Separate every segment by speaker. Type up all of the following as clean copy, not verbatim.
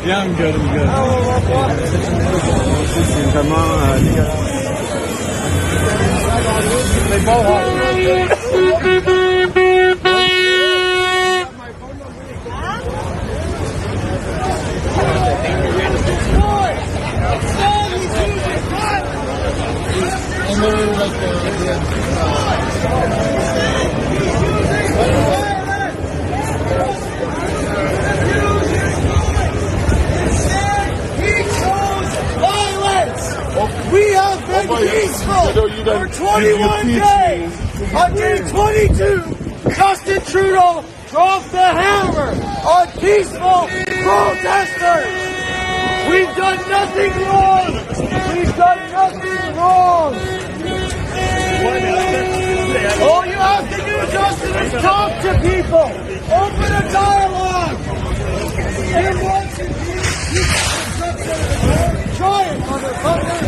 Speaker 1: Yeah, I'm good. Come on. They both are.
Speaker 2: We have been peaceful for 21 days until 22. Justin Trudeau dropped the hammer on peaceful protesters. We've done nothing wrong. All you have to do, Justin, is talk to people. Open a dialogue. Try it, motherfucker.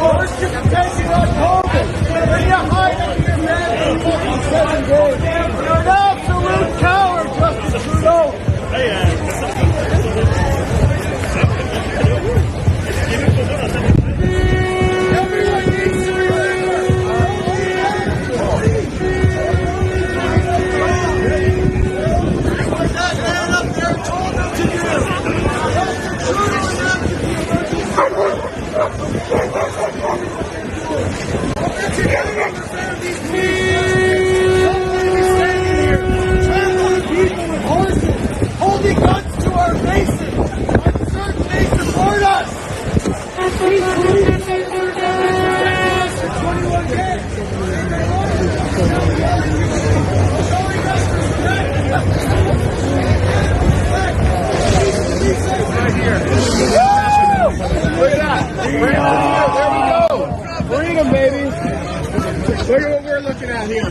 Speaker 2: First you're protecting on COVID. Then you hide it in your bed for 7 days. You're an absolute coward, Justin Trudeau. Everyone needs to remember. Holding guns to our faces. I'm certain they support us. Look at that. There we go. Freedom, baby. Look at what we're looking at here.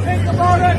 Speaker 2: Think about it.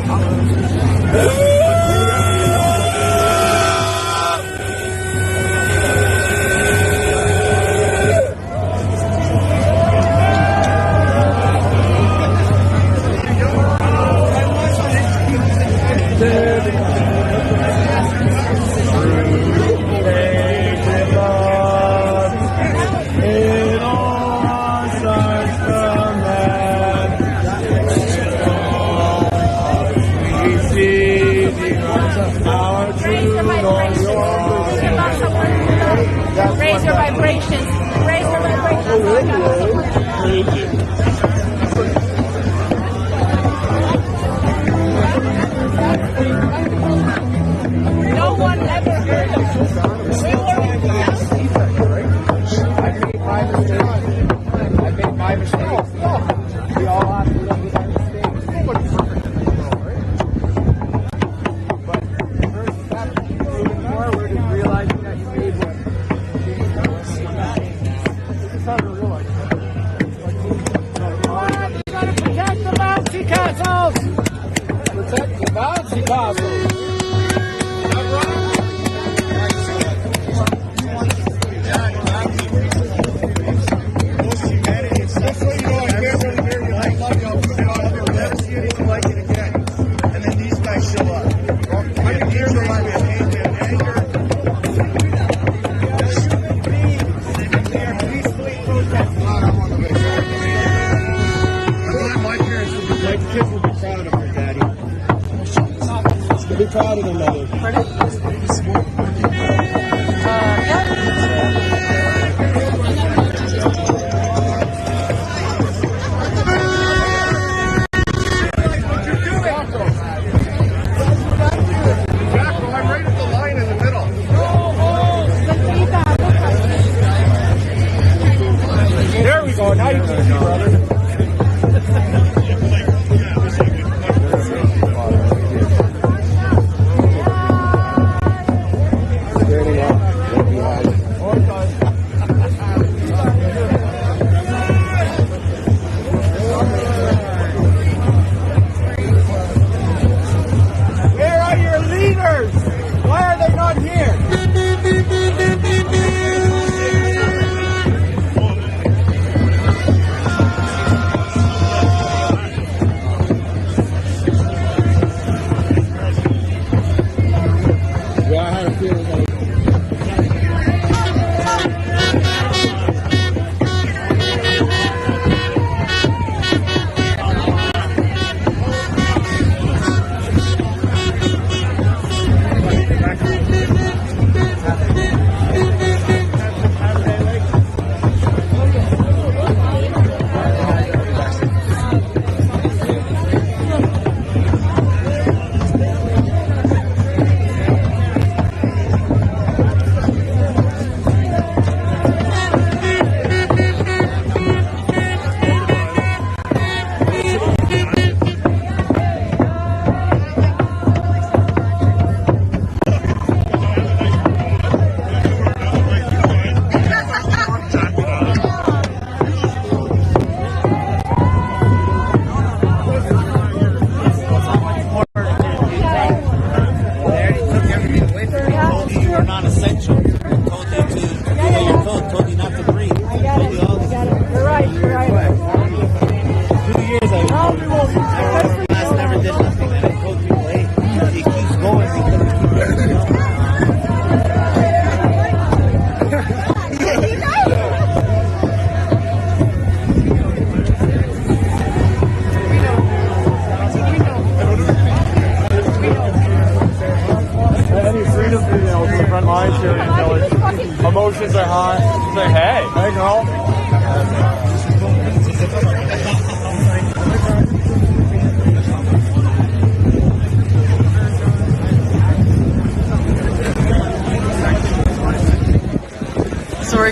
Speaker 3: Raise your vibrations. Raise your vibrations. No one ever heard of this.
Speaker 2: I made my mistakes. We all have to live with our mistakes. Nobody's perfect in the world, right? But the first step moving forward is realizing that you made one. It's hard to realize. You gotta protect the bouncy castles! Protect the bouncy castles! Be proud of them, mother. I'm right at the line in the middle. There we go. Now you can see, brother.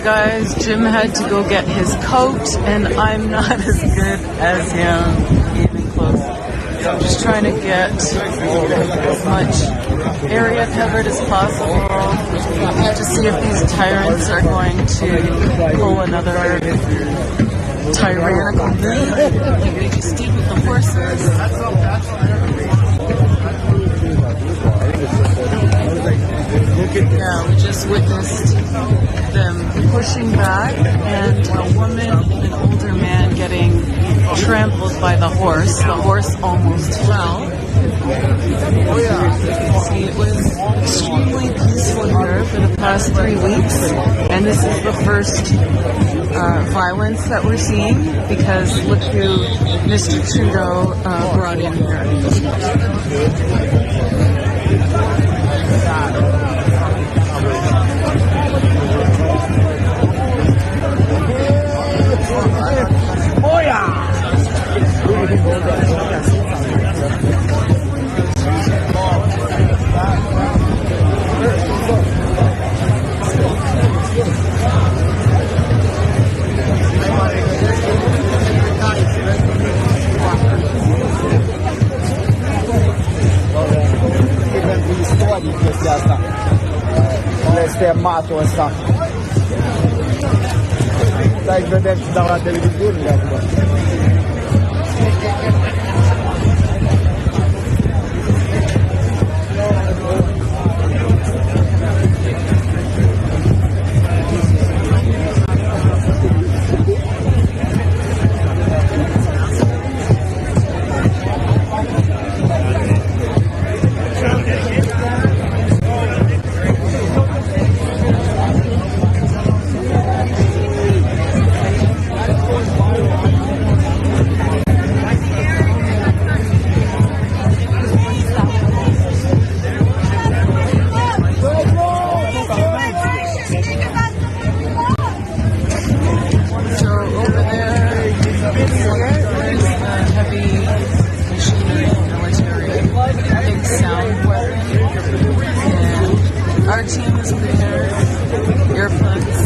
Speaker 4: guys, Jim had to go get his coat, and I'm not as good as him, even close. So I'm just trying to get as much area covered as possible to see if these tyrants are going to pull another tyrannical move. Steep with the horses. Yeah, we just witnessed them pushing back, and a woman and an older man getting trampled by the horse. The horse almost fell. See, it was extremely peaceful here for the past 3 weeks, and this is the first violence that we're seeing, because look who Mr. Trudeau brought in here.
Speaker 2: Este matul ăsta. Stai, vedem și dau la televiziune acum. Our team is prepared. Earplugs.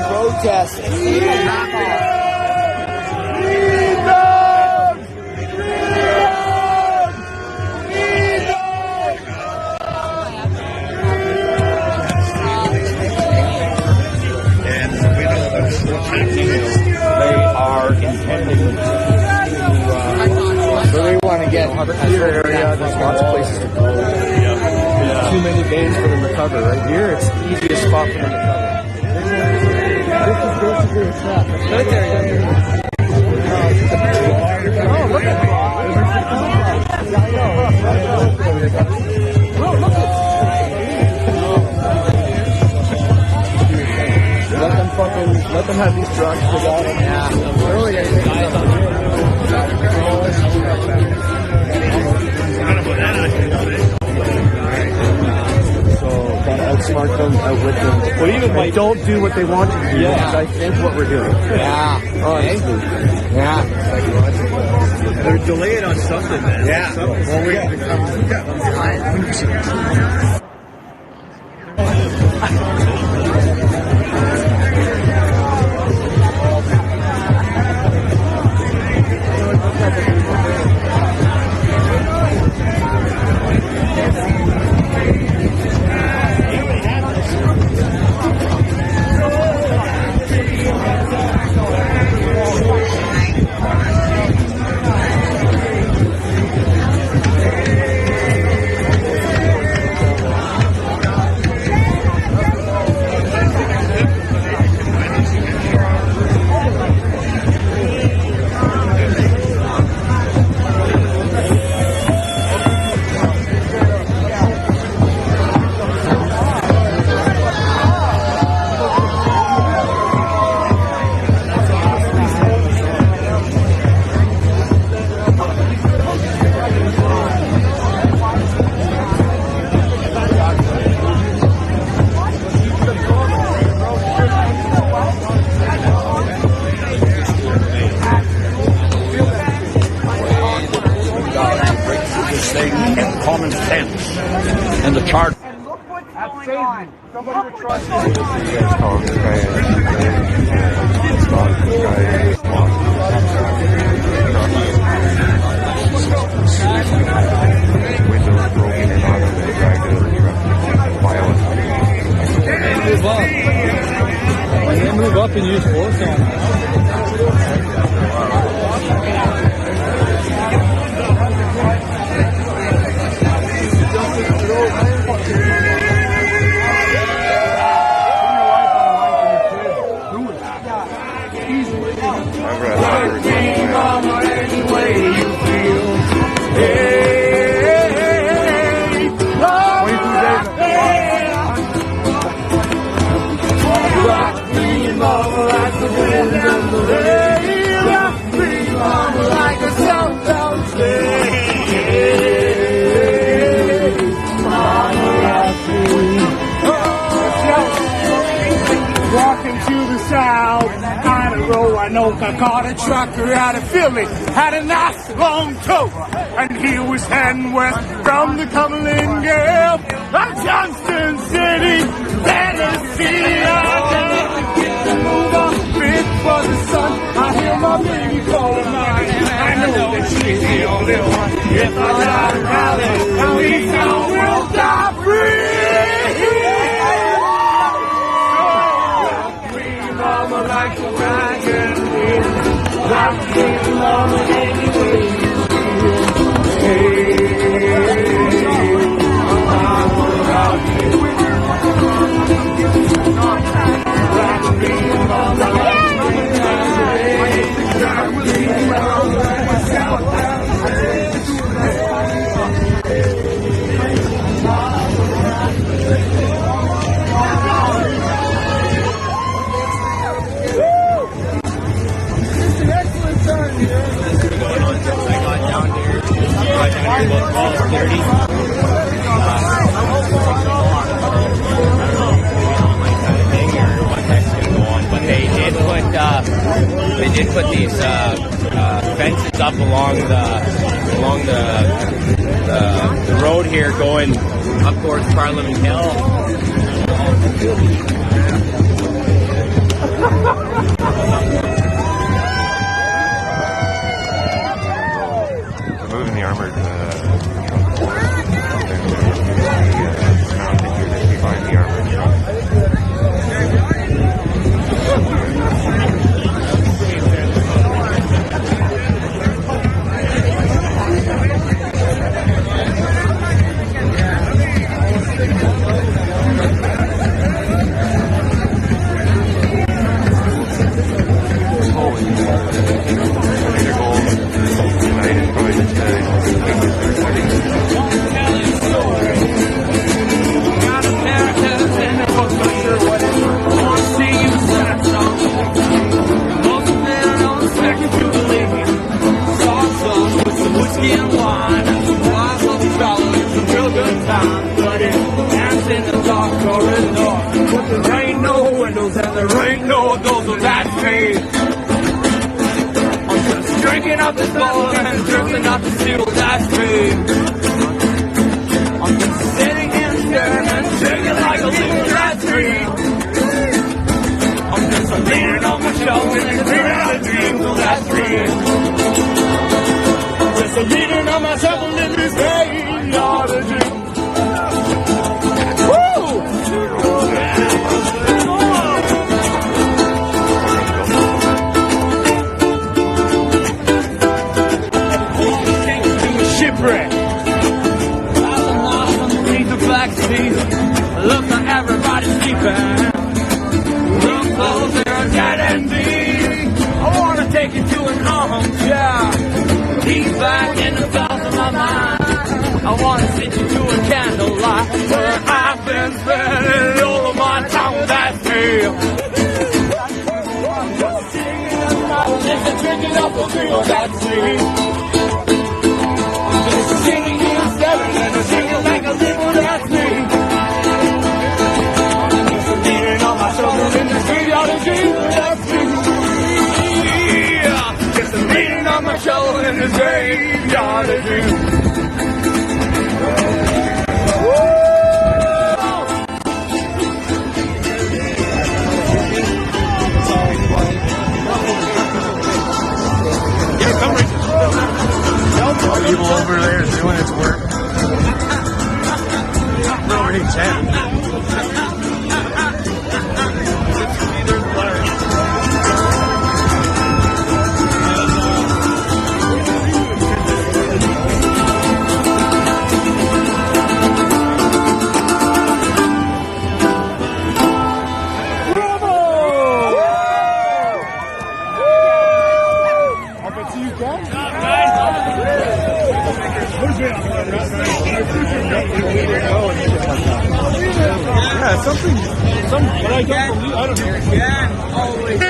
Speaker 2: Protest. They are intending to really want to get here area. There's lots of places to go. Too many days for them to cover. Right here, it's the easiest spot for them to cover. This is basically a trap. Right there, yeah. Oh, look at that. Oh, look at let them have these drugs. Yeah. Earlier,
Speaker 1: start them out with them.
Speaker 2: Well, even
Speaker 1: And
Speaker 2: like,
Speaker 1: don't do what they want you to do.
Speaker 2: Yeah.
Speaker 1: Because I think what we're doing.
Speaker 2: yeah,
Speaker 1: Honestly.
Speaker 2: yeah.
Speaker 1: They're delayed on something, man.
Speaker 2: Yeah.
Speaker 1: Something.
Speaker 2: Well, we
Speaker 5: common sense and the chart.
Speaker 2: And look what's going on. Somebody would trust
Speaker 6: Windows broken and on them and dragged out of the truck. Violence.
Speaker 1: Move up. When they move up and use force on us.
Speaker 2: Walking to the south, on the road, I know I caught a trucker out of Philly, had a nice long tote, and he was heading west from the Cumberland Gap, Johnston City, Tennessee. I move on, big for the sun. I hear my baby calling mine. I know that she's the only one. If I die rally, now we will die free. Mama like a dragon, like me, mama, anyway.
Speaker 7: They did put these fences up along the road here, going up towards Parliament Hill.
Speaker 6: Moving the armored behind the armored truck. Their goal tonight is probably just to
Speaker 2: already know. But there ain't no windows and there ain't no doors, so that's me. I'm just drinking out the bowl and drinking out the seal, that's me. I'm just sitting and staring and shaking like a leaf, that's me. I'm just leaning on my shoulder and dreaming out a dream, so that's me. Just leaning on my shovel in this graveyard of dreams. Shipwreck. Underneath the black sea, look at everybody sleeping. Look closer, dead and deep. I wanna take you to an armchair, deep back in the clouds of my mind. I wanna sit you to a candlelight where I've been spending all of my time with that feel. Just drinking up the feel that sea. Singing and staring and singing like a little, that's me. Leaning on my shoulder in the graveyard of dreams, that's me. Just leaning on my shoulder in the graveyard of dreams.
Speaker 1: Yeah, come right. Evil over there is doing its work. We're already 10. Yeah, something, but I don't believe, I don't know. Yeah, always.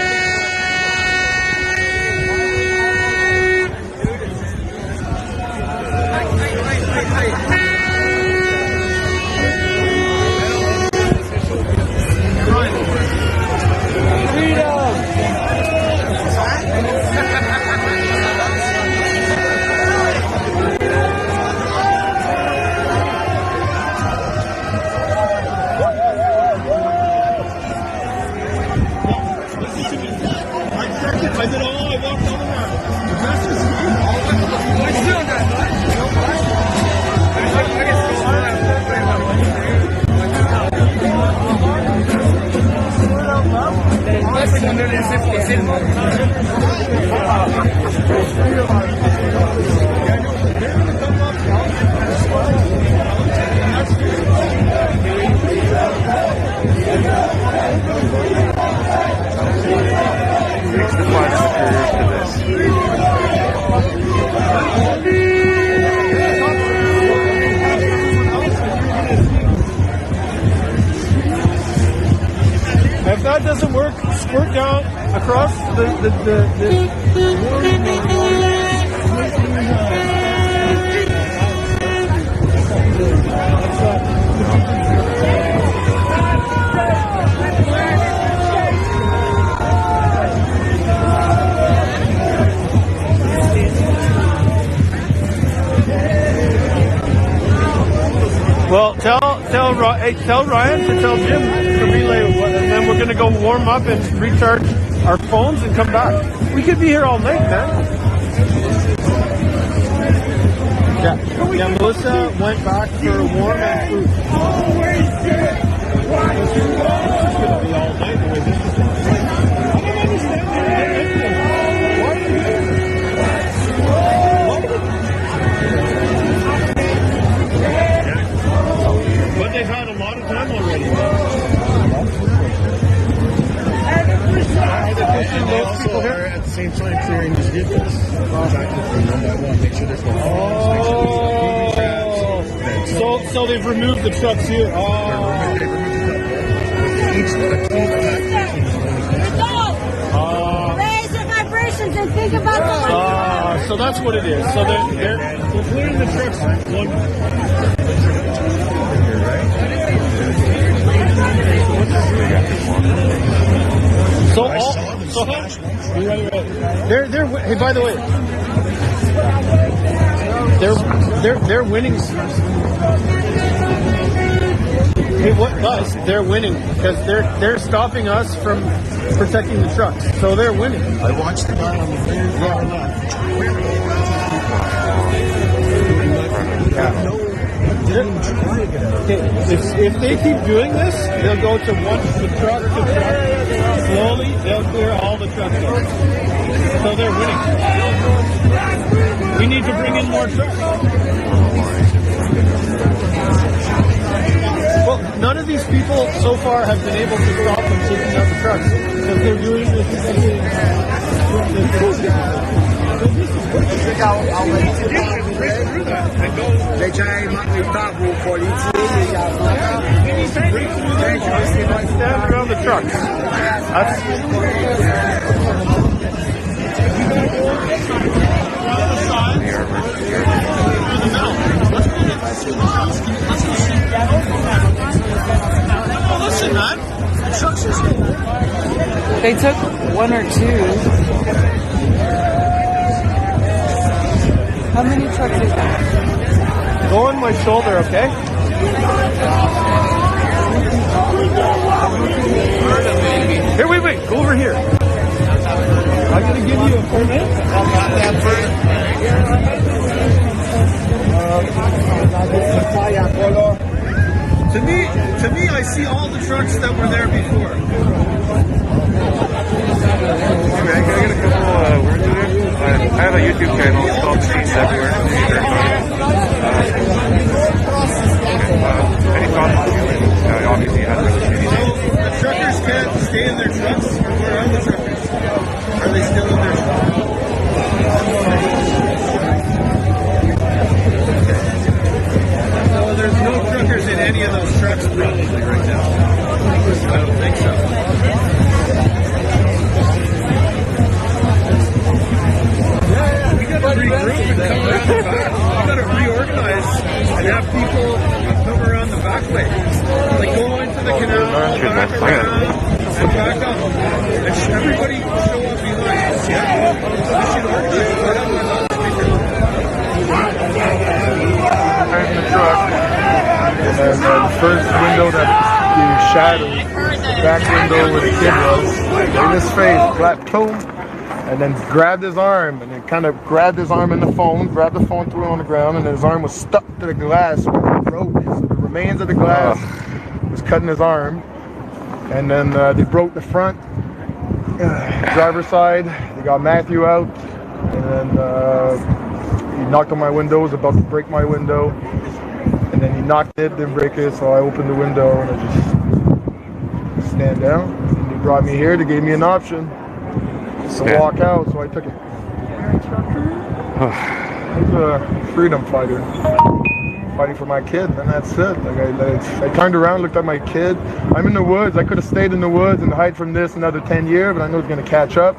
Speaker 1: I did all, I walked all around. If that doesn't work, squirt down across the Well, tell Ryan to tell Jim to relay, and then we're gonna go warm up and recharge our phones and come back. We could be here all night, man. Yeah, Melissa went back for warm and food. It's gonna be all night the way this is going. I don't understand that. But they've had a lot of time already. Also, they're at the same time clearing these vehicles. Make sure there's no so they've removed the trucks here.
Speaker 3: Raise your vibrations and think about the life.
Speaker 1: So that's what it is. So they're clearing the trucks. Hey, by the way, they're winning. Hey, what bus? They're winning because they're stopping us from protecting the trucks. So they're winning.
Speaker 2: I watched the guy on the very far left.
Speaker 1: Okay, if they keep doing this, they'll go to truck to truck. Slowly, they'll clear all the trucks out. So they're winning. We need to bring in more trucks. Well, none of these people so far have been able to stop them taking out the trucks because they're doing this. Stand around the trucks. Listen, man.
Speaker 4: They took one or two. How many trucks is that?
Speaker 1: Go on my shoulder, okay? Here, wait. Go over here. I'm going to give you a permit. To me, I see all the trucks that were there before.
Speaker 6: Can I get a couple words in there? I have a YouTube channel. It's called Streets Everywhere. Any thoughts on you? Obviously, it has a shitty name.
Speaker 1: The truckers can't stay in their trucks. Where are the truckers? Are they still in their trucks? No, there's no truckers in any of those trucks probably right now. I don't think so. We gotta regroup and come around the back. We gotta reorganize and have people come around the back way. Like go into the canal, back around, and back up. And everybody show up behind us, yeah? We should organize right up and up.
Speaker 8: In the truck, and the first window that he shattered, the back window where the kid was, in his face, flat boom, and then grabbed his arm, and then kind of grabbed his arm in the phone, grabbed the phone, threw it on the ground, and his arm was stuck to the glass where it broke. So the remains of the glass was cutting his arm, and then they broke the front driver's side. They got Matthew out, and then he knocked on my window, was about to break my window, and then he knocked it, didn't break it, so I opened the window and I just stand down. And they brought me here, they gave me an option to walk out, so I took it. I'm a freedom fighter, fighting for my kid, and that's it. I turned around, looked at my kid. I'm in the woods. I could have stayed in the woods and hide from this another 10 years, but I know it's going to catch up.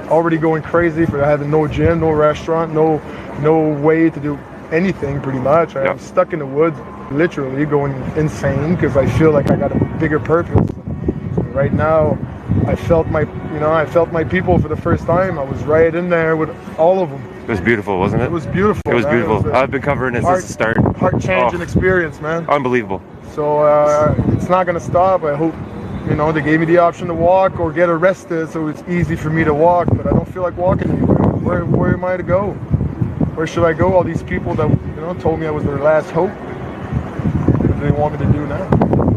Speaker 8: Already going crazy for having no gym, no restaurant, no way to do anything pretty much. I'm stuck in the woods, literally going insane because I feel like I got a bigger purpose. Right now, I felt my people for the first time. I was right in there with all of them.
Speaker 6: It was beautiful, wasn't it?
Speaker 8: It was beautiful.
Speaker 6: It was beautiful. I've been covering it since the start.
Speaker 8: Heart-changing experience, man.
Speaker 6: Unbelievable.
Speaker 8: So it's not gonna stop. I hope. They gave me the option to walk or get arrested, so it's easy for me to walk, but I don't feel like walking anywhere. Where am I to go? Where should I go? All these people that, told me I was their last hope. What do they want me to do now?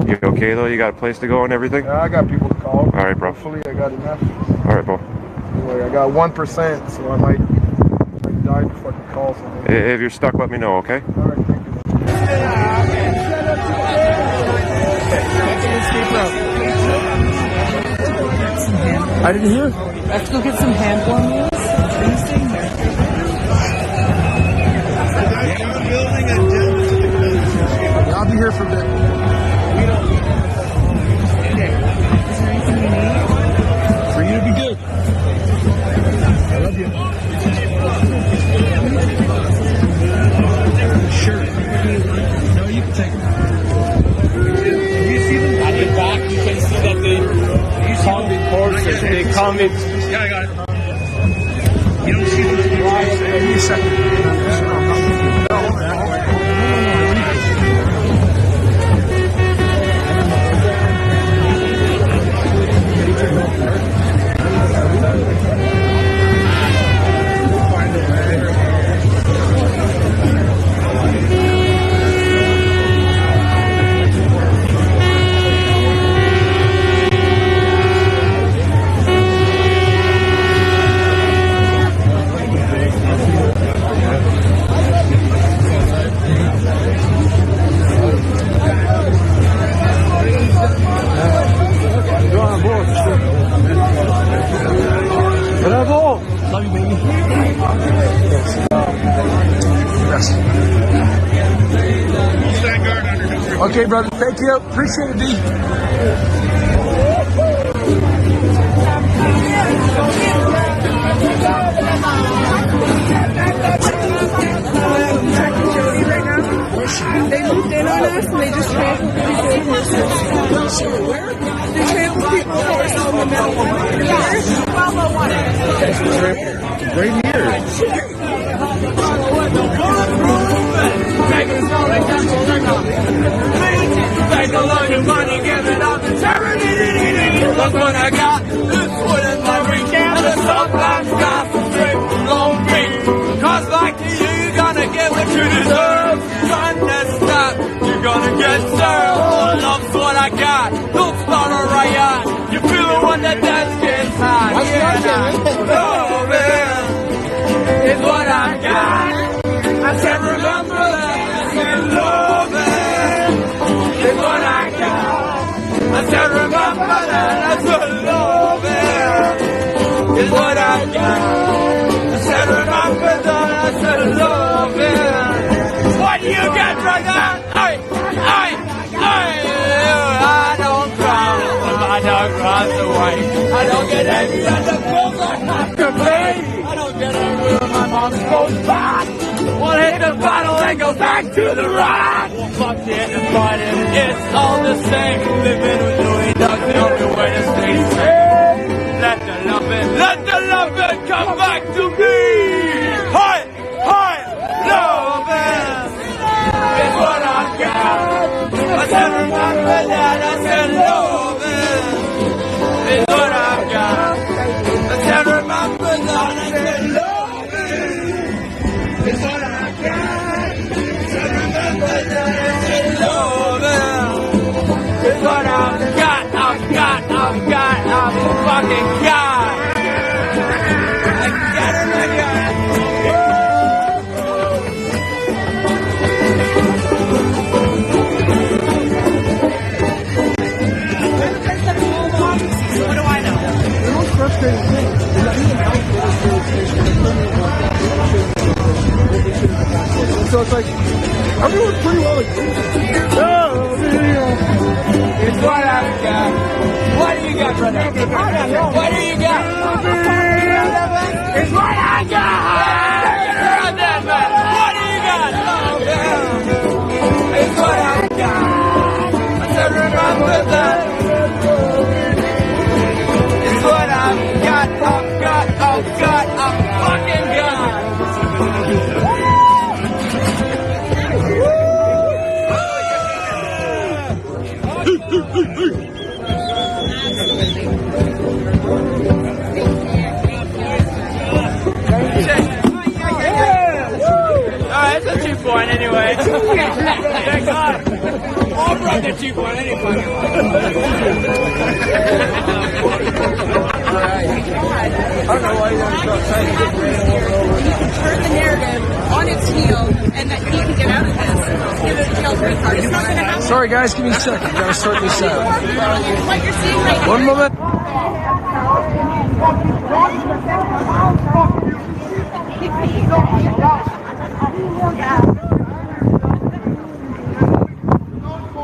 Speaker 6: You okay, though? You got a place to go and everything?
Speaker 8: Yeah, I got people to call.
Speaker 6: All right, bro.
Speaker 8: Hopefully I got enough.
Speaker 6: All right, bro.
Speaker 8: Anyway, I got 1%, so I might die before I can call someone.
Speaker 6: If you're stuck, let me know, okay?
Speaker 8: All right, thank you.
Speaker 1: I didn't hear.
Speaker 4: Let's go get some hand warmers. Are you staying there?
Speaker 1: I'll be here for a bit.
Speaker 4: Is there anything you need?
Speaker 1: For you to be good. I love you. Sure. No, you can take them. You see them?
Speaker 7: At the back, you can see that they call me horses. They call me.
Speaker 1: Yeah, I got it.
Speaker 2: Okay, brother. Thank you. Appreciate it, D.
Speaker 4: They moved in on us and they just trampled people's horses. Where? They trampled people's horses in the middle of
Speaker 6: Right here.
Speaker 2: Take a load of money, give it up to charity. Look what I got. This foot in my reach. And the sometimes concentrate from Long Beach. Cause like you, you're gonna get what you deserve. Trying to stop, you're gonna get served. Oh, love's what I got. Don't start a riot. You feel it when the dance gets hot. Love is what I got. I said remember that. I said love is what I got. I said remember that. I said love is what I got. I said remember that. I said love is what you got, brother. I don't cry when my dog runs away. I don't get angry at the bills I have to pay. I don't get angry when my mom goes back. One hit the bottle and go back to the rock. Well, fuck it and fighting, it's all the same. Living with Louis Doug's the only way to stay safe. Let the loving come back to me. Hi, loving is what I got. I said remember that. I said loving is what I got. I said remember that. I said loving is what I got. I said remember that. I said loving is what I've got. I'm a fucking God. I got it. What do I know? The most frustrating thing is that even out so it's like everyone's pretty well agreed. It's what I've got. What do you got, brother? I don't know. What do you got? It's what I got. What do you got? It's what I got. I said remember that. It's what I've got. I'm fucking God. Alright, it's a 2-point anyway. Thank God. All brought the 2-point anyway. I don't know why you want to try to get you can turn the narrative on its heel and that he can get out of this. Give it a jail free card. It's not going to happen.
Speaker 8: Sorry, guys, give me a second. Gotta sort this out.
Speaker 3: What you're seeing right
Speaker 8: One moment.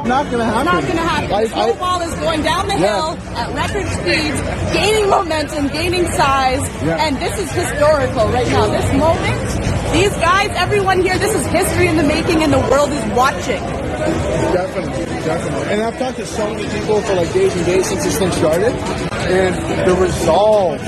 Speaker 2: Not gonna happen.
Speaker 3: Not going to happen. Snowball is going down the hill at record speeds, gaining momentum, gaining size, and this is historical right now. This moment, these guys, everyone here, this is history in the making, and the world is watching.
Speaker 2: Definitely. And I've talked to so many people for like days and days since this thing started, and the resolve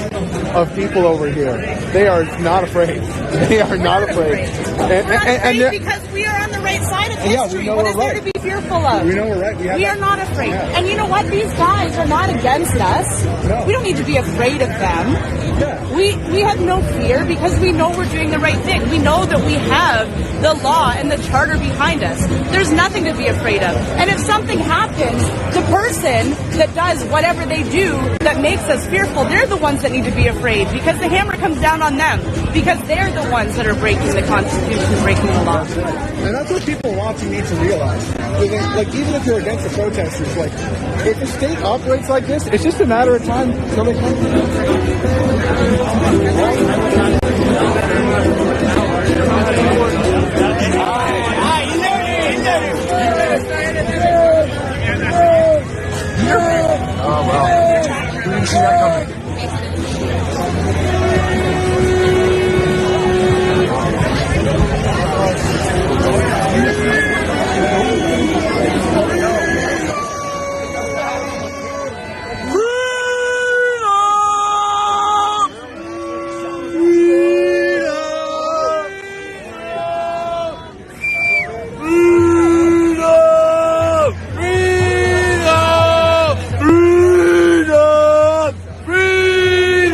Speaker 2: of people over here, they are not afraid. They are not afraid.
Speaker 3: We're not afraid because we are on the right side of history.
Speaker 2: We know
Speaker 3: what is there to be fearful of?
Speaker 2: We know we're right.
Speaker 3: We are not afraid. Yeah. And you know what? These guys are not against us.
Speaker 2: No.
Speaker 3: We don't need to be afraid of them.
Speaker 2: Yeah.
Speaker 3: We have no fear because we know we're doing the right thing. We know that we have the law and the charter behind us. There's nothing to be afraid of. And if something happens, the person that does whatever they do that makes us fearful, they're the ones that need to be afraid because the hammer comes down on them because they're the ones that are breaking the Constitution, breaking the law.
Speaker 2: And that's what people want to need to realize. Like, even if you're against the protesters, like, if the state operates like this, it's just a matter of time until they come. He's there.
Speaker 8: Oh, well. We didn't see that coming.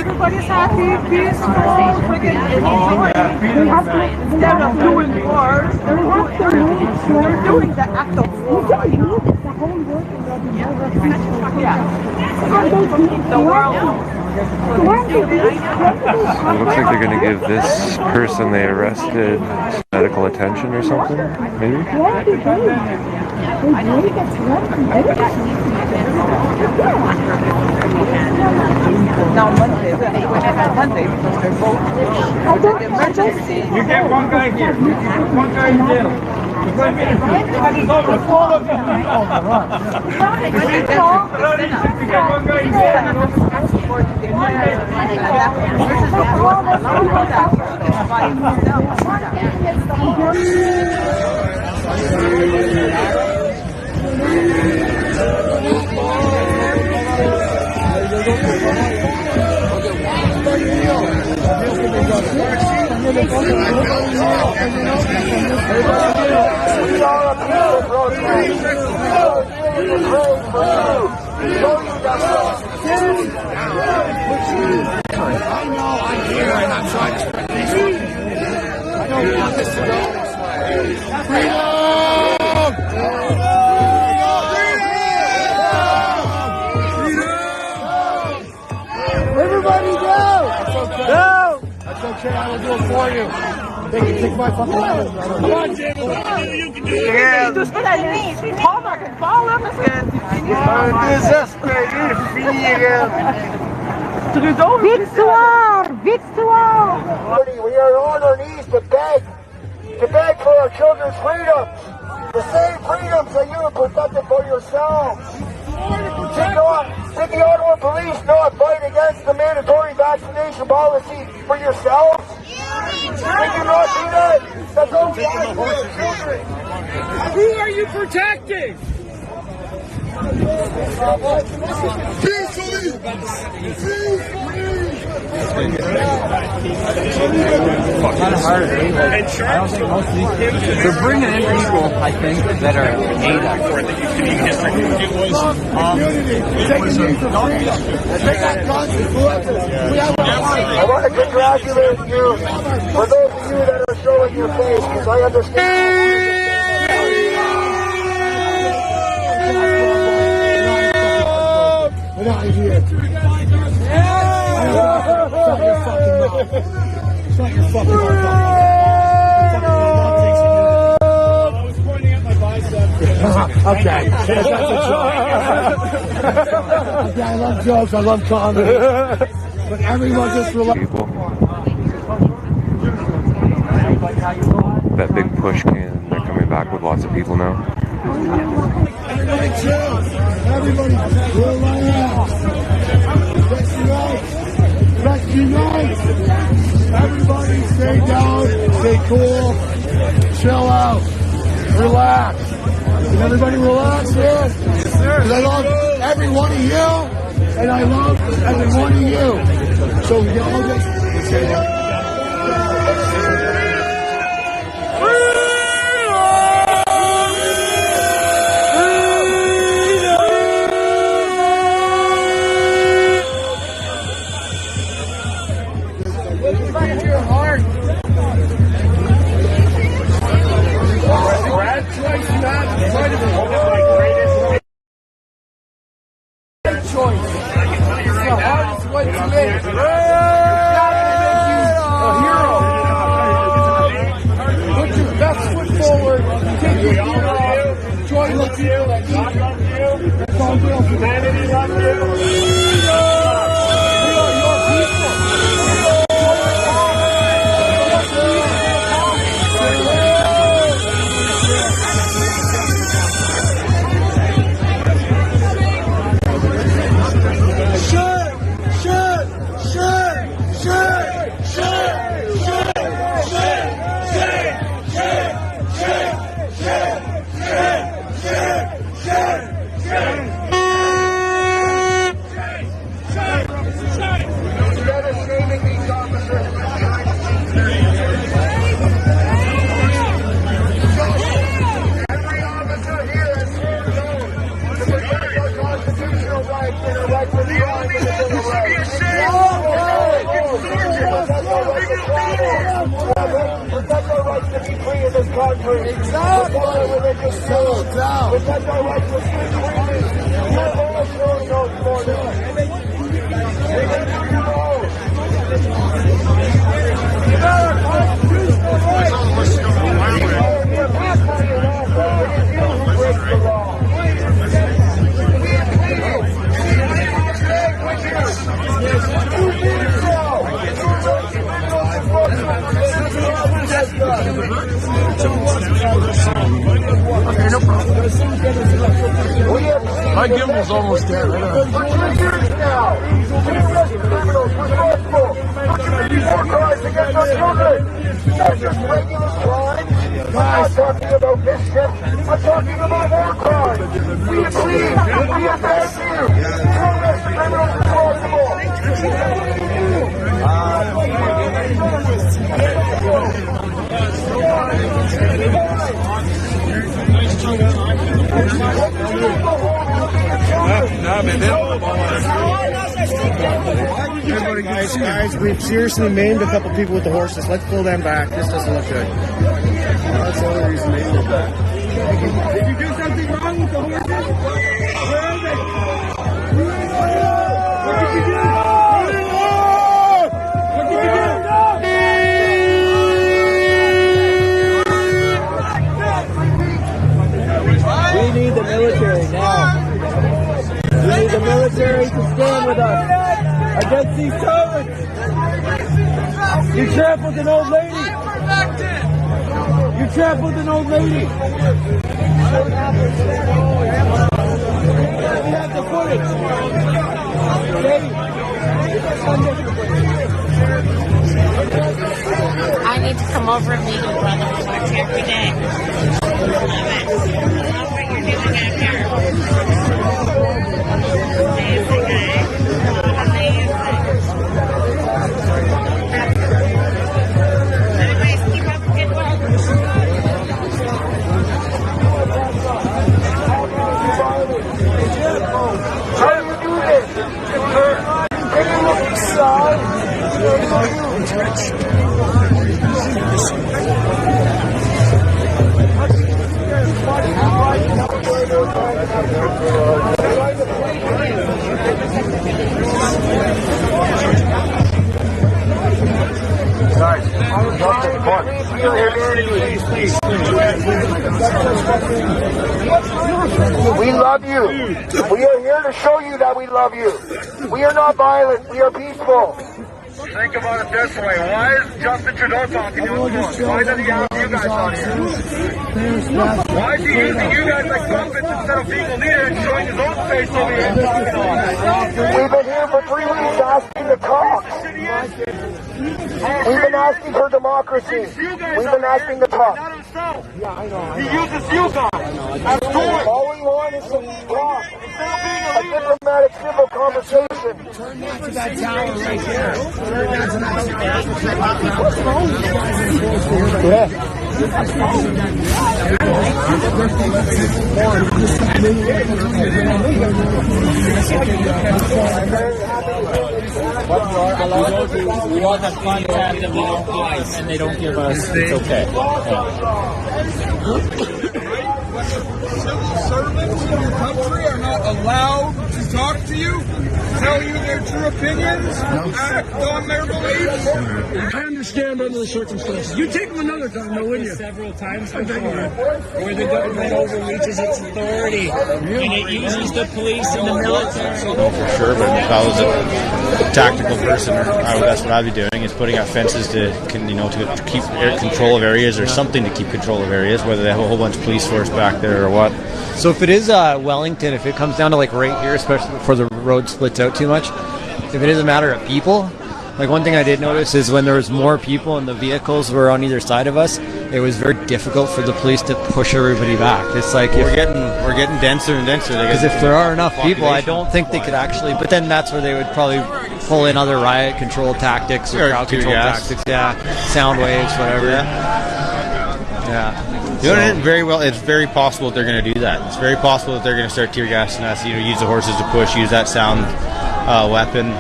Speaker 9: Everybody's happy, peaceful, freaking enjoying. We have to, instead of doing war, they're doing the act of war. Yeah. The world.
Speaker 6: It looks like they're going to give this person they arrested medical attention or something, maybe?
Speaker 9: Now Monday because they're both emergency.
Speaker 1: You get one guy here. You get one guy in jail. You're going to be all of them. You get one guy in jail.
Speaker 2: Everybody go! No! That's okay, I will do it for you. They can take my fucking money. Come on, Jimmy. You can do it.
Speaker 9: Yeah. Palmer can fall up again. Victoire!
Speaker 2: We are on our knees to beg for our children's freedoms. The same freedoms that you have protected for yourselves. Did the Ottawa police not fight against the mandatory vaccination policy for yourselves? Did you not do that? That's all we ask for your children.
Speaker 1: Who are you protecting?
Speaker 7: They're bringing in people, I think, that are native.
Speaker 2: I want to congratulate you for those of you that are showing your face, because I understand. We're not here. Shut your fucking mouth. Shut your fucking mouth.
Speaker 1: I was pointing at my biceps.
Speaker 2: Okay. That's a joke. Okay, I love jokes. I love comedy. But everyone just relax.
Speaker 6: People. That big push can, they're coming back with lots of people now.
Speaker 2: Everybody chill. Everybody relax. Let's unite. Everybody stay down. Stay cool. Chill out. Relax. Can everybody relax here? Yes, sir. Because I love every one of you. And I love every one of you. So we all just say that. Protect our rights to be free in this country. Exactly. Protect our religious freedom. Protect our rights to speak freely. You have all shown those for them. You got our constitutional rights. You're backwards in all things. You break the law.
Speaker 8: Okay, no problem. My gimbal's almost dead.
Speaker 2: For 2 years now, we arrest criminals resourceful for crimes against our children. Not just regular crimes. I'm not talking about mischief. I'm talking about war crimes. We plead, we ask you to arrest criminals responsible.
Speaker 10: Guys, we've seriously maimed a couple people with the horses. Let's pull them back. This doesn't look good. That's the only reason they pulled back.
Speaker 2: Did you do something wrong with the horses? Where are they? What did you do? What did you do?
Speaker 10: We need the military now. We need the military to stand with us against these terrorists. You trampled an old lady. You trampled an old lady. We have the footage.
Speaker 11: I need to come over and meet your brother and watch every day. I love what you're doing out here. Amazing, eh? Amazing. Anyways, keep up the good work.
Speaker 2: How do you do this? Can you look inside? We love you. We are here to show you that we love you. We are not violent. We are peaceful. Think about it this way. Why is Justin Trudeau talking to us? Why doesn't he have you guys on here? Why is he using you guys like puppets instead of being a leader and showing his own face over here and talking on us? We've been here for 3 weeks asking to talk. We've been asking for democracy. We've been asking to talk. He uses you guys as tools. All we want is some talk. A diplomatic, civil conversation. Turn back to that tower right there. Turn back to
Speaker 7: We all have contact that we don't give, and they don't give us. It's okay.
Speaker 1: Civil servants in your country are not allowed to talk to you, tell you their true opinions, act on their beliefs.
Speaker 10: I understand under the circumstances. You take them another time, though, wouldn't you?
Speaker 7: Several times before, where the government overreaches its authority, and it uses the police and the military.
Speaker 12: No, for sure, but if I was a tactical person, that's what I'd be doing, is putting out fences to keep control of areas, or something to keep control of areas, whether they have a whole bunch of police force back there or what.
Speaker 13: So if it is Wellington, if it comes down to like right here, especially before the road splits out too much, if it is a matter of people, like one thing I did notice is when there was more people and the vehicles were on either side of us, it was very difficult for the police to push everybody back. It's like
Speaker 12: we're getting denser and denser.
Speaker 13: Because if there are enough people, I don't think they could actually. But then that's where they would probably pull in other riot control tactics or crowd control tactics. Yeah, sound waves, whatever. Yeah.
Speaker 12: It's very possible that they're going to do that. It's very possible that they're going to start tear gassing us. Use the horses to push. Use that sound weapon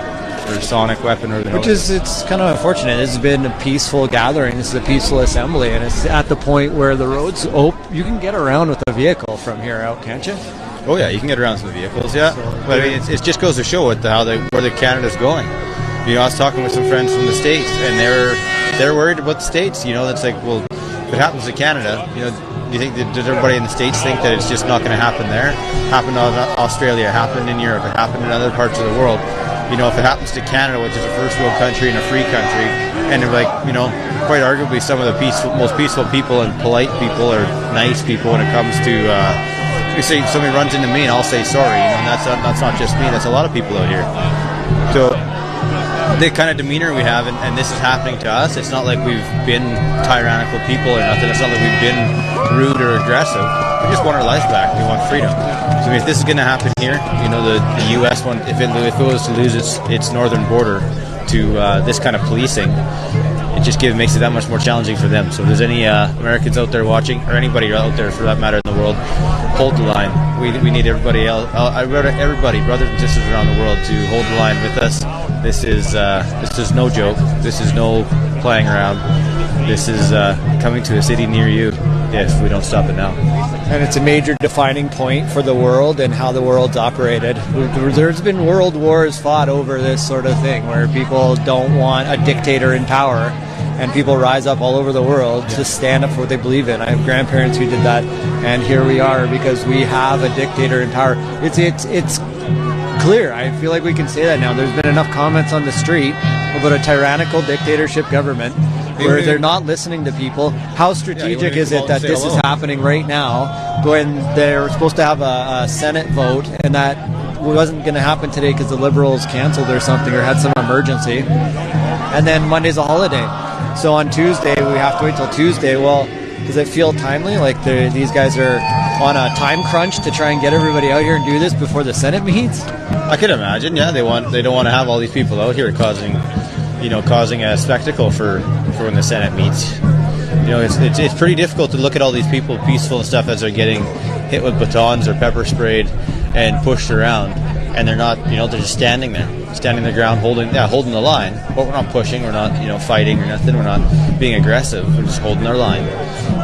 Speaker 12: or sonic weapon, or
Speaker 13: it's kind of unfortunate. This has been a peaceful gathering. This is a peaceful assembly, and it's at the point where the roads you can get around with a vehicle from here out, can't you?
Speaker 12: Oh yeah, you can get around some vehicles, yeah. But I mean, it just goes to show where the Canada's going. You know, I was talking with some friends from the States, and they're worried about the States. You know, it's like, well, if it happens to Canada, you know, do you think does everybody in the States think that it's just not going to happen there? Happened in Australia, happened in Europe, it happened in other parts of the world. You know, if it happens to Canada, which is a first world country and a free country, and like, you know, quite arguably some of the most peaceful people and polite people are nice people when it comes to. You say somebody runs into me and I'll say sorry, you know, and that's not just me. That's a lot of people out here. So the kind of demeanor we have, and this is happening to us. It's not like we've been tyrannical people or nothing. It's not like we've been rude or aggressive. We just want our lives back. We want freedom. So I mean, if this is going to happen here, you know, the U.S. one, if it was to lose its northern border to this kind of policing, it just makes it that much more challenging for them. So if there's any Americans out there watching, or anybody out there for that matter in the world, hold the line. We need everybody else. Everybody, brothers and sisters around the world, to hold the line with us. This is no joke. This is no playing around. This is coming to a city near you if we don't stop it now.
Speaker 13: And it's a major defining point for the world and how the world's operated. There's been world wars fought over this sort of thing, where people don't want a dictator in power, and people rise up all over the world to stand up for what they believe in. I have grandparents who did that, and here we are because we have a dictator in power. It's clear. I feel like we can say that now. There's been enough comments on the street about a tyrannical dictatorship government where they're not listening to people. How strategic is it that this is happening right now when they're supposed to have a Senate vote, and that wasn't going to happen today because the Liberals canceled or something or had some emergency, and then Monday's a holiday. So on Tuesday, we have to wait till Tuesday. Well, does it feel timely? Like these guys are on a time crunch to try and get everybody out here and do this before the Senate meets?
Speaker 12: I could imagine, yeah. They don't want to have all these people out here causing a spectacle for when the Senate meets. You know, it's pretty difficult to look at all these people, peaceful and stuff, as they're getting hit with batons or pepper sprayed and pushed around, and they're not, you know, they're just standing their ground, holding the line. But we're not pushing, we're not, you know, fighting or nothing. We're not being aggressive. We're just holding our line.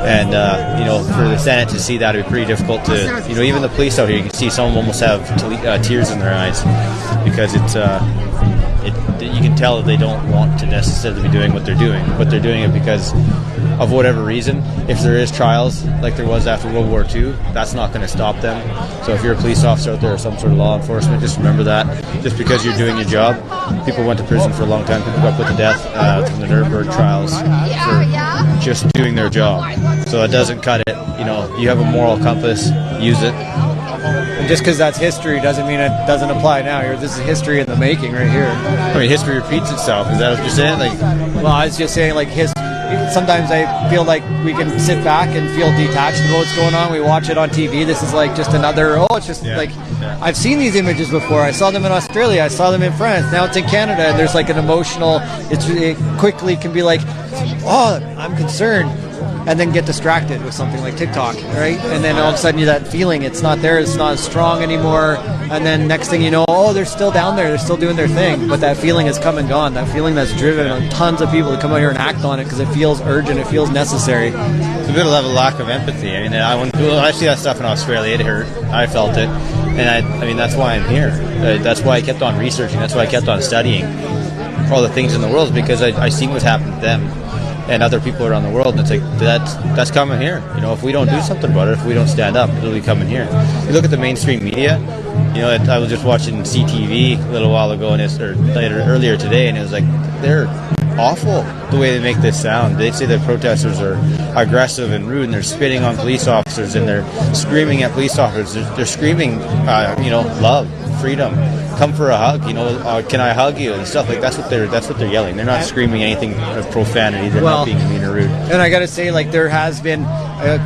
Speaker 12: And you know, for the Senate to see that, it'd be pretty difficult to, you know, even the police out here, you can see some of them almost have tears in their eyes because you can tell that they don't want to necessarily be doing what they're doing, but they're doing it because of whatever reason. If there is trials like there was after World War II, that's not going to stop them. So if you're a police officer out there or some sort of law enforcement, just remember that. Just because you're doing your job, people went to prison for a long time. People got put to death from the Nuremberg trials for just doing their job. So it doesn't cut it. You know, you have a moral compass, use it.
Speaker 13: And just because that's history doesn't mean it doesn't apply now. This is history in the making right here.
Speaker 12: I mean, history repeats itself. Is that what you're saying?
Speaker 13: Well, I was just saying, like, sometimes I feel like we can sit back and feel detached from what's going on. We watch it on TV. This is like just another, I've seen these images before. I saw them in Australia. I saw them in France. Now it's in Canada, and there's like an emotional, it quickly can be like, oh, I'm concerned. And then get distracted with something like TikTok, right? And then all of a sudden that feeling, it's not there, it's not as strong anymore. And then next thing you know, oh, they're still down there, they're still doing their thing. But that feeling has come and gone. That feeling that's driven tons of people to come out here and act on it because it feels urgent, it feels necessary.
Speaker 12: It's a bit of a lack of empathy. I mean, when I see that stuff in Australia, it hurt. I felt it. And I mean, that's why I'm here. That's why I kept on researching. That's why I kept on studying all the things in the world, because I see what's happened to them and other people around the world, and it's like that's coming here. You know, if we don't do something about it, if we don't stand up, it'll be coming here. You look at the mainstream media. You know, I was just watching CTV a little while ago, earlier today, and it was like they're awful the way they make this sound. They say that protesters are aggressive and rude, and they're spitting on police officers, and they're screaming at police officers. They're screaming, you know, love, freedom, come for a hug, you know, can I hug you, and stuff like that's what they're yelling. They're not screaming anything of profanity. They're not being mean or rude.
Speaker 13: And I got to say, like, there has been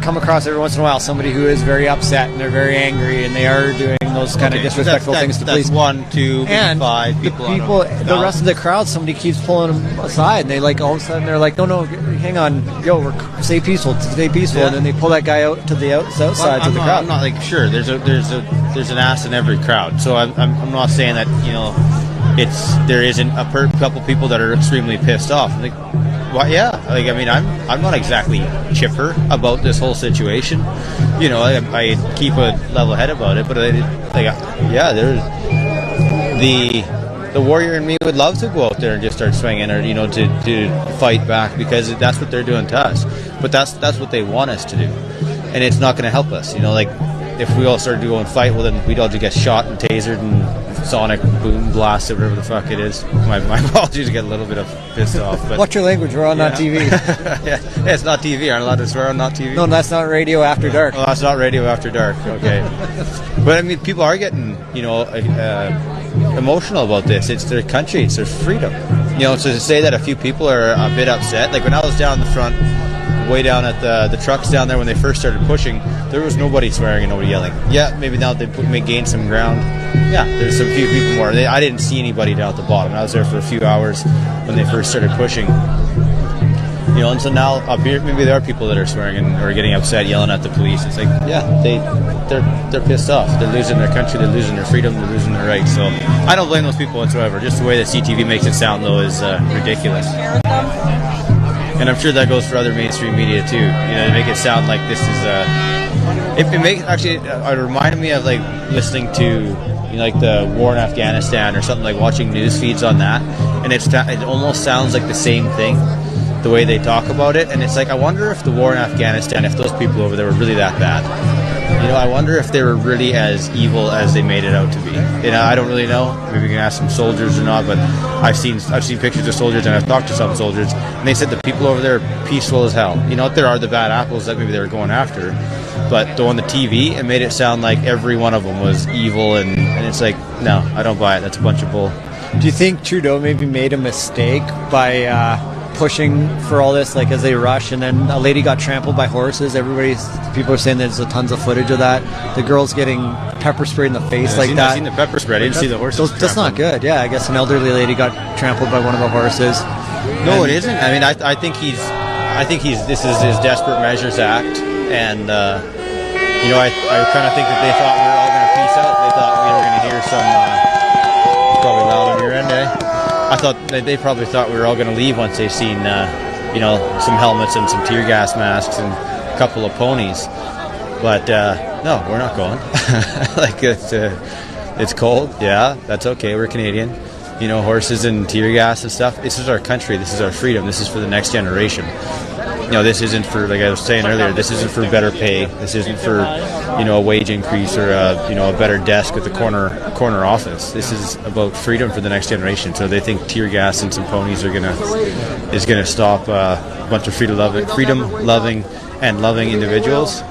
Speaker 13: come across every once in a while somebody who is very upset and they're very angry and they are doing those kind of disrespectful things to police.
Speaker 12: That's 1, 2,
Speaker 13: and
Speaker 12: 5 people.
Speaker 13: The rest of the crowd, somebody keeps pulling them aside, and they like all of a sudden they're like, no, hang on, stay peaceful,
Speaker 12: Yeah.
Speaker 13: and then they pull that guy out to the outsides of the crowd.
Speaker 12: I'm not like, sure, there's an ass in every crowd, so I'm not saying that, you know, there isn't a couple people that are extremely pissed off. I'm like, well, yeah, like, I mean, I'm not exactly chipper about this whole situation. You know, I keep a level head about it, but there's the warrior in me would love to go out there and just start swinging, or you know, to fight back, because that's what they're doing to us. But that's what they want us to do, and it's not going to help us. You know, like if we all started to go and fight, well, then we'd all just get shot and tasered and sonic boom blasted, whatever the fuck it is. My apologies, get a little bit of pissed off. But
Speaker 13: watch your language. We're on not TV.
Speaker 12: Yeah, it's not TV. Aren't allowed to swear on not TV.
Speaker 13: No, that's not radio after dark.
Speaker 12: Oh, that's not radio after dark. Okay. But I mean, people are getting, you know, emotional about this. It's their country. It's their freedom. You know, so to say that a few people are a bit upset, like when I was down the front, way down at the trucks down there when they first started pushing, there was nobody swearing and nobody yelling. Yeah, maybe now they may gain some ground. Yeah, there's some few people more. I didn't see anybody down at the bottom. I was there for a few hours when they first started pushing. You know, and so now maybe there are people that are swearing and or getting upset, yelling at the police. It's like, yeah, they're pissed off. They're losing their country. They're losing their freedom. They're losing their rights. So I don't blame those people whatsoever. Just the way that CTV makes it sound, though, is ridiculous. And I'm sure that goes for other mainstream media too. You know, to make it sound like this is it makes actually it reminded me of like listening to, you know, like the war in Afghanistan or something, like watching news feeds on that, and it almost sounds like the same thing, the way they talk about it. And it's like, I wonder if the war in Afghanistan, if those people over there were really that bad. You know, I wonder if they were really as evil as they made it out to be. You know, I don't really know. Maybe we can ask some soldiers or not, but I've seen pictures of soldiers, and I've talked to some soldiers, and they said the people over there are peaceful as hell. You know, there are the bad apples that maybe they were going after, but on the TV, it made it sound like every one of them was evil, and it's like, no, I don't buy it. That's a bunch of bull.
Speaker 13: Do you think Trudeau maybe made a mistake by pushing for all this, like as they rush, and then a lady got trampled by horses? People are saying there's tons of footage of that. The girl's getting pepper sprayed in the face that.
Speaker 12: I've seen the pepper spray. I didn't see the horses.
Speaker 13: That's not good. Yeah, I guess an elderly lady got trampled by one of the horses.
Speaker 12: No, it isn't. I mean, I think this is his Desperate Measures Act, and you know, I kind of think that they thought we were all going to peace out. They thought we were going to hear some probably loud on your end, eh? I thought they probably thought we were all going to leave once they've seen, you know, some helmets and some tear gas masks and a couple of ponies. But no, we're not going. Like it's cold. Yeah, that's okay. We're Canadian. You know, horses and tear gas and stuff. This is our country. This is our freedom. This is for the next generation. You know, this isn't for, like I was saying earlier, this isn't for better pay. This isn't for, you know, a wage increase or a better desk at the corner office. This is about freedom for the next generation. So they think tear gas and some ponies is gonna stop a bunch of freedom loving and loving individuals.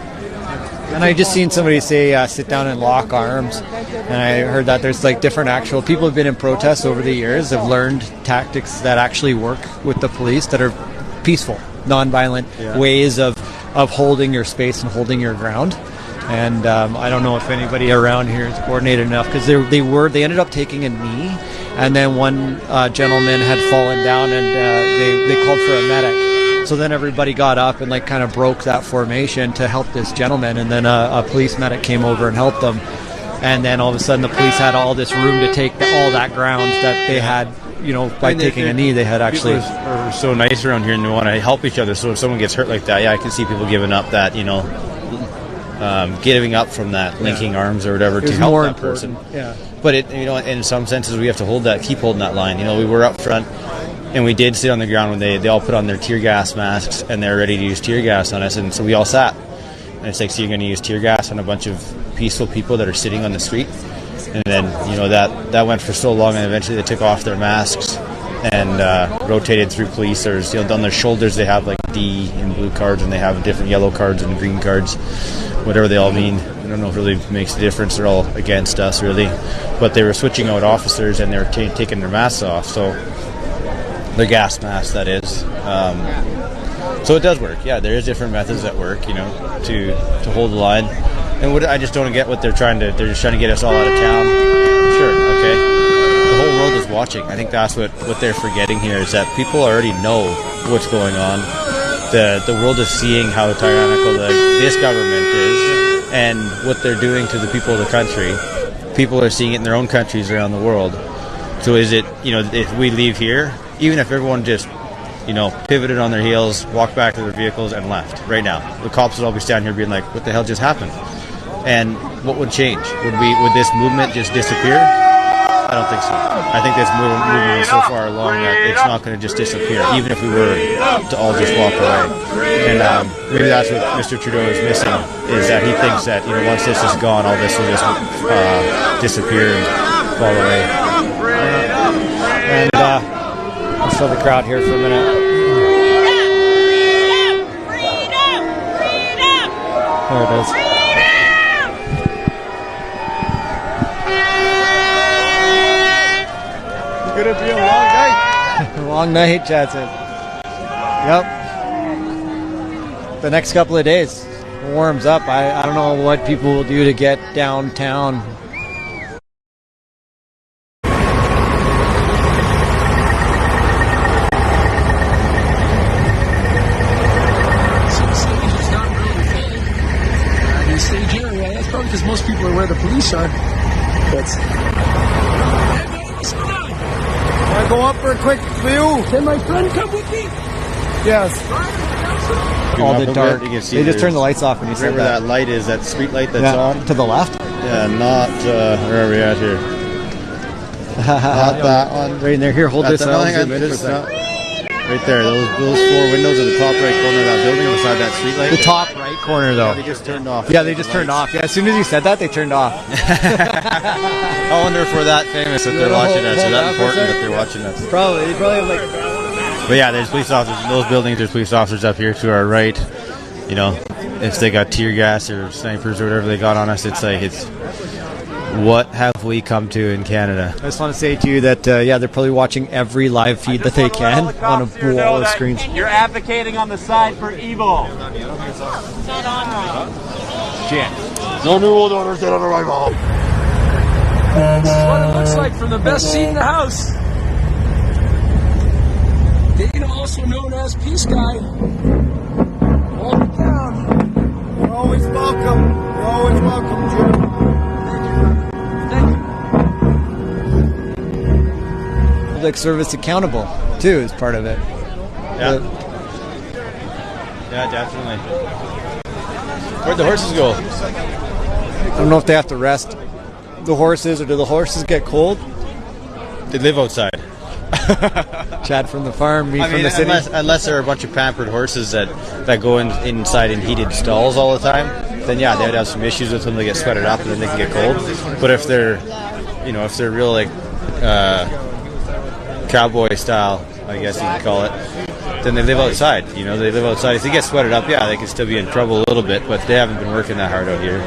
Speaker 13: And I just seen somebody say sit down and lock arms, and I heard that there's like different actual people have been in protests over the years, have learned tactics that actually work with the police that are peaceful, non-violent ways of holding your space and holding your ground. And I don't know if anybody around here is coordinated enough, because they ended up taking a knee, and then one gentleman had fallen down, and they called for a medic. So then everybody got up and like kind of broke that formation to help this gentleman, and then a police medic came over and helped them. And then all of a sudden the police had all this room to take all that ground that they had, you know, by taking a knee. They had actually...
Speaker 12: People are so nice around here and they want to help each other. So if someone gets hurt like that, I can see people giving up that, you know, giving up from that, linking arms or whatever to help that person.
Speaker 13: Yeah.
Speaker 12: But it, you know, in some senses we have to keep holding that line. You know, we were up front and we did sit on the ground when they all put on their tear gas masks and they're ready to use tear gas on us, and so we all sat. And it's like, so you're going to use tear gas on a bunch of peaceful people that are sitting on the street? And then, you know, that went for so long, and eventually they took off their masks and rotated through police. There's, you know, on their shoulders they have like D in blue cards, and they have different yellow cards and green cards, whatever they all mean. I don't know if it really makes a difference. They're all against us, really. But they were switching out officers, and they were taking their masks off. So their gas masks, that is. So it does work. Yeah, there is different methods that work, you know, to hold the line. And I just don't get what they're just trying to get us all out of town. Sure, okay. The whole world is watching. I think that's what they're forgetting here, is that people already know what's going on. The world is seeing how tyrannical this government is and what they're doing to the people of the country. People are seeing it in their own countries around the world. So is it, if we leave here, even if everyone just, pivoted on their heels, walked back to their vehicles and left right now, the cops would all be standing here being like, what the hell just happened? And what would change? Would this movement just disappear? I don't think so. I think this movement is so far along that it's not going to just disappear, even if we were to all just walk away. And maybe that's what Mr. Trudeau is missing, is that he thinks that once this is gone, all this will just disappear and fall away.
Speaker 13: And I'll show the crowd here for a minute. There it is.
Speaker 2: It's gonna be a long night.
Speaker 13: Long night, Chad said. Yep. The next couple of days warms up. I don't know what people will do to get downtown.
Speaker 2: Because most people are where the police are. But I go up for a quick view. Can my friend come with me? Yes.
Speaker 13: All the dark. They just turned the lights off when you said
Speaker 12: where that light is, that street light that's on.
Speaker 13: To the left?
Speaker 12: Yeah, not where are we at here? Not that one.
Speaker 13: Right in there. Here, hold this out.
Speaker 12: Right there, those 4 windows at the top right corner of that building beside that street light.
Speaker 13: The top right corner, though.
Speaker 12: Yeah, they just turned off.
Speaker 13: Yeah, they just turned off. Yeah, as soon as you said that, they turned off.
Speaker 12: I wonder if we're that famous that they're watching us, or that important that they're watching us.
Speaker 13: Probably. They probably have like...
Speaker 12: But yeah, there's police officers in those buildings. There's police officers up here to our right. If they got tear gas or snipers or whatever they got on us, it's like, what have we come to in Canada?
Speaker 13: I just want to say to you that, they're probably watching every live feed that they can on a wall of screens.
Speaker 10: You're advocating on the side for evil.
Speaker 2: No new world orders dead on arrival. This is what it looks like from the best seat in the house. Dana, also known as Peace Guy. Hold it down. You're always welcome. You're always welcome, Jim.
Speaker 13: Public service accountable too is part of it.
Speaker 12: Yeah. Yeah, definitely. Where'd the horses go?
Speaker 13: I don't know if they have to rest the horses, or do the horses get cold?
Speaker 12: They live outside.
Speaker 13: Chad from the farm, me from the city.
Speaker 12: Unless there are a bunch of pampered horses that go inside in heated stalls all the time, then yeah, they'd have some issues with them. They get sweated up and then they can get cold. But if they're real like cowboy style, I guess you can call it, then they live outside. They live outside. If they get sweated up, yeah, they can still be in trouble a little bit, but they haven't been working that hard out here.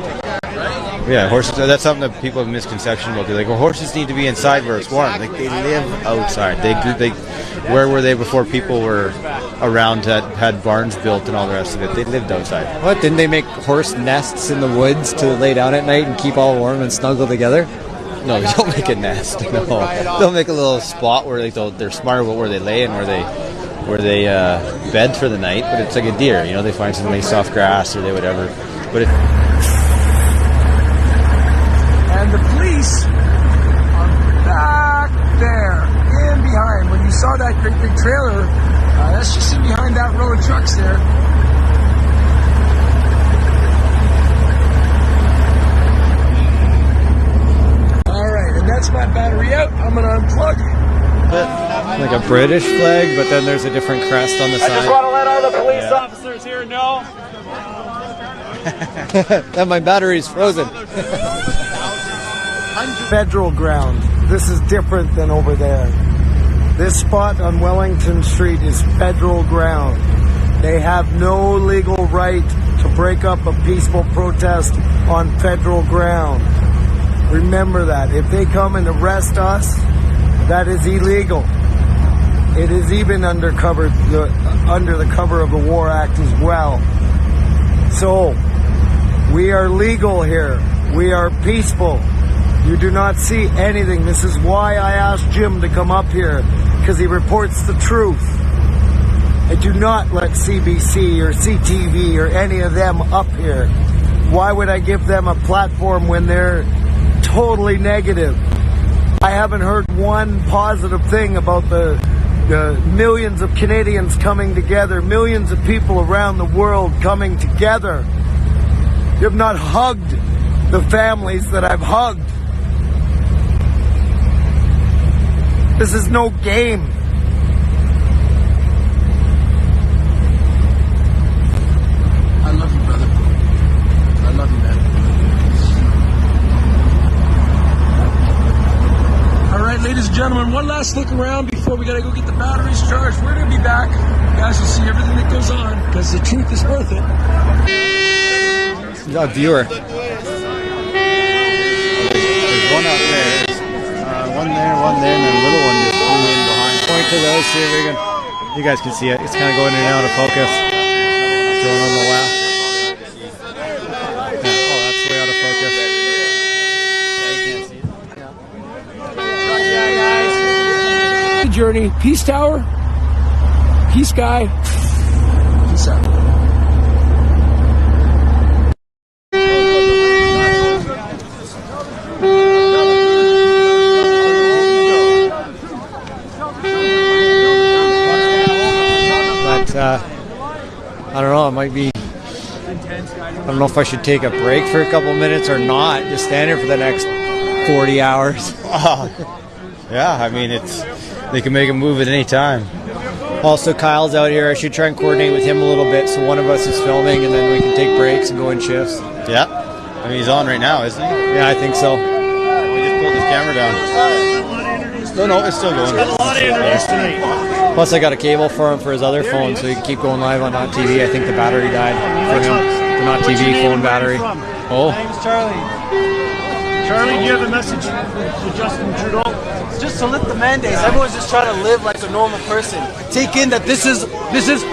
Speaker 12: Yeah, horses, that's something that people have a misconception about. They're like, well, horses need to be inside where it's warm. Like, they live outside. Where were they before people were around, had barns built and all the rest of it? They lived outside.
Speaker 13: What, didn't they make horse nests in the woods to lay down at night and keep all warm and snuggle together?
Speaker 12: No, they don't make a nest. No, they'll make a little spot where they're smart about where they lay and where they bed for the night. But it's like a deer, they find some nice soft grass or whatever. But
Speaker 2: and the police are back there and behind. When you saw that great big trailer, that's just in behind that row of trucks there. That's my battery out. I'm going to unplug.
Speaker 13: Like a British flag, but then there's a different crest on the side.
Speaker 10: I just want to let all the police officers here know
Speaker 13: that my battery's frozen.
Speaker 2: Federal ground. This is different than over there. This spot on Wellington Street is federal ground. They have no legal right to break up a peaceful protest on federal ground. Remember that. If they come and arrest us, that is illegal. It is even under the cover of the War Act as well. So, we are legal here. We are peaceful. You do not see anything. This is why I asked Jim to come up here, because he reports the truth. I do not let CBC or CTV or any of them up here. Why would I give them a platform when they're totally negative? I have haven't heard one positive thing about the millions of Canadians coming together, millions of people around the world coming together. You have not hugged the families that I've hugged. This is no game.
Speaker 8: I love you, brother. I love you, man. All right, ladies and gentlemen, one last look around before we gotta go get the batteries charged. We're gonna be back. You guys will see everything that goes on because the truth is worth it.
Speaker 13: A viewer.
Speaker 12: There's one out there. One there, and then a little one just flew in behind.
Speaker 13: Point to those, see if we can. You guys can see it. It's kind of going in and out of focus. Going on the left. Yeah. Oh, that's way out of focus.
Speaker 8: Yeah, guys. Journey. Peace Tower. Peace Guy. Peace out.
Speaker 13: I don't know, it might be, I don't know if I should take a break for a couple minutes or not, just stand here for the next 40 hours.
Speaker 12: Yeah, I mean, they can make a move at any time.
Speaker 13: Also, Kyle's out here. I should try and coordinate with him a little bit so one of us is filming and then we can take breaks and go in shifts.
Speaker 12: Yeah, I mean, he's on right now, isn't he?
Speaker 13: Yeah, I think so.
Speaker 12: We just pulled his camera down. No, it's still going.
Speaker 7: Got a lot of interviews tonight.
Speaker 13: Plus, I got a cable for him for his other phone, so he can keep going live on Not TV. I think the battery died for him. The Not TV phone battery.
Speaker 7: Oh. My name's Charlie. Charlie, do you have a message to Justin Trudeau?
Speaker 10: Just to lift the mandates. Everyone's just trying to live like a normal person. Take in that this is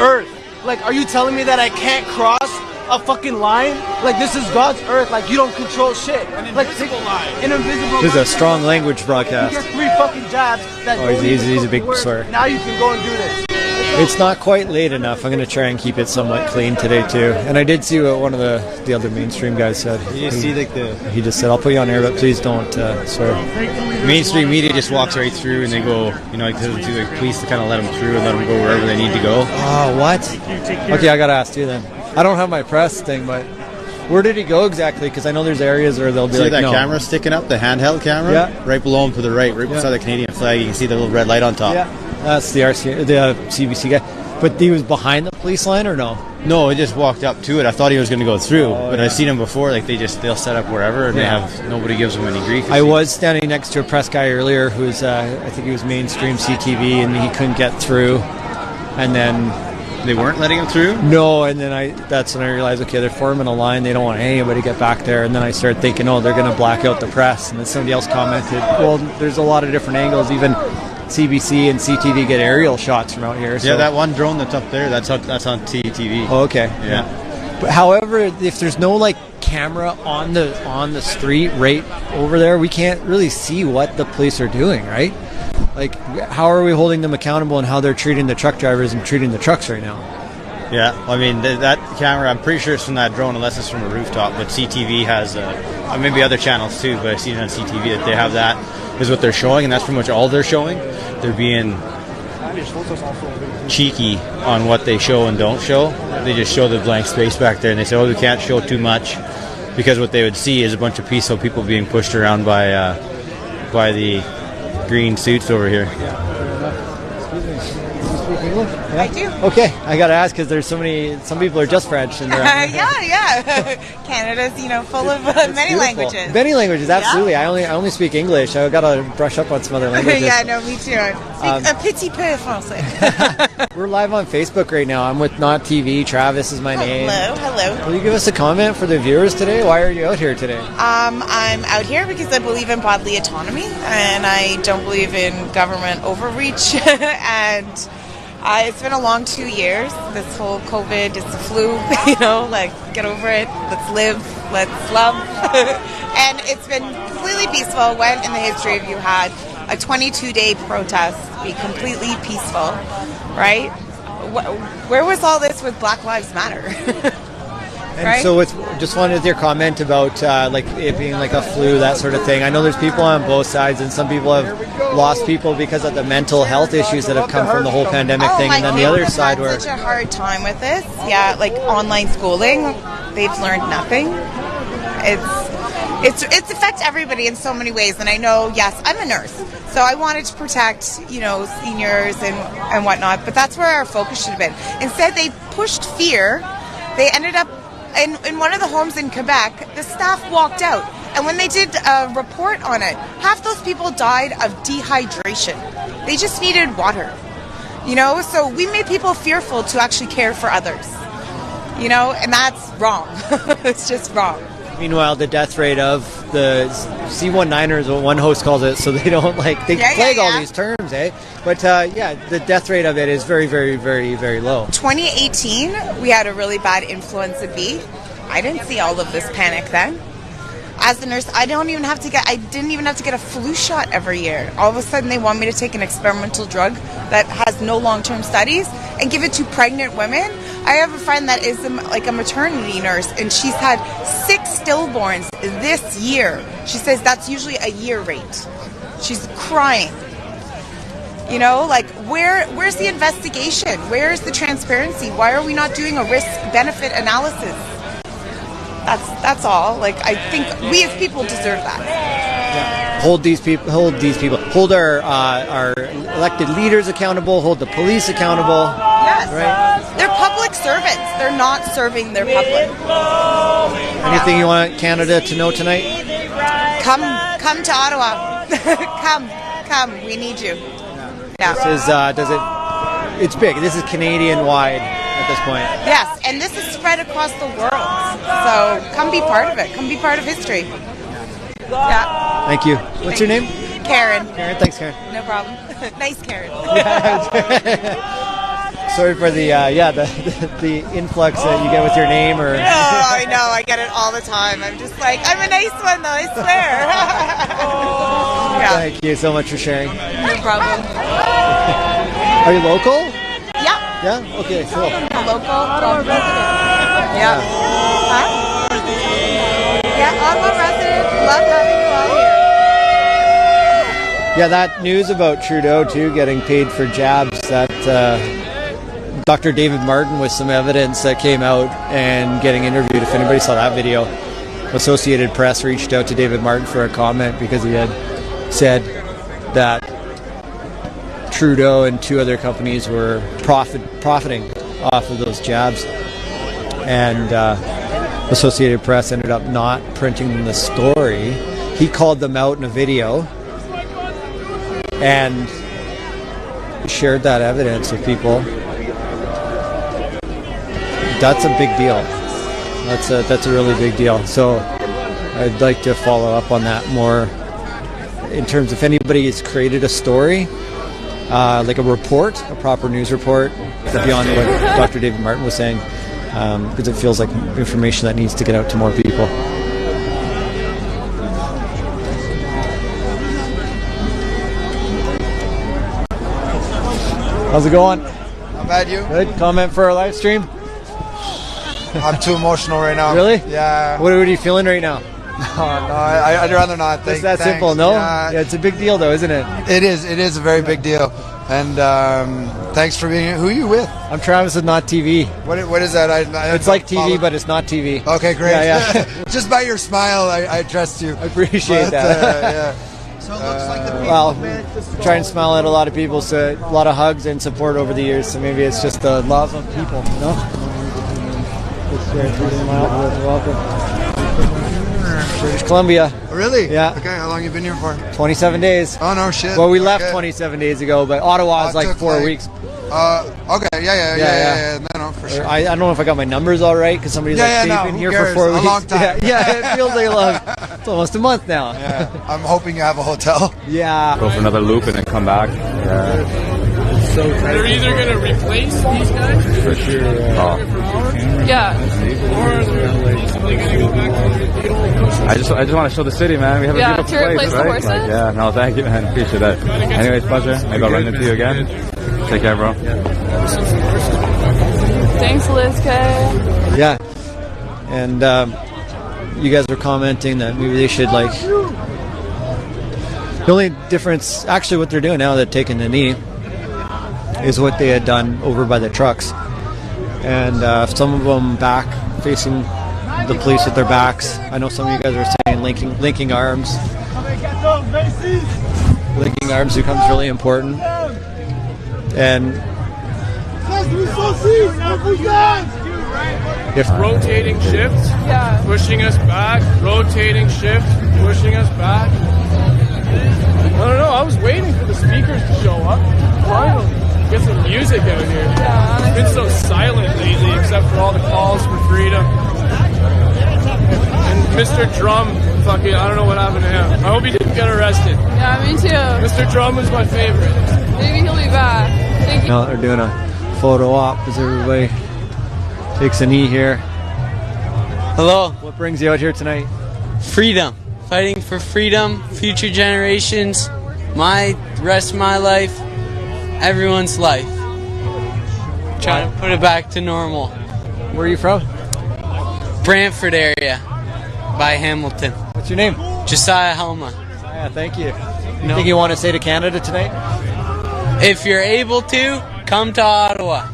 Speaker 10: Earth. Like, are you telling me that I can't cross a fucking line? Like, this is God's Earth. Like, you don't control shit. An invisible line. An invisible line.
Speaker 13: This is a strong language broadcast.
Speaker 10: You get 3 fucking jabs. That
Speaker 13: He's a big swear.
Speaker 10: Now you can go and do this.
Speaker 13: It's not quite late enough. I'm going to try and keep it somewhat clean today too. And I did see what one of the other mainstream guys said.
Speaker 12: You see, like
Speaker 13: he just said, "I'll put you on air, but please don't swear."
Speaker 12: Mainstream media just walks right through, and they go, like to the police to kind of let them through and let them go wherever they need to go.
Speaker 13: Oh, what? Okay, I got to ask you then. I don't have my press thing, but where did he go exactly? Because I know there's areas where they'll be
Speaker 12: see
Speaker 13: like,
Speaker 12: that
Speaker 13: no.
Speaker 12: camera sticking up, the handheld camera?
Speaker 13: Yeah.
Speaker 12: Right below him to the right beside the Canadian flag. You can see the little red light on top.
Speaker 13: Yeah, that's the CBC guy. But he was behind the police line or no?
Speaker 12: No, he just walked up to it. I thought he was going to go through, but I've seen him before. Like they'll set up wherever, and nobody gives them any grief.
Speaker 13: I was standing next to a press guy earlier who's I think he was mainstream CTV, and he couldn't get through, and then
Speaker 12: they weren't letting him through.
Speaker 13: No, and then that's when I realized, okay, they're forming a line. They don't want anybody to get back there, and then I started thinking, oh, they're going to black out the press. And then somebody else commented, well, there's a lot of different angles, even CBC and CTV get aerial shots from out here. So.
Speaker 12: Yeah, that one drone that's up there, that's on TTV.
Speaker 13: Oh, okay.
Speaker 12: Yeah.
Speaker 13: But however, if there's no camera on the street right over there, we can't really see what the police are doing, right? Like, how are we holding them accountable and how they're treating the truck drivers and treating the trucks right now?
Speaker 12: Yeah, I mean, that camera, I'm pretty sure it's from that drone unless it's from a rooftop, but CTV has, maybe other channels too, but I've seen it on CTV that they have that, is what they're showing, and that's pretty much all they're showing. They're being cheeky on what they show and don't show. They just show the blank space back there, and they say, oh, we can't show too much, because what they would see is a bunch of peaceful people being pushed around by the green suits over here.
Speaker 13: Yeah?
Speaker 11: I do.
Speaker 13: Okay, I gotta ask because there's some people are just French. And
Speaker 11: yeah. Canada's, full of many languages.
Speaker 13: Many languages, absolutely. Yeah. I only speak English. I gotta brush up on some other languages.
Speaker 11: Yeah, no, me too. I speak a petit peu français.
Speaker 13: We're live on Facebook right now. I'm with Not TV. Travis is my name.
Speaker 11: Hello.
Speaker 13: Will you give us a comment for the viewers today? Why are you out here today?
Speaker 11: I'm out here because I believe in bodily autonomy, and I don't believe in government overreach, and it's been a long 2 years. This whole COVID, it's the flu, get over it. Let's live, let's love. And it's been completely peaceful. When in the history have you had a 22-day protest be completely peaceful, right? Where was all this with Black Lives Matter?
Speaker 13: And
Speaker 11: right?
Speaker 13: so just wanted your comment about like it being like a flu, that sort of thing. I know there's people on both sides, and some people have lost people because of the mental health issues that have come from the whole pandemic thing, and then the other side where
Speaker 11: such a hard time with this. Yeah, like online schooling, they've learned nothing. It's affects everybody in so many ways, and I know, yes, I'm a nurse, so I wanted to protect, seniors and whatnot, but that's where our focus should have been. Instead, they pushed fear. They ended up in one of the homes in Quebec, the staff walked out, and when they did a report on it, half those people died of dehydration. They just needed water, so we made people fearful to actually care for others, and that's wrong. It's just wrong.
Speaker 13: Meanwhile, the death rate of the C19ers, what one host calls it, so they don't plague all these terms, eh? But the death rate of it is very, very, very, very low.
Speaker 11: 2018, we had a really bad influenza B. I didn't see all of this panic then. As a nurse, I didn't even have to get a flu shot every year. All of a sudden, they want me to take an experimental drug that has no long-term studies and give it to pregnant women. I have a friend that is a maternity nurse, and she's had 6 stillborns this year. She says that's usually a year rate. She's crying. Where's the investigation? Where's the transparency? Why are we not doing a risk-benefit analysis? That's all. I think we as people deserve that.
Speaker 13: Yeah. Hold these people. Hold our elected leaders accountable. Hold the police accountable.
Speaker 11: Yes.
Speaker 13: Right.
Speaker 11: They're public servants. They're not serving their public.
Speaker 13: Anything you want Canada to know tonight?
Speaker 11: Come to Ottawa. come. We need you. Yeah.
Speaker 13: This is it's big. This is Canadian wide at this point.
Speaker 11: Yes, and this is spread across the world. So come be part of it. Come be part of history. Yeah.
Speaker 13: Thank you. What's your name?
Speaker 11: Karen.
Speaker 13: Karen. Thanks, Karen.
Speaker 11: No problem. Nice, Karen.
Speaker 13: Sorry for the influx that you get with your name or.
Speaker 11: No, I know. I get it all the time. I'm just like, I'm a nice one though. I swear. Yeah.
Speaker 13: Thank you so much for sharing.
Speaker 11: No problem.
Speaker 13: Are you local?
Speaker 11: Yeah.
Speaker 13: Yeah. Okay. Cool.
Speaker 11: I'm local. I'm resident. Yeah. Huh? Yeah, I'm a resident. Love having you all here.
Speaker 13: Yeah, that news about Trudeau too getting paid for jabs. That Dr. David Martin with some evidence that came out and getting interviewed. If anybody saw that video, Associated Press reached out to David Martin for a comment because he had said that Trudeau and 2 other companies were profiting off of those jabs, and Associated Press ended up not printing the story. He called them out in a video and shared that evidence with people. That's a big deal. That's a really big deal. So I'd like to follow up on that more in terms of if anybody has created a story, like a report, a proper news report, beyond what Dr. David Martin was saying, because it feels like information that needs to get out to more people. How's it going?
Speaker 14: Not bad, you?
Speaker 13: Good. Comment for our live stream?
Speaker 14: I'm too emotional right now.
Speaker 13: Really?
Speaker 14: Yeah.
Speaker 13: What are you feeling right now?
Speaker 14: No, I'd rather not.
Speaker 13: It's that simple, no? Yeah, it's a big deal, though, isn't it?
Speaker 14: It is. It is a very big deal. And thanks for being here. Who are you with?
Speaker 13: I'm Travis with Not TV.
Speaker 14: What is that?
Speaker 13: It's like TV, but it's not TV.
Speaker 14: Okay, great.
Speaker 13: Yeah.
Speaker 14: Just by your smile, I trust you.
Speaker 13: I appreciate that.
Speaker 14: Yeah. So it looks like the people.
Speaker 13: Well, try and smile at a lot of people, so a lot of hugs and support over the years. So maybe it's just the love of people, no? Welcome. British Columbia.
Speaker 14: Really?
Speaker 13: Yeah.
Speaker 14: Okay, how long you been here for?
Speaker 13: 27 days.
Speaker 14: Oh, no shit.
Speaker 13: Well, we left 27 days ago, but Ottawa is like 4 weeks.
Speaker 14: Okay, yeah. No, for sure.
Speaker 13: I don't know if I got my numbers all right, because somebody's they've been here for 4 weeks.
Speaker 14: A long time.
Speaker 13: Yeah, it feels like a long. It's almost a month now.
Speaker 14: Yeah, I'm hoping you have a hotel.
Speaker 13: Yeah.
Speaker 6: Go for another loop and then come back. Yeah.
Speaker 7: So they're either going to replace these guys
Speaker 6: For sure.
Speaker 7: yeah, or they're basically going to go back to the old coast.
Speaker 6: I just want to show the city, man. We have a beautiful
Speaker 7: to replace
Speaker 6: place,
Speaker 7: the
Speaker 6: right?
Speaker 7: horses?
Speaker 6: Like, yeah, no, thank you, man. Appreciate that. Anyways, pleasure. Maybe I'll run into you again. Take care, bro.
Speaker 7: Thanks, Liz K.
Speaker 13: Yeah. And you guys were commenting that maybe they should like. The only difference, actually, what they're doing now, they're taking the knee, is what they had done over by the trucks. And some of them back facing the police with their backs. I know some of you guys are saying linking arms. Linking arms becomes really important. And
Speaker 8: if rotating shift, pushing us back, rotating shift, pushing us back. I don't know, I was waiting for the speakers to show up. Finally, get some music out here. It's been so silent lately, except for all the calls for freedom. And Mr. Drum, fucking, I don't know what happened to him. I hope he didn't get arrested.
Speaker 9: Yeah, me too.
Speaker 8: Mr. Drum was my favorite.
Speaker 9: Maybe he'll be back. Thank you.
Speaker 13: Now they're doing a photo op as everybody takes a knee here.
Speaker 15: Hello.
Speaker 13: What brings you out here tonight?
Speaker 15: Freedom. Fighting for freedom, future generations, my rest of my life, everyone's life. Trying to put it back to normal.
Speaker 13: Where are you from?
Speaker 15: Brantford area by Hamilton.
Speaker 13: What's your name?
Speaker 15: Josiah Helma.
Speaker 13: Yeah, thank you. Anything you want to say to Canada tonight?
Speaker 15: If you're able to, come to Ottawa.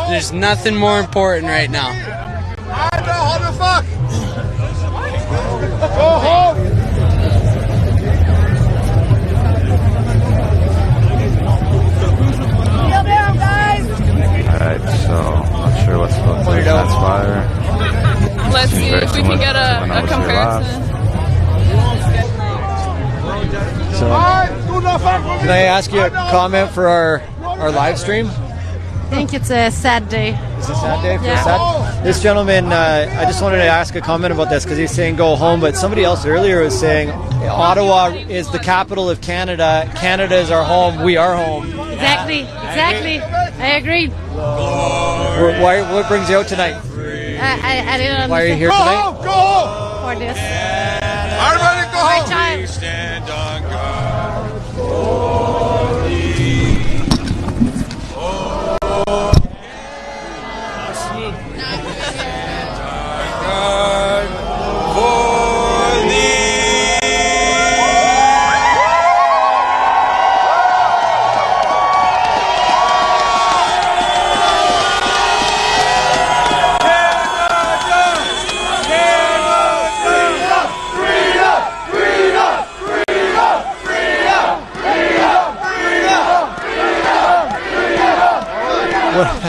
Speaker 15: There's nothing more important right now.
Speaker 2: What the fuck? Go home!
Speaker 6: Alright, so not sure what's going to transpire.
Speaker 9: Let's see if we can get a comparison.
Speaker 13: So, can I ask you a comment for our live stream?
Speaker 16: I think it's a sad day.
Speaker 13: It's a sad day for sad. This gentleman, I just wanted to ask a comment about this because he's saying go home, but somebody else earlier was saying Ottawa is the capital of Canada. Canada is our home. We are home.
Speaker 16: Exactly. I agree.
Speaker 13: Why? What brings you out tonight?
Speaker 16: I didn't understand.
Speaker 13: Why are you here tonight?
Speaker 2: Go home!
Speaker 16: For this.
Speaker 2: Everybody go home!
Speaker 16: Great time.
Speaker 2: Stand on guard.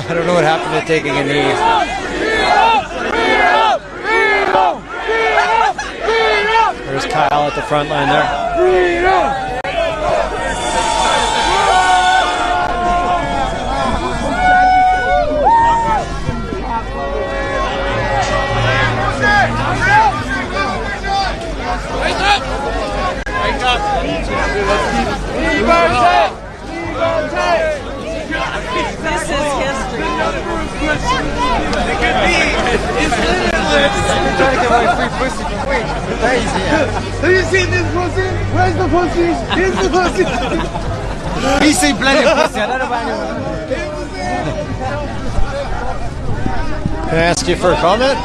Speaker 13: I don't know what happened to taking a knee. There's Kyle at the front line there.
Speaker 2: Wake up!
Speaker 4: This is history.
Speaker 2: Trying to get my free pussy. Wait, crazy. Have you seen this pussy? Where's the pussy? Here's the pussy.
Speaker 13: He seen plenty of pussy. I don't know about Can I ask you for a comment?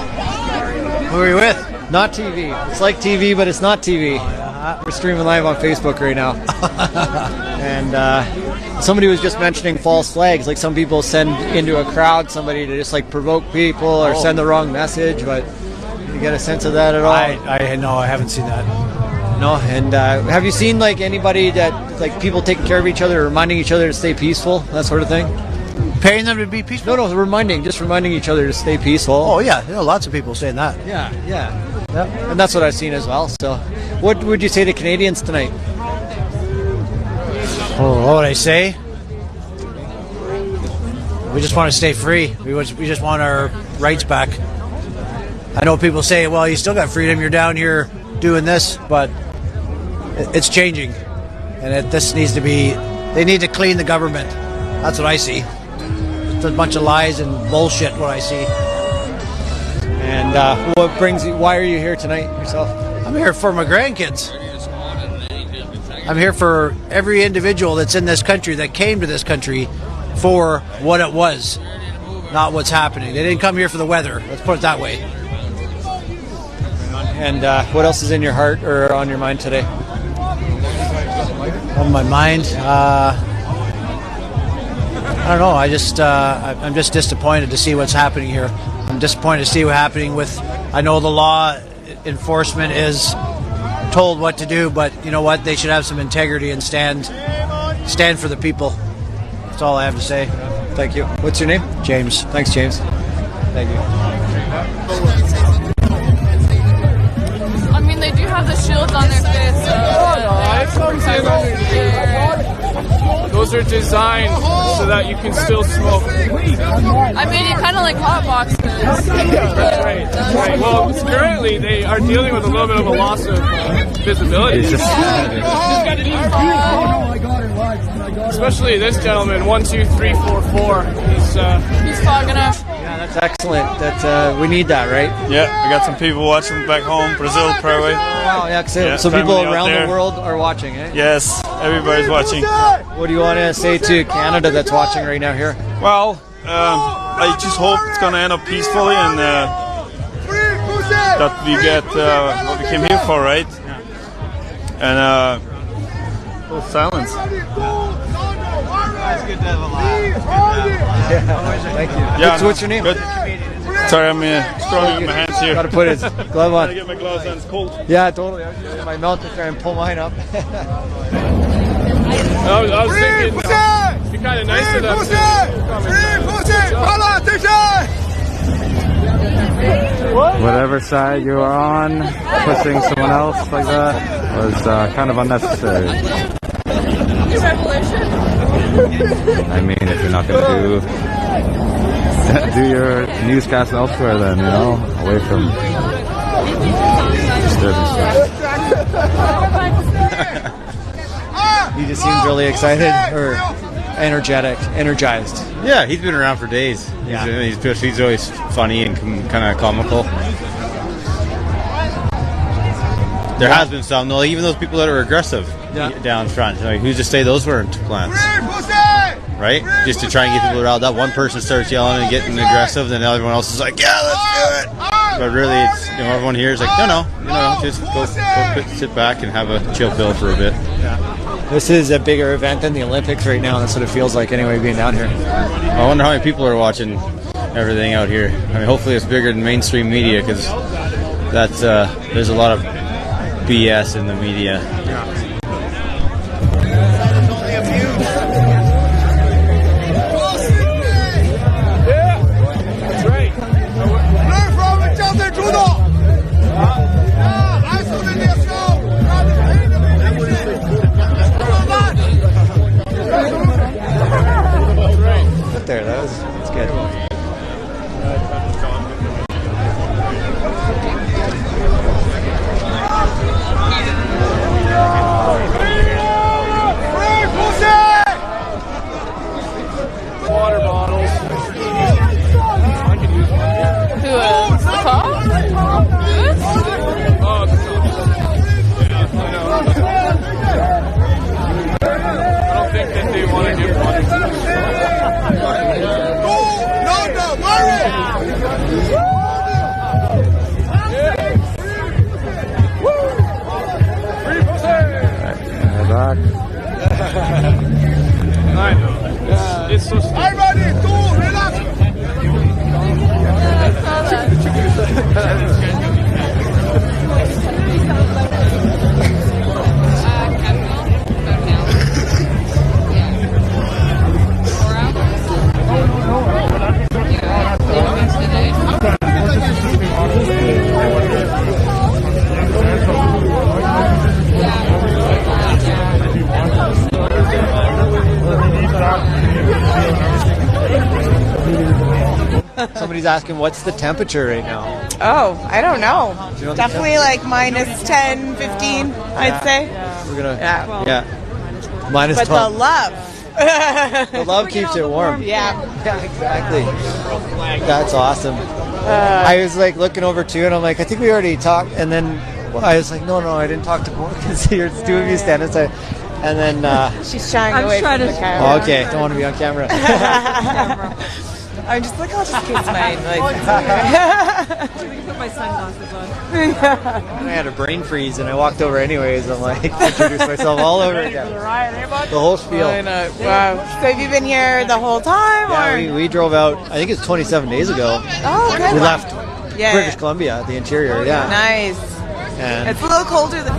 Speaker 13: Who are you with? Not TV. It's like TV, but it's not TV. We're streaming live on Facebook right now. And somebody was just mentioning false flags. Like some people send into a crowd somebody to just like provoke people or send the wrong message. But you get a sense of that at all?
Speaker 10: No, I haven't seen that.
Speaker 13: No. And have you seen like anybody that like people taking care of each other, reminding each other to stay peaceful, that sort of thing?
Speaker 10: Paying them to be peaceful?
Speaker 13: No, reminding each other to stay peaceful.
Speaker 10: Oh yeah, lots of people saying that.
Speaker 13: Yeah. And that's what I've seen as well. So, what would you say to Canadians tonight?
Speaker 10: Oh, what would I say? We just want to stay free. We just want our rights back. I know people say, well, you still got freedom. You're down here doing this, but it's changing. And this needs to be, they need to clean the government. That's what I see. It's a bunch of lies and bullshit, what I see.
Speaker 13: And what brings you, why are you here tonight yourself?
Speaker 10: I'm here for my grandkids. I'm here for every individual that's in this country that came to this country for what it was, not what's happening. They didn't come here for the weather. Let's put it that way.
Speaker 13: And what else is in your heart or on your mind today?
Speaker 17: On my mind, I don't know. I'm just disappointed to see what's happening here. I'm disappointed to see what's happening with. I know the law enforcement is told what to do, but you know what? They should have some integrity and stand for the people. That's all I have to say.
Speaker 13: Thank you. What's your name?
Speaker 17: James.
Speaker 13: Thanks, James. Thank you.
Speaker 18: I mean, they do have the shields on their face,
Speaker 19: Those are designed so that you can still smoke.
Speaker 18: I mean, it kind of like hotbox this.
Speaker 19: That's right. That's right. Well, currently they are dealing with a little bit of a loss of visibility. Especially this gentleman, 1, 2, 3, 4, 4. He's
Speaker 18: fogging up.
Speaker 13: Yeah, that's excellent. That we need that, right?
Speaker 20: Yeah, we got some people watching back home, Brazil, probably.
Speaker 13: Oh, yeah, so people around the world are watching, eh?
Speaker 20: Yes, everybody's watching.
Speaker 13: What do you want to say to Canada that's watching right now here?
Speaker 20: Well, I just hope it's going to end up peacefully and that we get what we came here for, right? And silence.
Speaker 13: It's good to have a laugh. Thank you.
Speaker 20: Yeah,
Speaker 13: What's your name?
Speaker 20: Good. Sorry, I'm struggling with my hands here.
Speaker 13: Gotta put his glove on.
Speaker 20: Gotta get my gloves on. It's cold.
Speaker 13: Yeah, totally. I was using my mouth to try and pull mine up.
Speaker 19: I was thinking, it'd be kind of nice of them
Speaker 6: Whatever side you were on, pushing someone else like that was kind of unnecessary. I mean, if you're not going to do your newscast elsewhere, then, you know, away from disturbing stuff.
Speaker 13: He just seems really excited or energized.
Speaker 12: Yeah, he's been around for days.
Speaker 13: Yeah.
Speaker 12: He's always funny and kind of comical. There has been some, though, even those people that are aggressive down front. Like, who's to say those weren't plants? Right? Just to try and get people riled up. One person starts yelling and getting aggressive, then everyone else is like, yeah, let's do it. But really, it's, everyone here is like, no, just go sit back and have a chill pill for a bit.
Speaker 13: Yeah. This is a bigger event than the Olympics right now. That's what it feels like anyway, being down here.
Speaker 12: I wonder how many people are watching everything out here. I mean, hopefully it's bigger than mainstream media, because that's there's a lot of BS in the media.
Speaker 13: There, that's good.
Speaker 19: Water bottles.
Speaker 18: Who is? The cop?
Speaker 19: I don't think that they want to give water.
Speaker 6: Back.
Speaker 19: I know. It's so stupid.
Speaker 13: Somebody's asking, what's the temperature right now?
Speaker 11: Oh, I don't know.
Speaker 13: Do you know the
Speaker 11: Definitely like minus 10, 15, I'd say.
Speaker 13: We're gonna,
Speaker 11: Yeah.
Speaker 13: Minus
Speaker 11: But
Speaker 13: 12.
Speaker 11: the love.
Speaker 13: The love keeps it warm.
Speaker 11: Yeah.
Speaker 13: Yeah, exactly. That's awesome. I was like looking over too, and I'm like, I think we already talked. And then I was like, no, I didn't talk to Paul because there's two of you standing aside. And then
Speaker 11: she's shying away from the camera.
Speaker 13: Oh, okay, don't want to be on camera.
Speaker 11: I'm just like, I'll just kiss my,
Speaker 4: Put my sunglasses on.
Speaker 13: I had a brain freeze and I walked over anyways. I'm like, introduced myself all over again. The whole spiel.
Speaker 11: I know. Wow. So have you been here the whole time?
Speaker 13: Yeah,
Speaker 11: or?
Speaker 13: we drove out, I think it's 27 days ago.
Speaker 11: Oh, okay.
Speaker 13: We left
Speaker 11: Yeah.
Speaker 13: British Columbia, the interior, yeah.
Speaker 11: Nice.
Speaker 13: And
Speaker 11: It's a little colder than.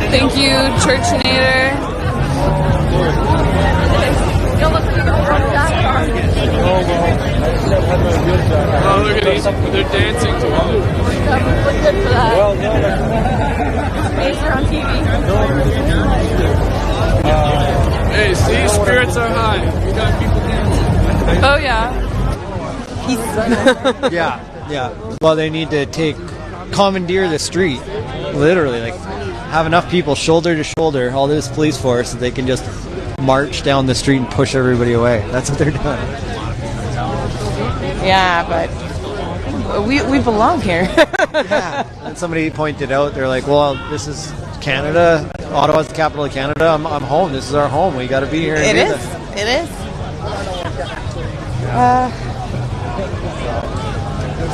Speaker 18: Thank you, Churchinator.
Speaker 19: Oh, look at these. They're dancing to it.
Speaker 18: On TV.
Speaker 19: Hey, see, spirits are high. We got people dancing.
Speaker 18: Oh yeah.
Speaker 13: yeah. Well, they need to commandeer the street, literally, like have enough people shoulder to shoulder, all this police force, that they can just march down the street and push everybody away. That's what they're doing.
Speaker 11: Yeah, but we belong here.
Speaker 13: Yeah. And somebody pointed out, they're like, well, this is Canada. Ottawa's the capital of Canada. I'm home. This is our home. We got to be here.
Speaker 11: It is. It is.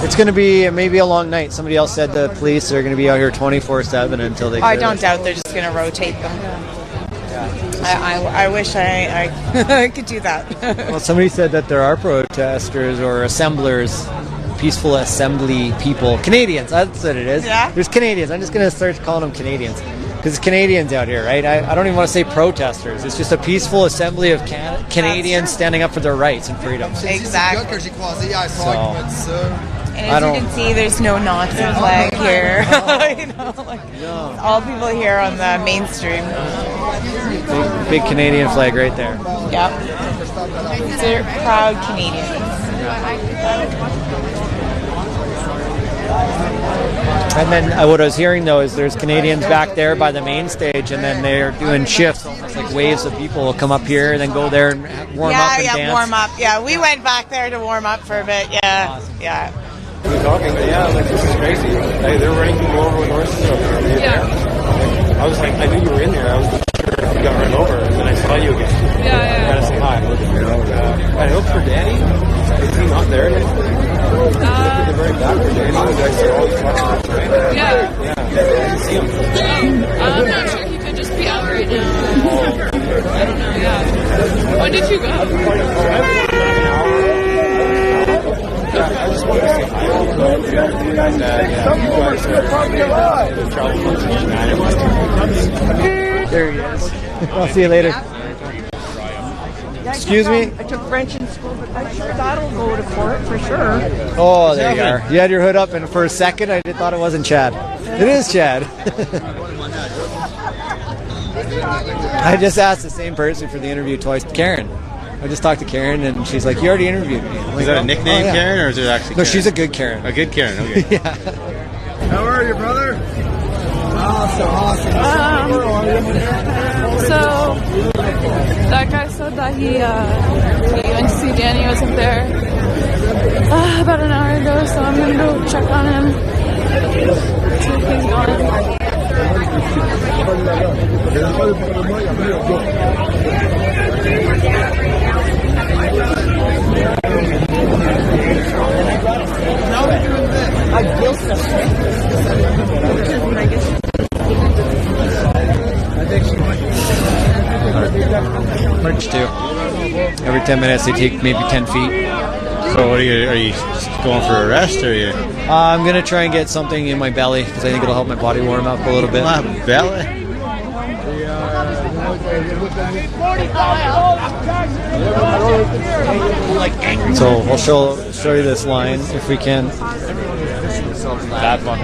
Speaker 13: It's going to be maybe a long night. Somebody else said the police are going to be out here 24/7 until they.
Speaker 11: I don't doubt they're just going to rotate them. I wish I could do that.
Speaker 13: Well, somebody said that there are protesters or assemblers, peaceful assembly people. Canadians, that's what it is.
Speaker 11: Yeah.
Speaker 13: There's Canadians. I'm just going to start calling them Canadians. Because it's Canadians out here, right? I don't even want to say protesters. It's just a peaceful assembly of Canadians standing up for their rights and freedoms.
Speaker 11: Exactly. And
Speaker 13: I
Speaker 11: as
Speaker 13: don't-
Speaker 11: you can see, there's no Nazi flag here. You know, like, all people here on the mainstream.
Speaker 13: Big Canadian flag right there.
Speaker 11: Yep. They're proud Canadians.
Speaker 13: And then what I was hearing, though, is there's Canadians back there by the main stage, and then they're doing shifts, almost like waves of people will come up here and then go there and warm up and dance.
Speaker 11: Warm up. Yeah, we went back there to warm up for a bit. Yeah, yeah.
Speaker 20: We're talking, but yeah, like this is crazy. Like, they're running people over with horses up there.
Speaker 18: Yeah.
Speaker 20: I was like, I knew you were in there. I wasn't sure if you got run over, and then I saw you again.
Speaker 18: Yeah.
Speaker 20: Gotta say hi. I hope for Danny. Is he not there? Like, the very back for Danny. Was I saw all these trucks, right?
Speaker 18: Yeah.
Speaker 20: Yeah. I didn't see him.
Speaker 18: I'm not sure. He could just be out right now. I don't know. Yeah. When did you go?
Speaker 20: I just wanted to say hi. And, yeah, you guys are
Speaker 13: There he is. I'll see you later. Excuse me?
Speaker 9: I took French in school, but I'm sure that'll go to court for sure.
Speaker 13: Oh, there you are. You had your hood up, and for a second, I thought it wasn't Chad. It is Chad. I just asked the same person for the interview twice. Karen. I just talked to Karen, and she's like, you already interviewed me. I'm like,
Speaker 12: Is that a nickname, Karen, or is it actually
Speaker 13: No,
Speaker 12: Karen?
Speaker 13: she's a good Karen.
Speaker 12: A good Karen, okay.
Speaker 13: Yeah.
Speaker 2: How are you, brother? Awesome.
Speaker 18: So that guy said that he went to see Danny wasn't there about an hour ago, so I'm gonna go check on him. See if he's gone.
Speaker 13: March 2. Every 10 minutes they take maybe 10 feet.
Speaker 12: So what are you going for a rest, or are you?
Speaker 13: I'm going to try and get something in my belly because I think it'll help my body warm up a little bit.
Speaker 12: Belly?
Speaker 13: So we'll show you this line if we can.
Speaker 12: That one.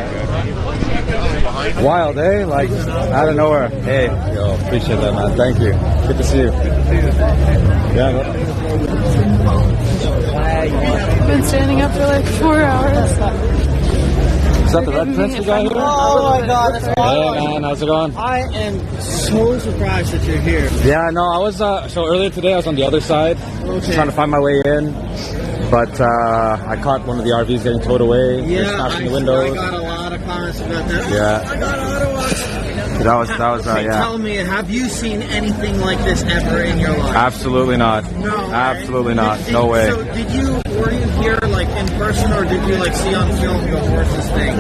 Speaker 20: Wild, eh? Like, out of nowhere. Hey, yo, appreciate that, man. Thank you. Good to see you. Yeah.
Speaker 18: Been standing up for like 4 hours.
Speaker 20: Is that the red prince we got here?
Speaker 10: Oh my God, that's
Speaker 20: Hey, man, how's it going?
Speaker 10: I am so surprised that you're here.
Speaker 20: Yeah, no, I was, so earlier today I was on the other side, trying to find my way in, but I caught one of the RVs getting towed away. They're smashing the windows.
Speaker 10: I got a lot of comments about that.
Speaker 20: Yeah.
Speaker 10: I got Ottawa.
Speaker 21: That was yeah.
Speaker 10: Tell me, have you seen anything like this ever in your life?
Speaker 21: Absolutely not.
Speaker 10: No.
Speaker 21: Absolutely not. No way.
Speaker 10: So were you here like in person, or did you like see on film the horses thing?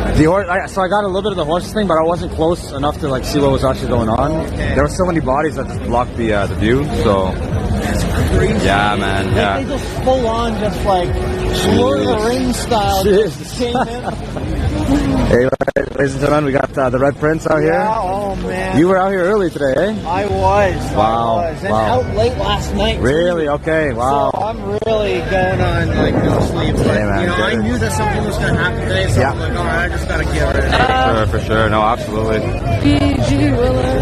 Speaker 21: So I got a little bit of the horses thing, but I wasn't close enough to like see what was actually going on.
Speaker 10: Okay.
Speaker 21: There were so many bodies that just blocked the view. So
Speaker 10: that's crazy.
Speaker 21: Yeah, man. Yeah.
Speaker 10: Like, they just full on, just like Lord of the Rings style. Just came in.
Speaker 21: Hey, ladies and gentlemen, we got the Red Prince out here.
Speaker 10: Yeah, oh man.
Speaker 21: You were out here early today, eh?
Speaker 10: I was.
Speaker 21: Wow.
Speaker 10: I was. And
Speaker 21: Wow.
Speaker 10: out late last night.
Speaker 21: Really?
Speaker 10: Too.
Speaker 21: Okay. Wow.
Speaker 10: So I'm really going on like no sleep. But
Speaker 21: Hey, man,
Speaker 10: I knew that something was going to happen today, so I'm like, all right, I just got to get rid of it.
Speaker 21: For sure. No, absolutely.
Speaker 18: PG Willer.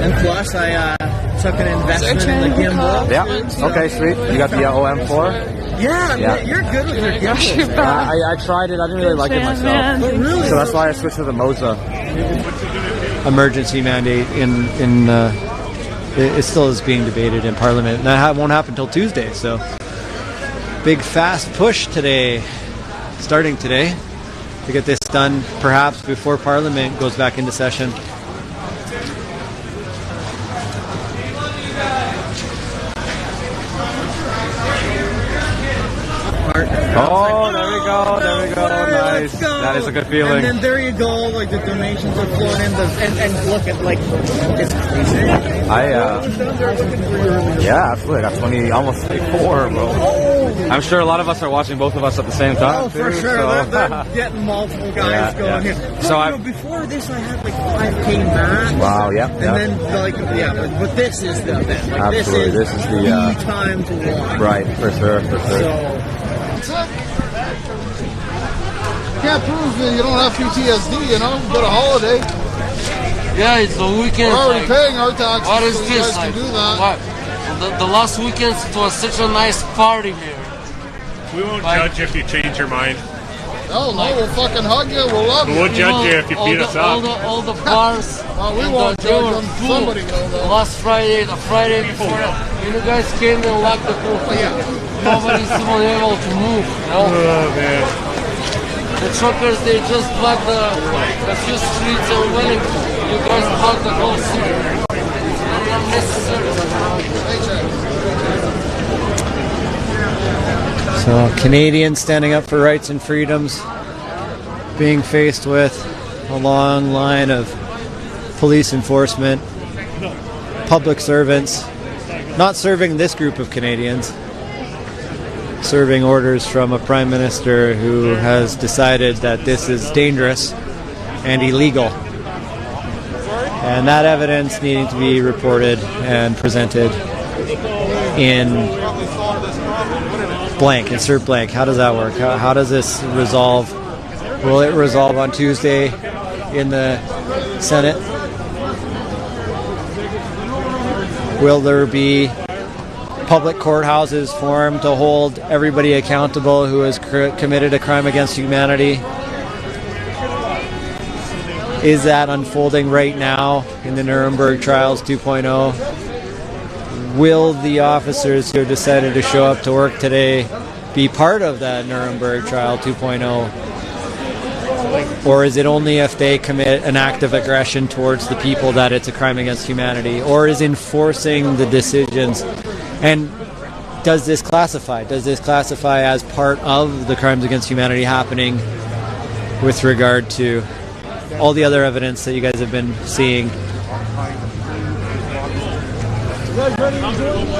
Speaker 10: And plus, I took an investment in the gimbal.
Speaker 21: Yeah. Okay, sweet. You got the OM4?
Speaker 10: Yeah, you're good with your gimbal.
Speaker 21: I tried it. I didn't really like it myself.
Speaker 10: Really?
Speaker 21: So that's why I switched to the Moza.
Speaker 13: Emergency mandate it still is being debated in Parliament. And that won't happen until Tuesday. So big fast push today, starting today, to get this done perhaps before Parliament goes back into session.
Speaker 21: Oh, there we go. Nice. That is a good feeling.
Speaker 10: And then there you go, like the donations are flowing in, and look at like it's crazy.
Speaker 21: Yeah, absolutely. I got 20, almost 24, bro. I'm sure a lot of us are watching both of us at the same time.
Speaker 10: Oh, for
Speaker 21: too,
Speaker 10: sure.
Speaker 21: So.
Speaker 10: They're getting multiple guys going here.
Speaker 21: So
Speaker 10: before this, I had like 5K max.
Speaker 21: Wow. Yeah.
Speaker 10: And then but this is the event. Like,
Speaker 21: absolutely. This is the
Speaker 10: time to watch.
Speaker 21: Right. For sure.
Speaker 8: Can't prove that you don't have PTSD, you know? You got a holiday.
Speaker 22: Yeah, it's the weekend.
Speaker 8: We're already paying our taxes.
Speaker 22: What is
Speaker 8: so
Speaker 22: this?
Speaker 8: you guys can do that.
Speaker 22: What? The last weekend it was such a nice party here.
Speaker 23: We won't judge if you change your mind.
Speaker 8: No, we'll fucking hug you. We'll love you.
Speaker 23: We'll judge you if you beat us up.
Speaker 22: All the bars.
Speaker 8: We won't judge them. Somebody will, though.
Speaker 22: Last Friday, the Friday before, you guys came and locked the pool. Nobody's even able to move.
Speaker 23: Oh, man.
Speaker 22: The truckers, they just blocked the few streets of Wellington. You guys blocked the whole city. It's unnecessary.
Speaker 13: So Canadians standing up for rights and freedoms, being faced with a long line of police enforcement, public servants, not serving this group of Canadians, serving orders from a prime minister who has decided that this is dangerous and illegal. And that evidence needing to be reported and presented in blank, insert blank. How does that work? How does this resolve? Will it resolve on Tuesday in the Senate? Will there be public courthouses formed to hold everybody accountable who has committed a crime against humanity? Is that unfolding right now in the Nuremberg Trials 2.0? Will the officers who have decided to show up to work today be part of that Nuremberg Trial 2.0? Or is it only if they commit an act of aggression towards the people that it's a crime against humanity? Or is enforcing the decisions? And does this classify? Does this classify as part of the crimes against humanity happening with regard to all the other evidence that you guys have been seeing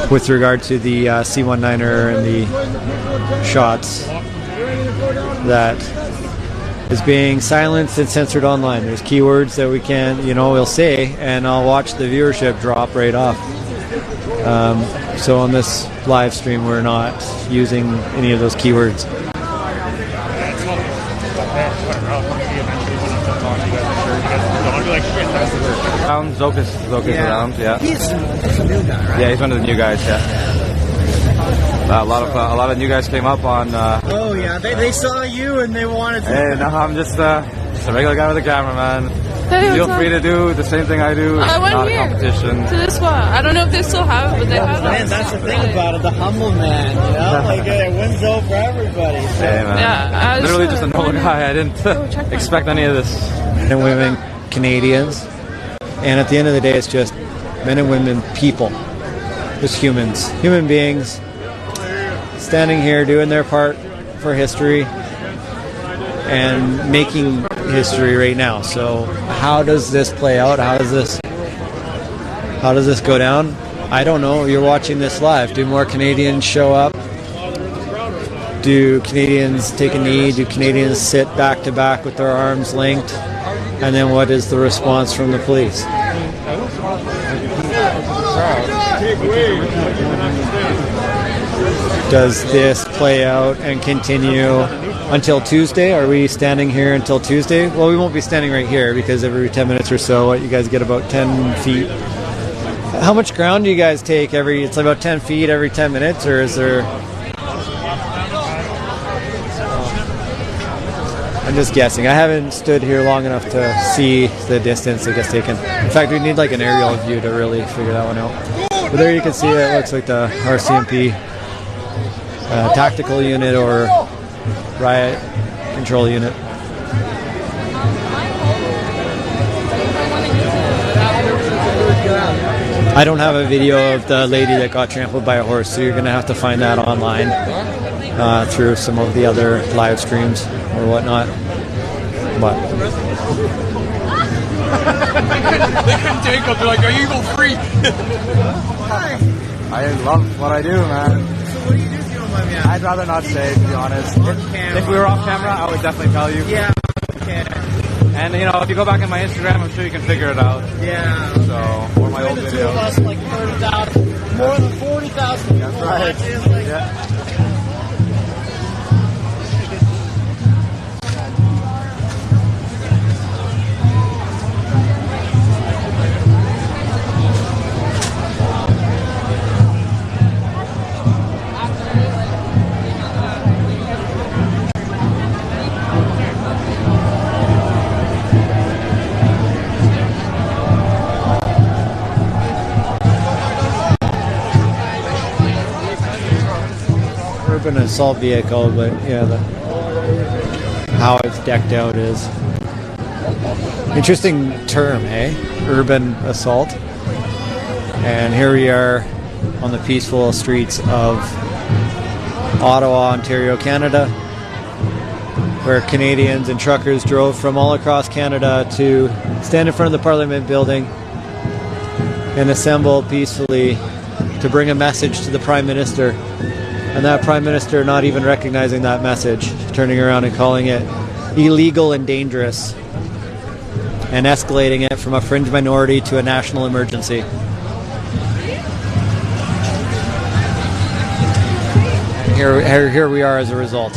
Speaker 13: with regard to the C-19er and the shots that is being silenced and censored online? There's keywords that we can, we'll say, and I'll watch the viewership drop right off. So on this live stream, we're not using any of those keywords.
Speaker 21: Zokas around, yeah.
Speaker 10: He's a new guy, right?
Speaker 21: Yeah, he's one of the new guys, yeah. A lot of new guys came up on.
Speaker 10: Oh yeah, they saw you and they wanted to.
Speaker 21: Hey, no, I'm just a regular guy with a camera, man.
Speaker 18: Hey,
Speaker 21: feel free to do the same thing I do. It's
Speaker 18: I went
Speaker 21: not
Speaker 18: here
Speaker 21: a competition.
Speaker 18: to this one. I don't know if they still have it, but they have it.
Speaker 10: Man, that's the thing about it, the humble man, like it wins over everybody. So.
Speaker 21: Hey, man.
Speaker 18: Yeah,
Speaker 21: literally just a normal guy. I didn't expect any of this.
Speaker 13: And women Canadians. And at the end of the day, it's just men and women, people, just humans, human beings, standing here doing their part for history and making history right now. So how does this play out? How does this go down? I don't know. You're watching this live. Do more Canadians show up? Do Canadians take a knee? Do Canadians sit back to back with their arms linked? And then what is the response from the police? Does this play out and continue until Tuesday? Are we standing here until Tuesday? Well, we won't be standing right here because every 10 minutes or so, you guys get about 10 feet. How much ground do you guys take it's about 10 feet every 10 minutes, or is there... I'm just guessing. I haven't stood here long enough to see the distance it gets taken. In fact, we need like an aerial view to really figure that one out. But there you can see it looks like the RCMP tactical unit or riot control unit. I don't have a video of the lady that got trampled by a horse, so you're going to have to find that online through some of the other live streams or whatnot. But
Speaker 20: they couldn't take them. They're like, "Are you go free?"
Speaker 21: I love what I do, man.
Speaker 20: So what do you do if you don't mind me asking?
Speaker 21: I'd rather not say, to be honest. If we were off camera, I would definitely tell you.
Speaker 20: Yeah. Okay.
Speaker 21: And if you go back on my Instagram, I'm sure you can figure it out.
Speaker 20: Yeah.
Speaker 21: So, or my old
Speaker 10: The two
Speaker 21: video.
Speaker 10: of us, like 30,000, more than 40,000.
Speaker 21: That's right. Yeah.
Speaker 13: Urban assault vehicle, but yeah, how it's decked out is interesting term, eh? Urban assault. And here we are on the peaceful streets of Ottawa, Ontario, Canada, where Canadians and truckers drove from all across Canada to stand in front of the Parliament building and assemble peacefully to bring a message to the Prime Minister. And that Prime Minister not even recognizing that message, turning around and calling it illegal and dangerous, and escalating it from a fringe minority to a national emergency. And here we are as a result.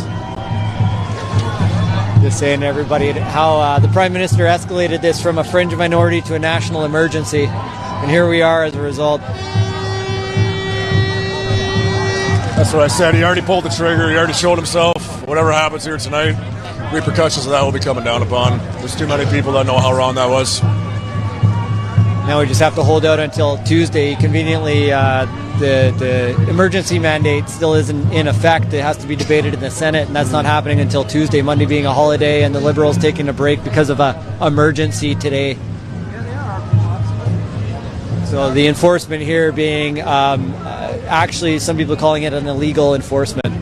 Speaker 13: Just saying to everybody how the Prime Minister escalated this from a fringe minority to a national emergency. And here we are as a result.
Speaker 1: That's what I said. He already pulled the trigger. He already showed himself. Whatever happens here tonight, repercussions of that will be coming down upon. There's too many people that know how wrong that was.
Speaker 13: Now we just have to hold out until Tuesday. Conveniently, the emergency mandate still isn't in effect. It has to be debated in the Senate, and that's not happening until Tuesday, Monday being a holiday, and the Liberals taking a break because of an emergency today. So the enforcement here being actually some people calling it an illegal enforcement.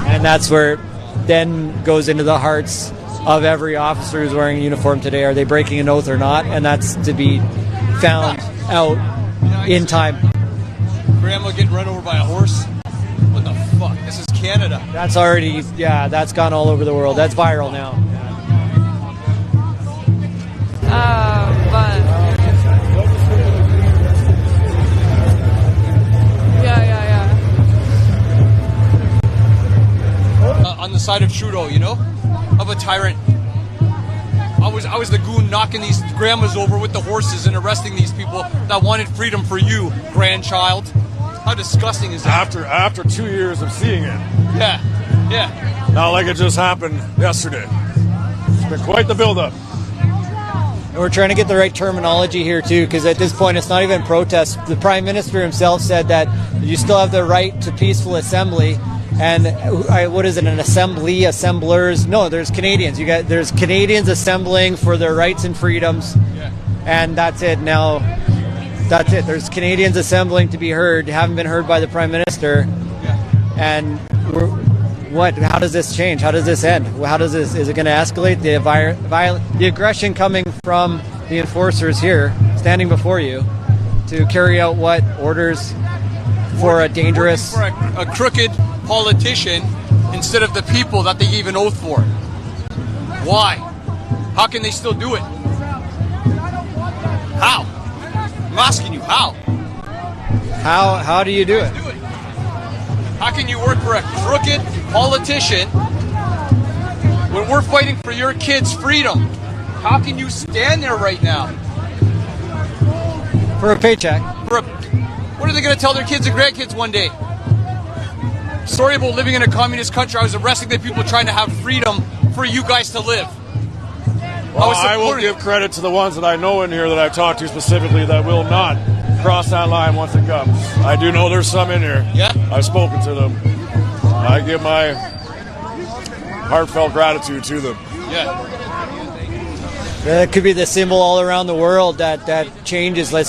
Speaker 13: And that's where it then goes into the hearts of every officer who's wearing a uniform today. Are they breaking an oath or not? And that's to be found out in time.
Speaker 20: Grandma getting run over by a horse? What the fuck? This is Canada.
Speaker 13: That's already, that's gone all over the world. That's viral now.
Speaker 18: But
Speaker 20: on the side of Trudeau, of a tyrant. I was the goon knocking these grandmas over with the horses and arresting these people that wanted freedom for you, grandchild. How disgusting is that?
Speaker 1: After 2 years of seeing it.
Speaker 20: Yeah.
Speaker 1: Not like it just happened yesterday. It's been quite the build-up.
Speaker 13: And we're trying to get the right terminology here too, because at this point it's not even protest. The Prime Minister himself said that you still have the right to peaceful assembly, And what is it? An assembly, assemblers? No, there's Canadians. There's Canadians assembling for their rights and freedoms, and that's it. Now, that's it. There's Canadians assembling to be heard, haven't been heard by the Prime Minister, and how does this change? How does this end? How does this? Is it going to escalate? The aggression coming from the enforcers here, standing before you, to carry out what orders for a dangerous,
Speaker 20: for a crooked politician instead of the people that they gave an oath for. Why? How can they still do it? How? I'm asking you, how?
Speaker 13: How do you do it?
Speaker 20: How can you work for a crooked politician when we're fighting for your kids' freedom? How can you stand there right now?
Speaker 13: For a paycheck.
Speaker 20: What are they going to tell their kids and grandkids one day? Sorry about living in a communist country. I was arresting the people trying to have freedom for you guys to live.
Speaker 1: Well, I will give credit to the ones that I know in here that I've talked to specifically that will not cross that line once it comes. I do know there's some in here.
Speaker 20: Yeah.
Speaker 1: I've spoken to them. I give my heartfelt gratitude to them.
Speaker 20: Yeah.
Speaker 13: It could be the symbol all around the world that changes. A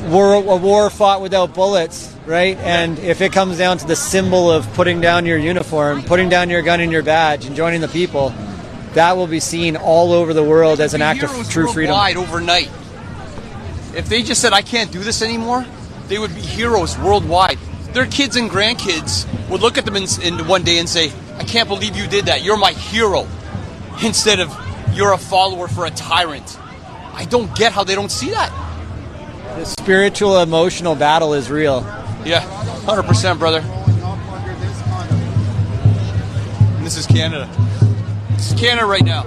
Speaker 13: war fought without bullets, right? And if it comes down to the symbol of putting down your uniform, putting down your gun and your badge, and joining the people, that will be seen all over the world as an act of true freedom.
Speaker 20: Overnight. If they just said, I can't do this anymore, they would be heroes worldwide. Their kids and grandkids would look at them in one day and say, I can't believe you did that. You're my hero. Instead of, you're a follower for a tyrant. I don't get how they don't see that.
Speaker 13: The spiritual, emotional battle is real.
Speaker 20: Yeah, 100%, brother. And this is Canada. This is Canada right now.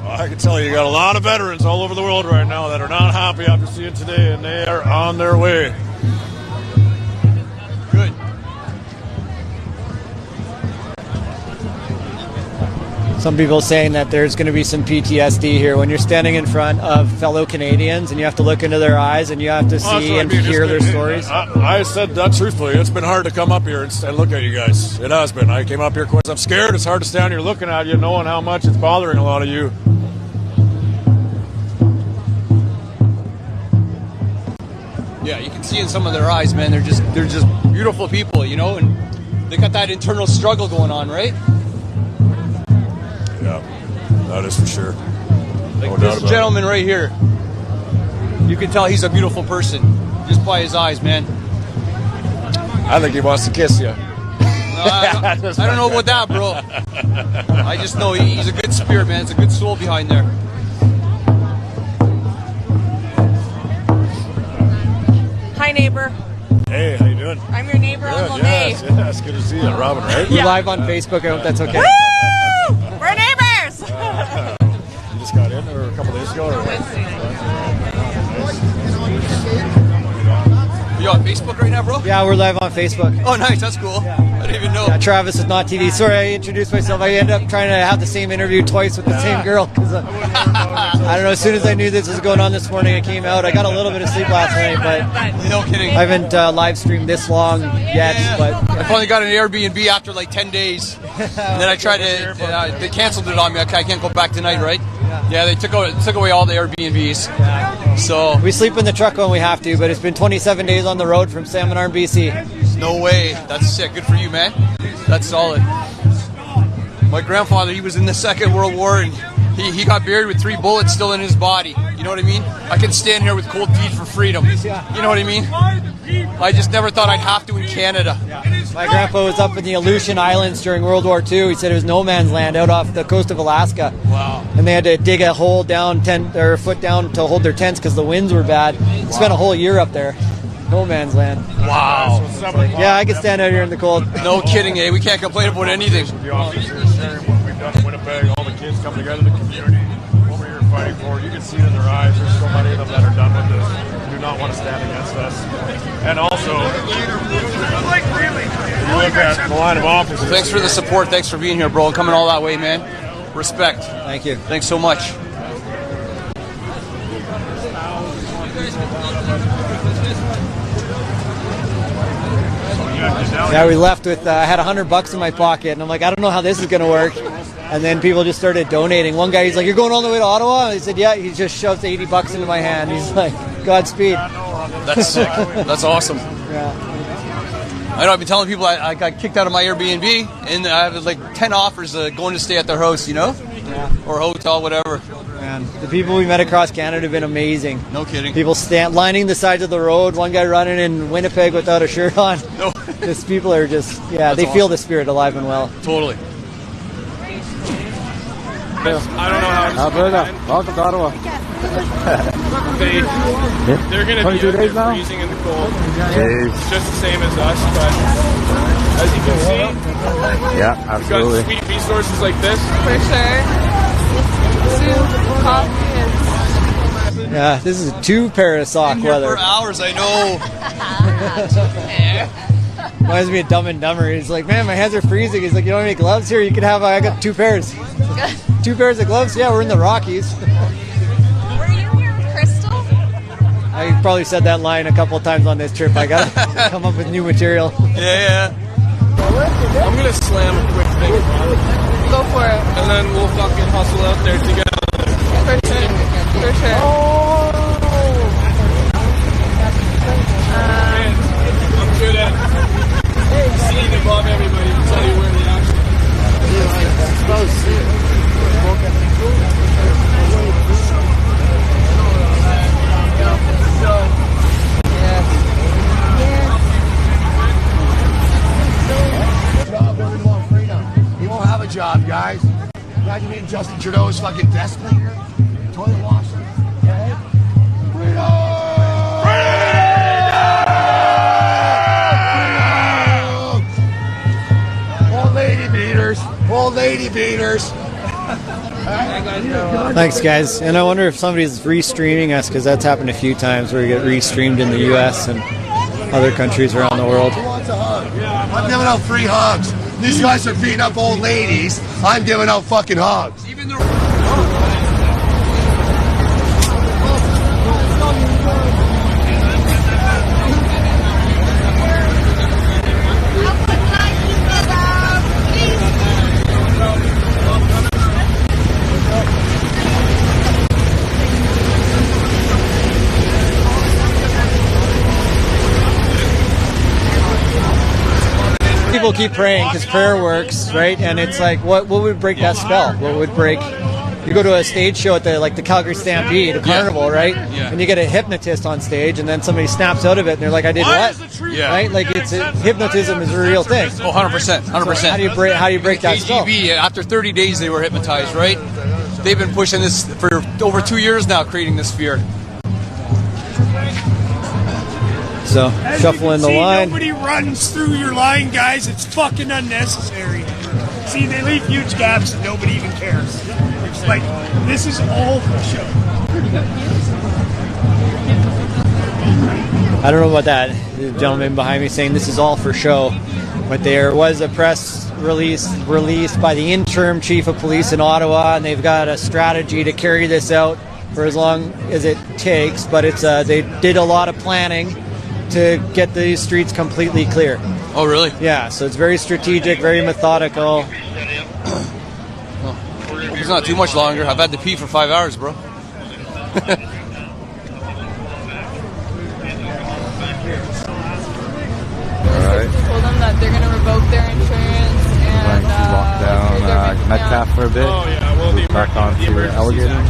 Speaker 1: I can tell you got a lot of veterans all over the world right now that are not happy after seeing today, and they are on their way.
Speaker 20: Good.
Speaker 13: Some people saying that there's going to be some PTSD here when you're standing in front of fellow Canadians and you have to look into their eyes and you have to see and hear their stories.
Speaker 1: I said that truthfully. It's been hard to come up here and look at you guys. It has been. I came up here because I'm scared. It's hard to stand here looking at you, knowing how much it's bothering a lot of you.
Speaker 20: Yeah, you can see in some of their eyes, man. They're just beautiful people, you know, and they got that internal struggle going on, right?
Speaker 1: Yeah, that is for sure.
Speaker 20: Like this gentleman right here, you can tell he's a beautiful person just by his eyes, man.
Speaker 1: I think he wants to kiss you.
Speaker 20: I don't know about that, bro. I just know he's a good spirit, man. It's a good soul behind there.
Speaker 11: Hi, neighbor.
Speaker 1: Hey, how you doing?
Speaker 11: I'm your neighbor on Monet.
Speaker 1: Yes, good to see you, Robin, right?
Speaker 13: We're live on Facebook. I hope that's okay.
Speaker 11: Woo! We're neighbors!
Speaker 1: You just got in or a couple days ago? Or
Speaker 20: You on Facebook right now, bro?
Speaker 13: Yeah, we're live on Facebook.
Speaker 20: Oh, nice. That's cool. I didn't even know.
Speaker 13: Yeah, Travis with Not TV. Sorry, I introduced myself. I ended up trying to have the same interview twice with the same girl. Cause, I don't know, as soon as I knew this was going on this morning, I came out. I got a little bit of sleep last night, but
Speaker 20: no kidding.
Speaker 13: I haven't live streamed this long yet. But
Speaker 20: I finally got an Airbnb after like 10 days. And then I tried to, they canceled it on me. I can't go back tonight, right? Yeah, they took away all the Airbnbs. So
Speaker 13: we sleep in the truck when we have to, but it's been 27 days on the road from Salmon Arm, BC.
Speaker 20: No way. That's sick. Good for you, man. That's solid. My grandfather, he was in the Second World War, and he got buried with 3 bullets still in his body. You know what I mean? I can stand here with cold feet for freedom. You know what I mean? I just never thought I'd have to in Canada.
Speaker 13: My grandpa was up in the Aleutian Islands during World War II. He said it was no man's land out off the coast of Alaska.
Speaker 20: Wow.
Speaker 13: And they had to dig a hole down, a foot down to hold their tents because the winds were bad. Spent a whole year up there. No man's land.
Speaker 20: Wow.
Speaker 13: Yeah, I could stand out here in the cold.
Speaker 20: No kidding, eh? We can't complain about anything.
Speaker 1: The officers sharing what we've done in Winnipeg, all the kids come together, the community, what we're here fighting for. You can see it in their eyes. There's so many of them that are done with this, do not want to stand against us. And also, you look at the line of officers.
Speaker 20: Thanks for the support. Thanks for being here, bro, and coming all that way, man. Respect.
Speaker 13: Thank you.
Speaker 20: Thanks so much.
Speaker 13: Yeah, we left with, I had $100 in my pocket, and I'm like, I don't know how this is going to work. And then people just started donating. One guy, he's like, you're going all the way to Ottawa? And he said, yeah. He just shoves $80 into my hand. He's like, Godspeed.
Speaker 20: That's sick. That's awesome.
Speaker 13: Yeah.
Speaker 20: I know, I've been telling people I got kicked out of my Airbnb, and I have like 10 offers going to stay at their house, you know?
Speaker 13: Yeah.
Speaker 20: Or hotel, whatever.
Speaker 13: Man, the people we met across Canada have been amazing.
Speaker 20: No kidding.
Speaker 13: People lining the sides of the road. One guy running in Winnipeg without a shirt on.
Speaker 20: No.
Speaker 13: Just people are just,
Speaker 20: That's
Speaker 13: they feel
Speaker 20: awesome.
Speaker 13: the spirit alive and well.
Speaker 20: Totally.
Speaker 19: I don't know how.
Speaker 6: Alberta, welcome to Ottawa.
Speaker 19: They're going to
Speaker 6: 22
Speaker 19: be
Speaker 6: days now?
Speaker 19: freezing in the cold.
Speaker 6: Jeez.
Speaker 19: Just the same as us, but as you can see,
Speaker 6: Yeah,
Speaker 19: we've
Speaker 6: absolutely.
Speaker 19: got sweet resources like this.
Speaker 18: For sure. Soup, coffee, and
Speaker 13: Yeah, this is a 2-pair of sock
Speaker 20: Been here
Speaker 13: weather.
Speaker 20: for hours, I know.
Speaker 13: Reminds me of Dumb and Dumber. He's like, man, my hands are freezing. He's like, you don't have any gloves here? You can have, I got 2 pairs. 2 pairs of gloves? Yeah, we're in the Rockies.
Speaker 18: were you here with Crystal?
Speaker 13: I probably said that line a couple of times on this trip. I gotta come up with new material.
Speaker 20: Yeah.
Speaker 19: I'm going to slam a quick thing and run.
Speaker 18: Go for it.
Speaker 19: And then we'll fucking hustle out there together.
Speaker 18: For sure. For sure.
Speaker 19: Man, I'm good at seeing above everybody to tell you where the action
Speaker 2: He won't have a job, guys. Imagine being Justin Trudeau's fucking desk cleaner, toilet washer. Okay? Old lady beaters. Old lady beaters.
Speaker 13: Thanks, guys. And I wonder if somebody's re-streaming us, because that's happened a few times where we get re-streamed in the U.S. and other countries around the world.
Speaker 2: Who wants a hug? I'm giving out free hugs. These guys are beating up old ladies. I'm giving out fucking hugs.
Speaker 13: People keep praying because prayer works, right? And it's like, what would break that spell? What would break? You go to a stage show at the Calgary Stampede, a carnival, right?
Speaker 20: Yeah.
Speaker 13: And you get a hypnotist on stage, and then somebody snaps out of it, and they're like, "I did what?"
Speaker 20: Yeah.
Speaker 13: Right? Like hypnotism is a real thing.
Speaker 20: Oh, 100%. 100%.
Speaker 13: So how do you break that spell?
Speaker 20: KGB, after 30 days, they were hypnotized, right? They've been pushing this for over 2 years now, creating this fear.
Speaker 13: So shuffling the line.
Speaker 3: Nobody runs through your line, guys. It's fucking unnecessary. See, they leave huge gaps and nobody even cares. It's like, this is all for show.
Speaker 13: I don't know about that. The gentleman behind me saying this is all for show. But there was a press release released by the interim chief of police in Ottawa, and they've got a strategy to carry this out for as long as it takes. But it's they did a lot of planning to get these streets completely clear.
Speaker 20: Oh, really?
Speaker 13: Yeah, so it's very strategic, very methodical.
Speaker 20: It's not too much longer. I've had to pee for 5 hours, bro.
Speaker 6: Alright.
Speaker 18: Told them that they're going to revoke their insurance and
Speaker 6: Walk down Metcalf for a bit.
Speaker 19: Oh, yeah. Well, the
Speaker 6: back onto the elevator.
Speaker 19: I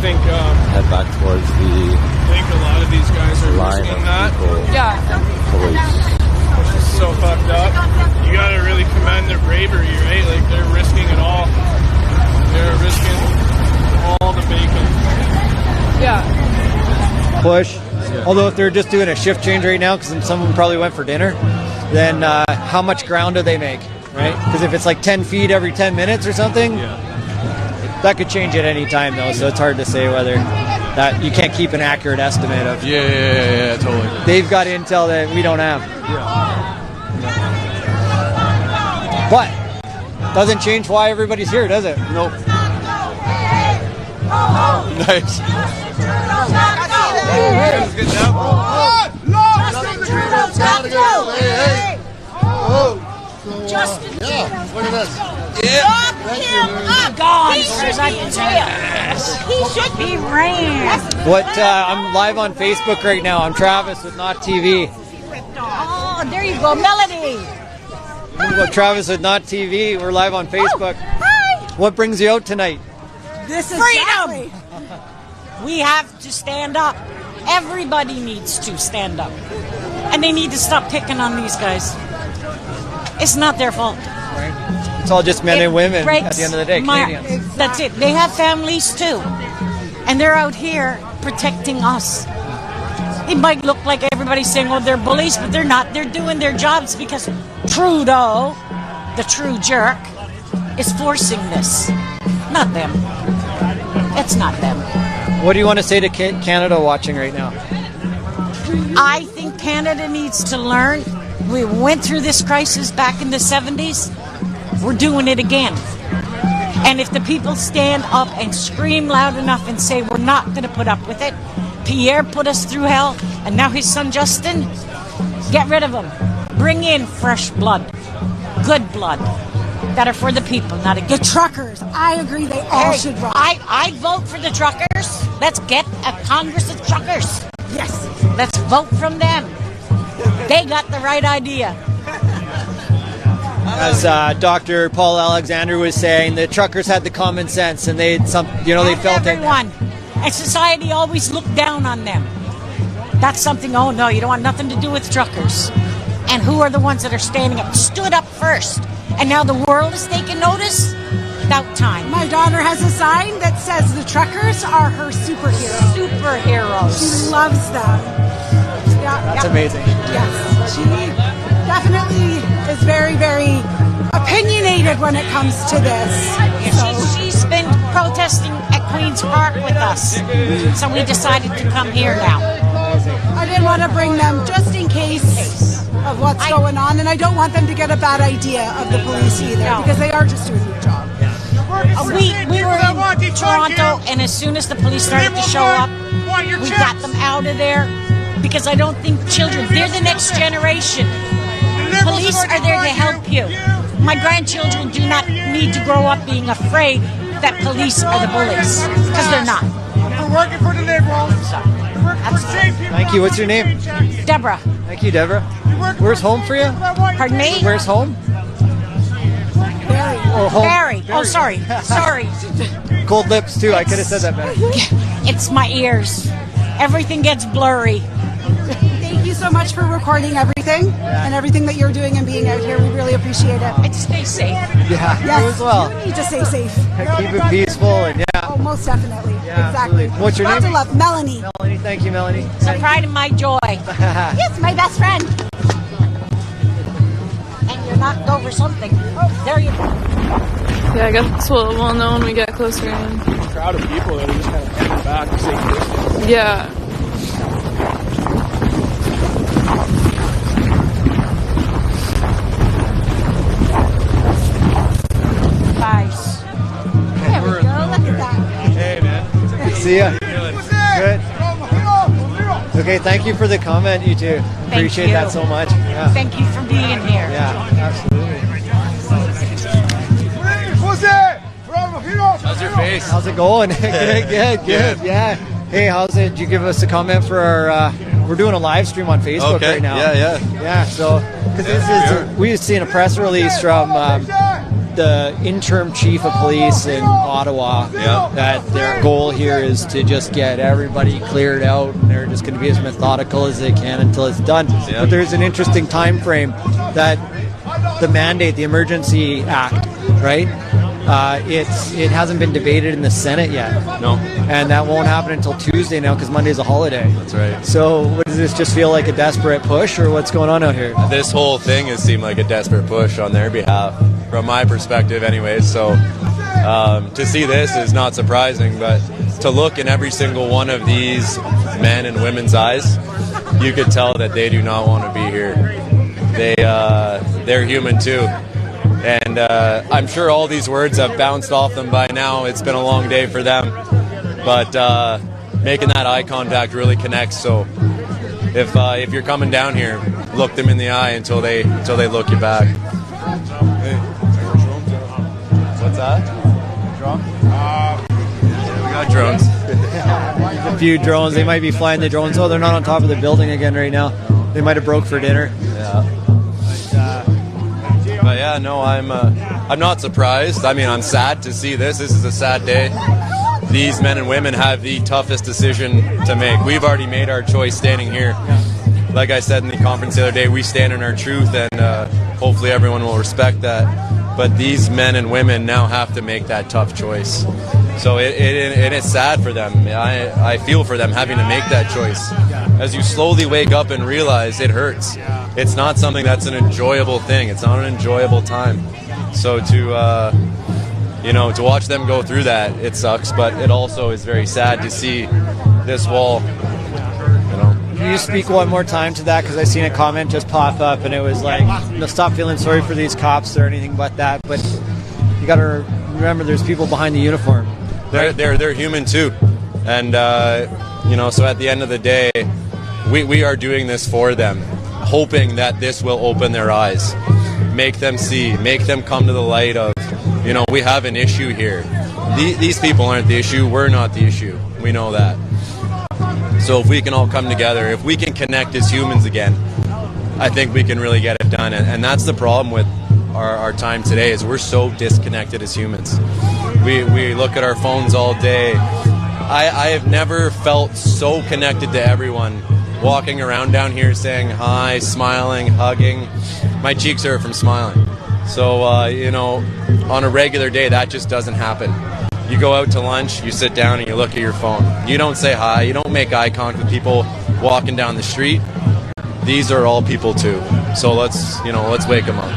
Speaker 19: think
Speaker 6: Head back towards the
Speaker 19: a lot of these guys are
Speaker 6: line
Speaker 19: risking
Speaker 6: of
Speaker 19: that.
Speaker 6: people.
Speaker 18: Yeah.
Speaker 6: Police.
Speaker 19: Which is so fucked up. You gotta really commend their bravery, right? Like, they're risking it all. They're risking all the bacon.
Speaker 18: Yeah.
Speaker 13: Push. Although if they're just doing a shift change right now, because some of them probably went for dinner, then how much ground do they make, right? Because if it's like 10 feet every 10 minutes or something, that could change at any time, though. So it's hard to say whether that you can't keep an accurate estimate of.
Speaker 20: Yeah, totally.
Speaker 13: They've got intel that we don't have. But doesn't change why everybody's here, does it?
Speaker 20: Nope. Nice.
Speaker 2: Good job, bro. Justin, look at this.
Speaker 5: Lock him up.
Speaker 2: God,
Speaker 5: He should be in jail. He should be ran.
Speaker 13: What? I'm live on Facebook right now. I'm Travis with Not TV.
Speaker 5: Oh, there you go, Melody.
Speaker 13: Well, Travis with Not TV. We're live on Facebook.
Speaker 5: Hi.
Speaker 13: What brings you out tonight?
Speaker 5: This is freedom. We have to stand up. Everybody needs to stand up. And they need to stop picking on these guys. It's not their fault.
Speaker 13: It's all just men and women
Speaker 5: breaks
Speaker 13: at the end of the day, Canadians.
Speaker 5: That's it. They have families too. And they're out here protecting us. It might look like everybody's saying, oh, they're bullies, but they're not. They're doing their jobs because Trudeau, the true jerk, is forcing this. Not them. It's not them.
Speaker 13: What do you want to say to Canada watching right now?
Speaker 5: I think Canada needs to learn. We went through this crisis back in the 70s. We're doing it again. And if the people stand up and scream loud enough and say we're not going to put up with it, Pierre put us through hell, and now his son Justin, get rid of him. Bring in fresh blood, good blood, that are for the people, not against
Speaker 9: the truckers. I agree they all should run.
Speaker 5: I vote for the truckers. Let's get a Congress of truckers.
Speaker 9: Yes.
Speaker 5: Let's vote from them. They got the right idea.
Speaker 13: As Dr. Paul Alexander was saying, the truckers had the common sense, and they felt
Speaker 5: everyone.
Speaker 13: it.
Speaker 5: And society always looked down on them. That's something. Oh no, you don't want nothing to do with truckers. And who are the ones that are standing up? Stood up first, and now the world is taking notice. About time.
Speaker 9: My daughter has a sign that says the truckers are her superheroes.
Speaker 5: Superheroes.
Speaker 9: She loves them. Yeah,
Speaker 13: That's amazing.
Speaker 9: Yes, she definitely is very, very opinionated when it comes to this.
Speaker 5: She's been protesting at Queen's Park with us, so we decided to come here now.
Speaker 9: I didn't want to bring them just in case of what's going on, and I don't want them to get a bad idea of the police either, because they are just doing their job.
Speaker 5: We were in Toronto, and as soon as the police started to show up, we got them out of there, because I don't think children, they're the next generation. Police are there to help you. My grandchildren do not need to grow up being afraid that police are the bullies, because they're not.
Speaker 2: We're working for the liberals. We're working for safe people.
Speaker 13: Thank you. What's your name?
Speaker 5: Deborah.
Speaker 13: Thank you, Deborah. Where's home for you?
Speaker 5: Pardon me?
Speaker 13: Where's home?
Speaker 5: Barry.
Speaker 13: Oh, home.
Speaker 5: Barry. Oh, sorry. Sorry.
Speaker 13: Cold lips, too. I could have said that better.
Speaker 5: It's my ears. Everything gets blurry.
Speaker 9: Thank you so much for recording everything and everything that you're doing and being out here. We really appreciate it.
Speaker 5: And stay safe.
Speaker 13: Yeah,
Speaker 9: yes,
Speaker 13: you as well.
Speaker 9: You need to stay safe.
Speaker 13: Keep it peaceful and
Speaker 9: Oh, most definitely.
Speaker 13: Yeah,
Speaker 9: exactly.
Speaker 13: absolutely. What's your
Speaker 9: Lots
Speaker 13: name?
Speaker 9: of love. Melanie.
Speaker 13: Melanie, thank you, Melanie.
Speaker 5: So pride and my joy.
Speaker 9: Yes, my best friend.
Speaker 5: And you're knocked over something. Oh, there you go.
Speaker 18: Yeah, I guess we'll know when we get closer in.
Speaker 19: Crowd of people that are just kind of hanging back to safe distance.
Speaker 18: Yeah.
Speaker 5: Guys. There we go. Look at that.
Speaker 13: Hey, man. Good to see ya. Good. Okay, thank you for the comment, you two. Appreciate
Speaker 5: you.
Speaker 13: that so much. Yeah.
Speaker 5: Thank you for being here.
Speaker 13: Yeah, absolutely.
Speaker 21: How's your face?
Speaker 13: How's it going? good. Yeah. Hey, how's it? Did you give us a comment for our? We're doing a live stream on Facebook
Speaker 21: Okay.
Speaker 13: right now.
Speaker 21: Yeah.
Speaker 13: So, because we just seen a press release from the interim chief of police in Ottawa that their goal here is to just get everybody cleared out, and they're just going to be as methodical as they can until it's done. But there's an interesting time frame that the mandate, the Emergency Act, right? It hasn't been debated in the Senate yet.
Speaker 21: No.
Speaker 13: And that won't happen until Tuesday now because Monday's a holiday.
Speaker 21: That's right.
Speaker 13: So what, does this just feel like a desperate push, or what's going on out here?
Speaker 21: This whole thing has seemed like a desperate push on their behalf, from my perspective anyways. So to see this is not surprising, but to look in every single one of these men and women's eyes, you could tell that they do not want to be here. They're human too. And I'm sure all these words have bounced off them by now. It's been a long day for them. But making that eye contact really connects. So if you're coming down here, look them in the eye until they look you back. What's that? We got drones.
Speaker 13: A few drones. They might be flying the drones. Oh, they're not on top of the building again right now. They might have broke for dinner.
Speaker 21: Yeah. But yeah, no, I'm not surprised. I mean, I'm sad to see this. This is a sad day. These men and women have the toughest decision to make. We've already made our choice standing here. Like I said in the conference the other day, we stand in our truth, and hopefully everyone will respect that. But these men and women now have to make that tough choice. So it's sad for them. I feel for them having to make that choice. As you slowly wake up and realize it hurts. It's not something that's an enjoyable thing. It's not an enjoyable time. So to watch them go through that, it sucks. But it also is very sad to see this wall.
Speaker 13: Can you speak one more time to that? Because I seen a comment just pop up, and it was like, stop feeling sorry for these cops or anything but that. But you got to remember, there's people behind the uniform.
Speaker 21: They're human too, and so at the end of the day, we are doing this for them, hoping that this will open their eyes, make them see, make them come to the light of, we have an issue here. These people aren't the issue. We're not the issue. We know that. So if we can all come together, if we can connect as humans again, I think we can really get it done. And that's the problem with our time today, is we're so disconnected as humans. We look at our phones all day. I have never felt so connected to everyone, walking around down here saying hi, smiling, hugging. My cheeks hurt from smiling. So, on a regular day, that just doesn't happen. You go out to lunch, you sit down and you look at your phone. You don't say hi, you don't make eye contact with people walking down the street. These are all people too. So let's wake them up.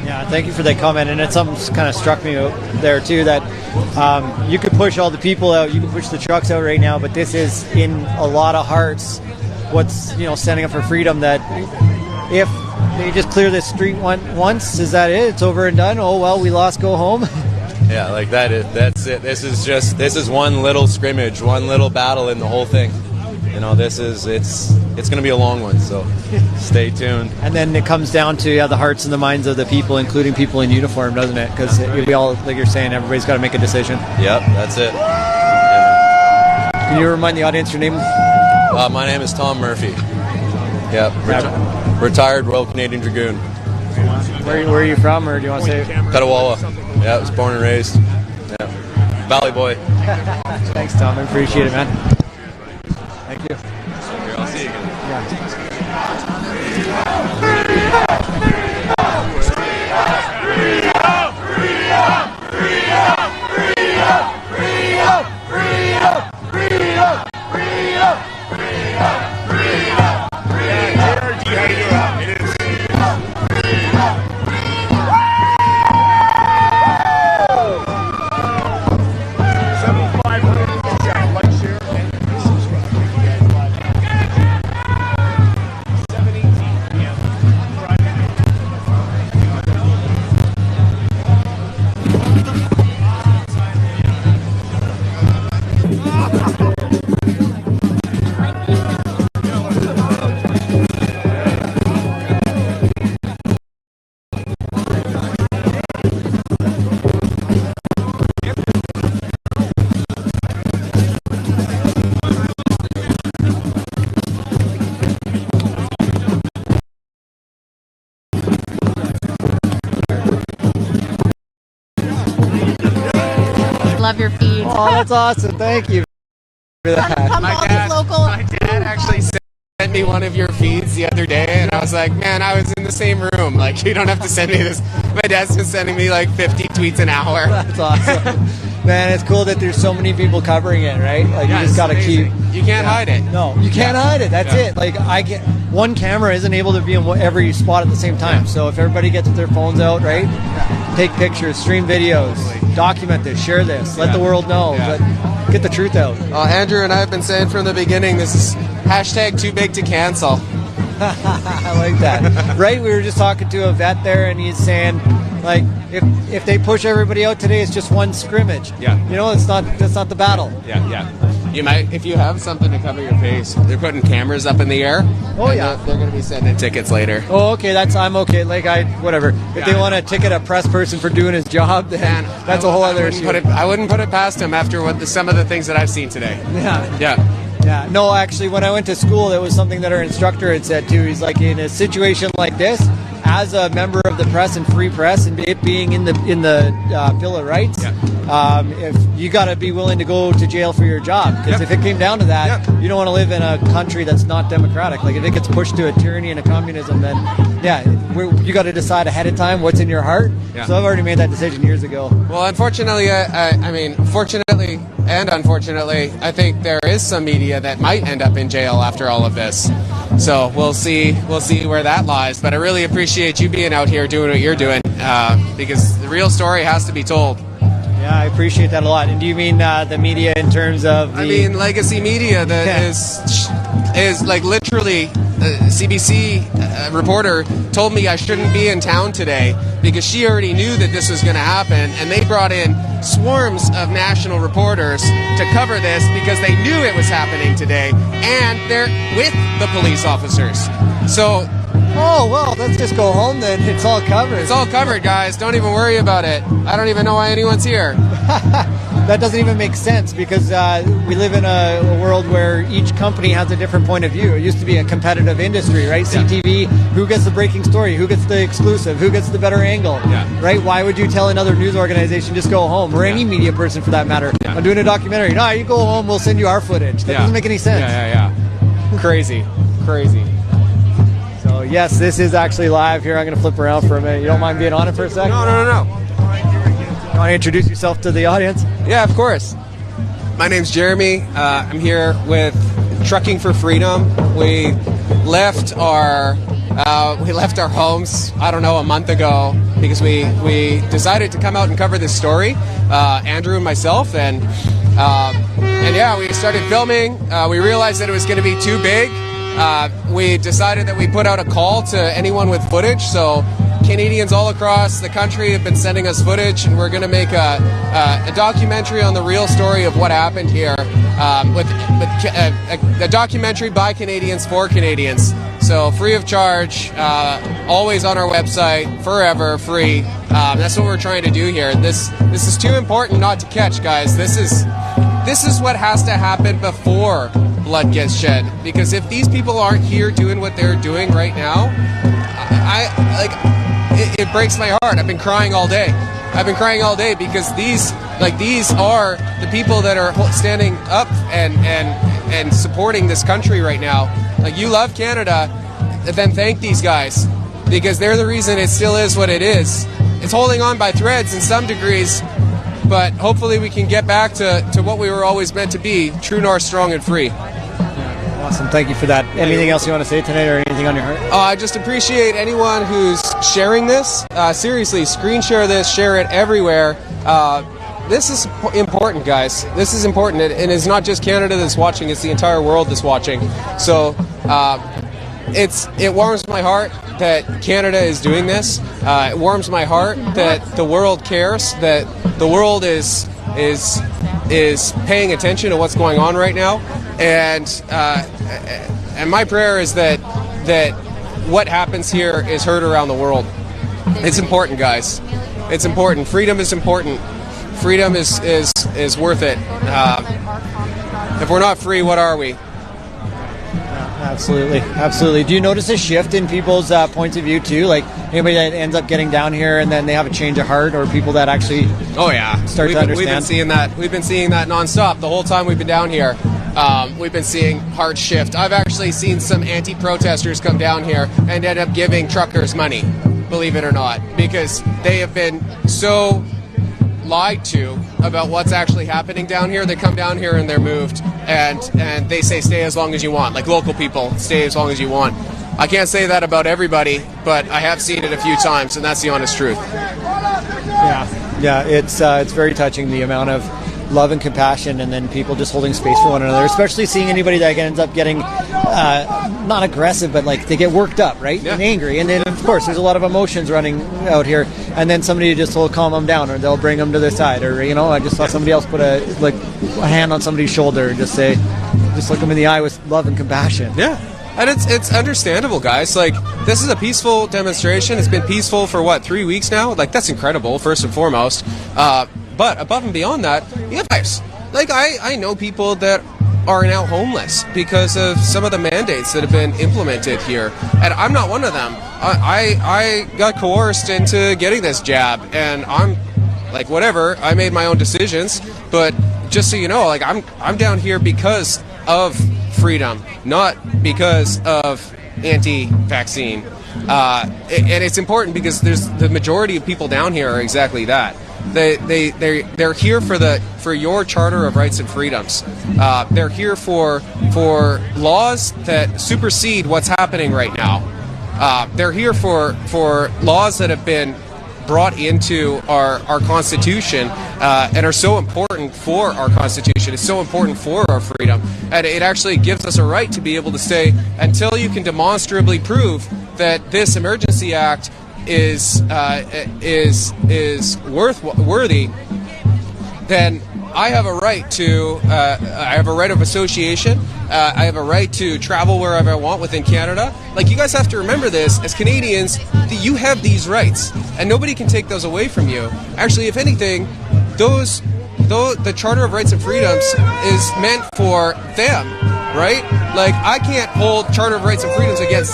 Speaker 13: Yeah, thank you for that comment. And it's something kind of struck me there too, that you could push all the people out, you can push the trucks out right now, but this is in a lot of hearts what's, standing up for freedom, that if they just clear this street once, is that it? It's over and done? Oh, well, we lost, go home?
Speaker 21: Yeah, like that's it. This is one little scrimmage, one little battle in the whole thing. It's going to be a long one, so stay tuned.
Speaker 13: And then it comes down to the hearts and the minds of the people, including people in uniform, doesn't it? Because we all, like you're saying, everybody's got to make a decision.
Speaker 21: Yep, that's it.
Speaker 13: Can you remind the audience your name?
Speaker 21: My name is Tom Murphy. Yep, retired Royal Canadian Dragoon.
Speaker 13: Where are you from, or do you want to say?
Speaker 21: Petawawa. Yeah, I was born and raised. Yeah, Valley boy.
Speaker 13: Thanks, Tom. I appreciate it, man. Thank you.
Speaker 21: I'll see you again.
Speaker 7: Love your feed.
Speaker 13: Oh, that's awesome. Thank you for that.
Speaker 7: My
Speaker 14: dad actually sent me one of your feeds the other day, and I was like, man, I was in the same room. Like, you don't have to send me this. My dad's been sending me like 50 tweets an hour.
Speaker 13: That's awesome. Man, it's cool that there's so many people covering it, right? Like, you just got to keep...
Speaker 14: You can't hide it.
Speaker 13: No, you can't hide it. That's it. Like, one camera isn't able to be in every spot at the same time. So if everybody gets their phones out, right? Take pictures, stream videos, document this, share this, let the world know, but get the truth out.
Speaker 14: Andrew and I have been saying from the beginning, this is hashtag too big to cancel.
Speaker 13: I like that. Right? We were just talking to a vet there, and he's saying, like, if they push everybody out today, it's just one scrimmage.
Speaker 14: Yeah.
Speaker 13: That's not the battle.
Speaker 14: Yeah. You might, if you have something to cover your face. They're putting cameras up in the air.
Speaker 13: Oh yeah,
Speaker 14: they're going to be sending tickets later.
Speaker 13: Oh, okay, I'm okay. Like whatever. If they want to ticket a press person for doing his job, then that's a whole other issue.
Speaker 14: I wouldn't put it past him after some of the things that I've seen today.
Speaker 13: Yeah. No, actually, when I went to school, that was something that our instructor had said too. He's like, in a situation like this, as a member of the press and free press, and it being in the Bill of Rights, if you got to be willing to go to jail for your job, because if it came down to that, you don't want to live in a country that's not democratic. Like if it gets pushed to a tyranny and a communism, then you got to decide ahead of time what's in your heart.
Speaker 14: Yeah.
Speaker 13: So I've already made that decision years ago.
Speaker 14: Well, unfortunately, fortunately and unfortunately, I think there is some media that might end up in jail after all of this. So we'll see where that lies. But I really appreciate you being out here doing what you're doing, because the real story has to be told.
Speaker 13: Yeah, I appreciate that a lot. And do you mean the media in terms of the...
Speaker 14: I mean legacy media that is like literally... CBC reporter told me I shouldn't be in town today because she already knew that this was going to happen, and they brought in swarms of national reporters to cover this because they knew it was happening today, and they're with the police officers. So...
Speaker 13: Oh, well, let's just go home then. It's all covered.
Speaker 14: It's all covered, guys. Don't even worry about it. I don't even know why anyone's here.
Speaker 13: That doesn't even make sense because we live in a world where each company has a different point of view. It used to be a competitive industry, right? CTV, who gets the breaking story? Who gets the exclusive? Who gets the better angle? Right? Why would you tell another news organization just go home? Or any media person for that matter. I'm doing a documentary. No, you go home, we'll send you our footage. That doesn't make any sense.
Speaker 14: Crazy.
Speaker 13: So yes, this is actually live here. I'm going to flip around for a minute. You don't mind being on it for a second?
Speaker 14: No.
Speaker 13: You want to introduce yourself to the audience?
Speaker 14: Yeah, of course. My name's Jeremy. I'm here with Trucking for Freedom. We left our homes, I don't know, a month ago because we decided to come out and cover this story. Andrew and myself, and we started filming. We realized that it was going to be too big. We decided that we put out a call to anyone with footage. So Canadians all across the country have been sending us footage, and we're going to make a documentary on the real story of what happened here, with a documentary by Canadians for Canadians. So free of charge, always on our website, forever free. That's what we're trying to do here. This is too important not to catch, guys. This is what has to happen before blood gets shed. Because if these people aren't here doing what they're doing right now, it breaks my heart. I've been crying all day. Because these are the people that are standing up and supporting this country right now. Like, you love Canada, then thank these guys, because they're the reason it still is what it is. It's holding on by threads in some degrees, but hopefully we can get back to what we were always meant to be, true north, strong and free.
Speaker 13: Awesome, thank you for that. Anything else you want to say tonight, or anything on your heart?
Speaker 14: I just appreciate anyone who's sharing this. Seriously, screen share this, share it everywhere. This is important, guys. This is important, and it's not just Canada that's watching, it's the entire world that's watching. So it warms my heart that Canada is doing this. It warms my heart that the world cares, that the world is paying attention to what's going on right now. And my prayer is that what happens here is heard around the world. It's important, guys. It's important. Freedom is important. Freedom is worth it. If we're not free, what are we?
Speaker 13: Absolutely. Do you notice a shift in people's points of view too? Like anybody that ends up getting down here and then they have a change of heart, or people that actually start to understand?
Speaker 14: We've been seeing that. We've been seeing that nonstop the whole time we've been down here. We've been seeing hearts shift. I've actually seen some anti-protesters come down here and end up giving truckers money, believe it or not, because they have been so lied to about what's actually happening down here. They come down here and they're moved, and they say stay as long as you want. Like local people, stay as long as you want. I can't say that about everybody, but I have seen it a few times, and that's the honest truth.
Speaker 13: Yeah, it's very touching, the amount of love and compassion, and then people just holding space for one another, especially seeing anybody that ends up getting not aggressive, but like they get worked up, right? And angry. And then, of course, there's a lot of emotions running out here, and then somebody just will calm them down, or they'll bring them to their side, or, you know, I just saw somebody else put a hand on somebody's shoulder and just look them in the eye with love and compassion.
Speaker 14: Yeah. And it's understandable, guys. Like, this is a peaceful demonstration. It's been peaceful for, 3 weeks now? Like, that's incredible, first and foremost. But above and beyond that, you have lives. Like, I know people that are now homeless because of some of the mandates that have been implemented here. And I'm not one of them. I got coerced into getting this jab, and I'm, like, whatever. I made my own decisions. But just so you know, like, I'm down here because of freedom, not because of anti-vaccine. And it's important because there's the majority of people down here are exactly that. They're here for your Charter of Rights and Freedoms. They're here for laws that supersede what's happening right now. They're here for laws that have been brought into our Constitution and are so important for our Constitution. It's so important for our freedom, and it actually gives us a right to be able to say, until you can demonstrably prove that this emergency act is worthy, then I have a right to I have a right of association. I have a right to travel wherever I want within Canada. Like, you guys have to remember this as Canadians, that you have these rights, and nobody can take those away from you. Actually, if anything, the Charter of Rights and Freedoms is meant for them, right? Like, I can't hold Charter of Rights and Freedoms against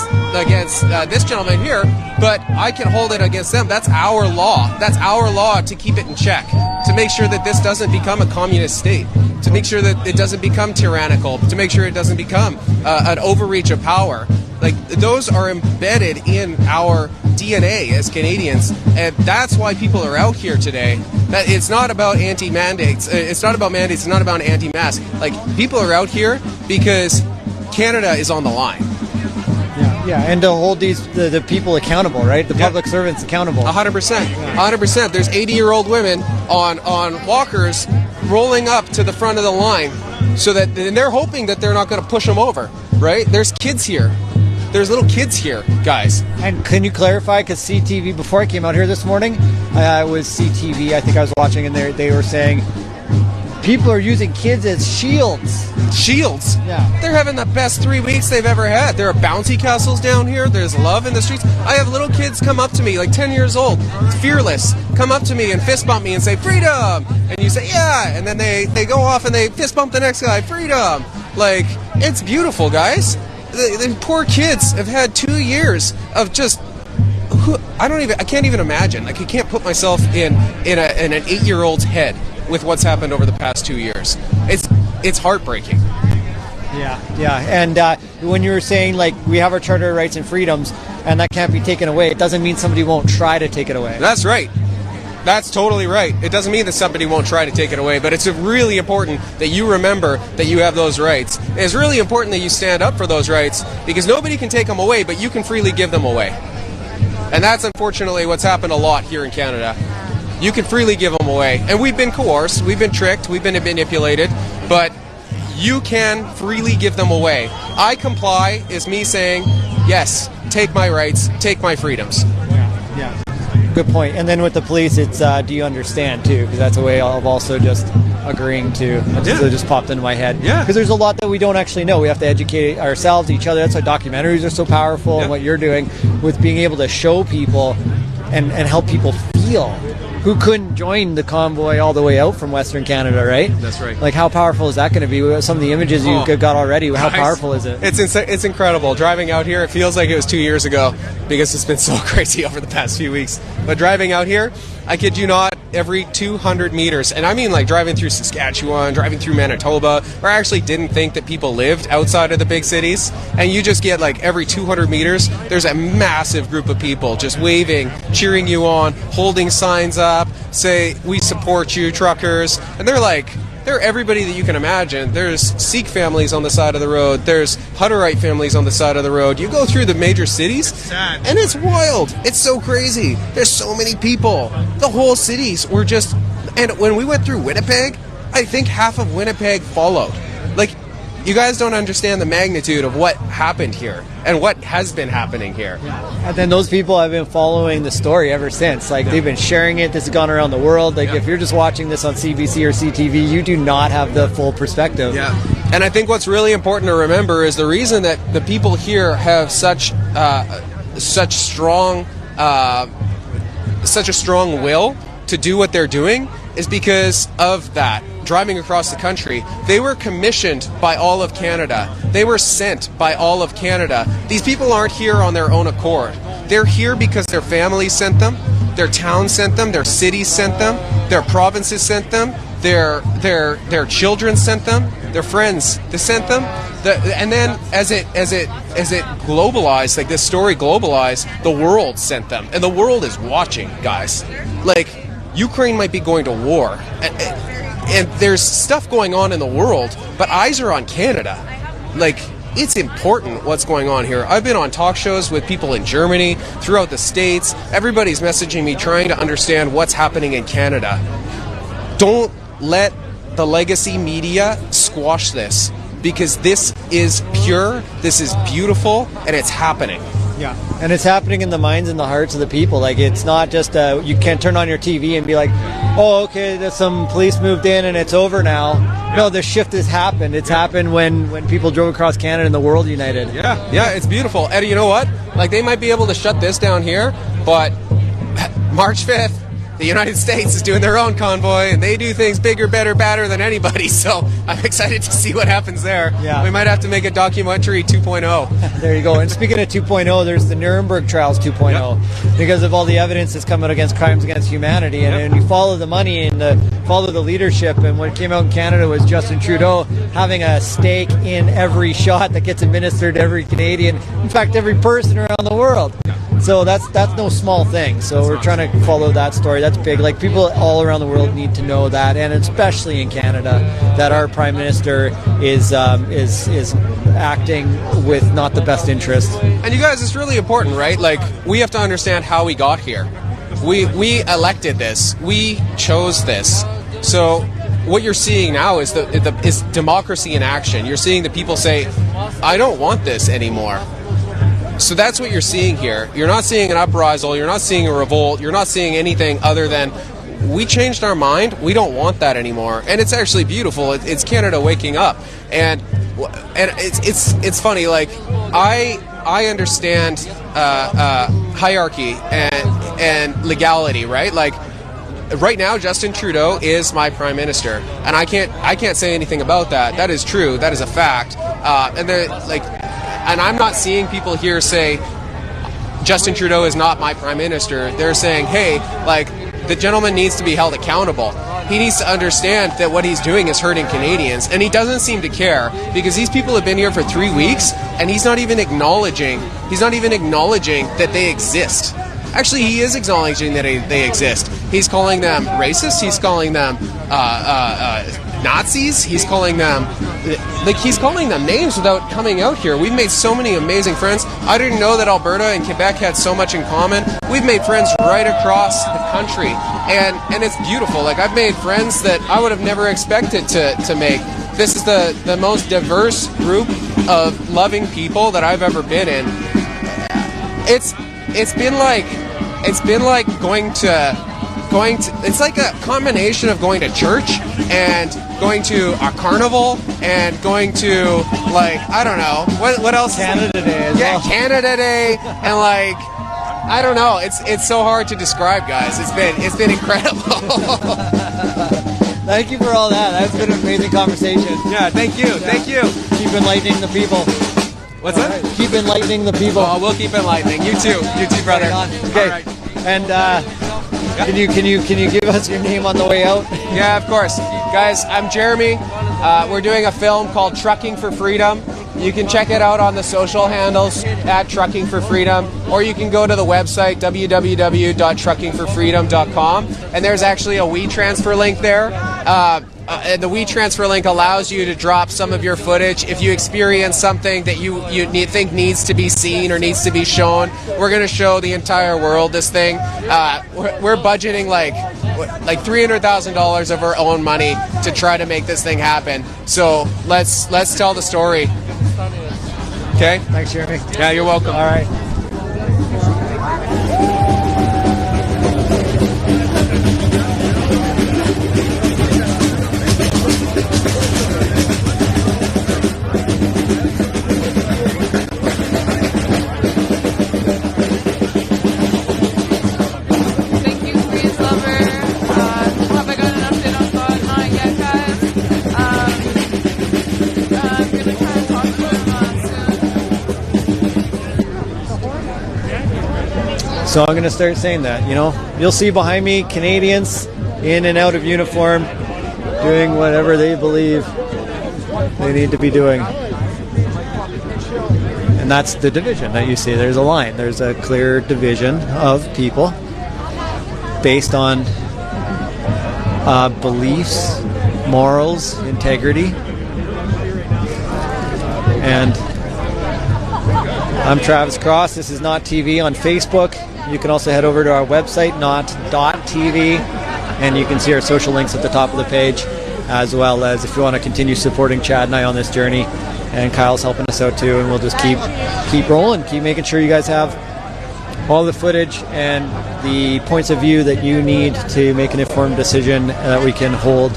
Speaker 14: this gentleman here, but I can hold it against them. That's our law. That's our law to keep it in check, to make sure that this doesn't become a communist state, to make sure that it doesn't become tyrannical, to make sure it doesn't become an overreach of power. Like, those are embedded in our DNA as Canadians, and that's why people are out here today. That it's not about anti-mandates. It's not about mandates. It's not about anti-mask. Like, people are out here because Canada is on the line.
Speaker 13: Yeah, and to hold the people accountable, right? The public servants accountable.
Speaker 14: 100%. 100%. There's 80-year-old women on walkers rolling up to the front of the line, so that and they're hoping that they're not going to push them over, right? There's kids here. There's little kids here, guys.
Speaker 13: And can you clarify, because CTV, before I came out here this morning, it was CTV, I think I was watching, and they were saying people are using kids as shields.
Speaker 14: Shields?
Speaker 13: Yeah.
Speaker 14: They're having the best 3 weeks they've ever had. There are bouncy castles down here. There's love in the streets. I have little kids come up to me, like 10 years old, fearless, come up to me and fist bump me and say, "Freedom!" And you say, "Yeah," and then they go off and they fist bump the next guy, "Freedom!" Like, it's beautiful, guys. The poor kids have had 2 years of just, I can't even imagine. Like, I can't put myself in an 8-year-old's head with what's happened over the past 2 years. It's heartbreaking.
Speaker 13: Yeah. And when you were saying, like, we have our Charter of Rights and Freedoms, and that can't be taken away, it doesn't mean somebody won't try to take it away.
Speaker 14: That's right. That's totally right. It doesn't mean that somebody won't try to take it away, but it's really important that you remember that you have those rights. It's really important that you stand up for those rights, because nobody can take them away, but you can freely give them away. And that's unfortunately what's happened a lot here in Canada. You can freely give them away. And we've been coerced, we've been tricked, we've been manipulated, but you can freely give them away. I comply is me saying, yes, take my rights, take my freedoms.
Speaker 13: Yeah. Good point. And then with the police, it's do you understand too? Because that's a way of also just agreeing to. It just popped into my head.
Speaker 14: Yeah.
Speaker 13: Because there's a lot that we don't actually know. We have to educate ourselves, each other. That's why documentaries are so powerful, and what you're doing with being able to show people and help people feel who couldn't join the convoy all the way out from Western Canada, right?
Speaker 14: That's right.
Speaker 13: Like, how powerful is that going to be? Some of the images you got already, how powerful is it?
Speaker 14: It's incredible. Driving out here, it feels like it was 2 years ago, because it's been so crazy over the past few weeks. But driving out here, I kid you not, every 200 meters, and I mean like driving through Saskatchewan, driving through Manitoba, where I actually didn't think that people lived outside of the big cities, and you just get like every 200 meters, there's a massive group of people just waving, cheering you on, holding signs up, say, "We support you, truckers," and they're everybody that you can imagine. There's Sikh families on the side of the road. There's Hutterite families on the side of the road. You go through the major cities, and it's wild. It's so crazy. There's so many people. The whole cities were just... And when we went through Winnipeg, I think half of Winnipeg followed. Like, you guys don't understand the magnitude of what happened here and what has been happening here.
Speaker 13: And then those people have been following the story ever since. Like, they've been sharing it. This has gone around the world. Like, if you're just watching this on CBC or CTV, you do not have the full perspective.
Speaker 14: Yeah. And I think what's really important to remember is the reason that the people here have such a strong will to do what they're doing is because of that. Driving across the country, they were commissioned by all of Canada. They were sent by all of Canada. These people aren't here on their own accord. They're here because their families sent them, their towns sent them, their cities sent them, their provinces sent them, their children sent them, their friends they sent them. And then as it globalized, like this story globalized, the world sent them, and the world is watching, guys. Like, Ukraine might be going to war. And there's stuff going on in the world, but eyes are on Canada. Like, it's important what's going on here. I've been on talk shows with people in Germany, throughout the States. Everybody's messaging me trying to understand what's happening in Canada. Don't let the legacy media squash this, because this is pure, this is beautiful, and it's happening.
Speaker 13: Yeah, and it's happening in the minds and the hearts of the people. Like, it's not just you can't turn on your TV and be like, oh, okay, there's some police moved in and it's over now. No, the shift has happened. It's happened when people drove across Canada and the world united.
Speaker 14: Yeah, it's beautiful. And you know what? Like, they might be able to shut this down here, but March 5th, the United States is doing their own convoy, and they do things bigger, better, badder than anybody, so I'm excited to see what happens there.
Speaker 13: Yeah.
Speaker 14: We might have to make a documentary 2.0.
Speaker 13: There you go. And speaking of 2.0, there's the Nuremberg trials 2.0, because of all the evidence that's come out against crimes against humanity, and you follow the money and follow the leadership, and what came out in Canada was Justin Trudeau having a stake in every shot that gets administered to every Canadian, in fact, every person around the world. So that's no small thing. So we're trying to follow that story. That's big. Like, people all around the world need to know that, and especially in Canada, that our Prime Minister is acting with not the best interest.
Speaker 14: And you guys, it's really important, right? Like, we have to understand how we got here. We elected this. We chose this. So what you're seeing now is is democracy in action. You're seeing the people say, I don't want this anymore. So that's what you're seeing here. You're not seeing an uprisal. You're not seeing a revolt. You're not seeing anything other than, we changed our mind. We don't want that anymore. And it's actually beautiful. It's Canada waking up. And it's funny. Like, I understand hierarchy and legality, right? Like, right now, Justin Trudeau is my Prime Minister, and I can't say anything about that. That is true. That is a fact. And I'm not seeing people here say, Justin Trudeau is not my Prime Minister. They're saying, hey, like, the gentleman needs to be held accountable. He needs to understand that what he's doing is hurting Canadians, and he doesn't seem to care, because these people have been here for 3 weeks, and he's not even acknowledging that they exist. Actually, he is acknowledging that they exist. He's calling them racist. He's calling them Nazis. He's calling them names without coming out here. We've made so many amazing friends. I didn't know that Alberta and Quebec had so much in common. We've made friends right across the country, and it's beautiful. Like, I've made friends that I would have never expected to make. This is the most diverse group of loving people that I've ever been in. It's been like going to it's like a combination of going to church and going to a carnival and going to, like, I don't know, what else?
Speaker 13: Canada Day as well.
Speaker 14: Canada Day, and, like, I don't know, it's so hard to describe, guys. It's been incredible.
Speaker 13: Thank you for all that. That's been an amazing conversation.
Speaker 14: Yeah, thank you.
Speaker 13: Keep enlightening the people.
Speaker 14: What's that?
Speaker 13: Keep enlightening the people.
Speaker 14: Oh, we'll keep enlightening. You too, brother.
Speaker 13: Okay.
Speaker 14: Right.
Speaker 13: And can you give us your name on the way out?
Speaker 14: Yeah, of course. Guys, I'm Jeremy. We're doing a film called Trucking for Freedom. You can check it out on the social handles at Trucking for Freedom, or you can go to the website www.truckingforfreedom.com, and there's actually a WeTransfer link there. And the WeTransfer link allows you to drop some of your footage. If you experience something that you think needs to be seen or needs to be shown, we're going to show the entire world this thing. We're budgeting like like $300,000 of our own money to try to make this thing happen. So let's tell the story. Okay.
Speaker 13: Thanks, Jeremy.
Speaker 14: Yeah, you're welcome.
Speaker 13: All right. So I'm going to start saying that, You'll see behind me Canadians in and out of uniform doing whatever they believe they need to be doing. And that's the division that you see. There's a line. There's a clear division of people based on beliefs, morals, integrity. And I'm Travis Cross. This is Not TV on Facebook. You can also head over to our website, not.tv, and you can see our social links at the top of the page, as well as if you want to continue supporting Chad and I on this journey. And Kyle's helping us out too, and we'll just keep rolling, keep making sure you guys have all the footage and the points of view that you need to make an informed decision, that we can hold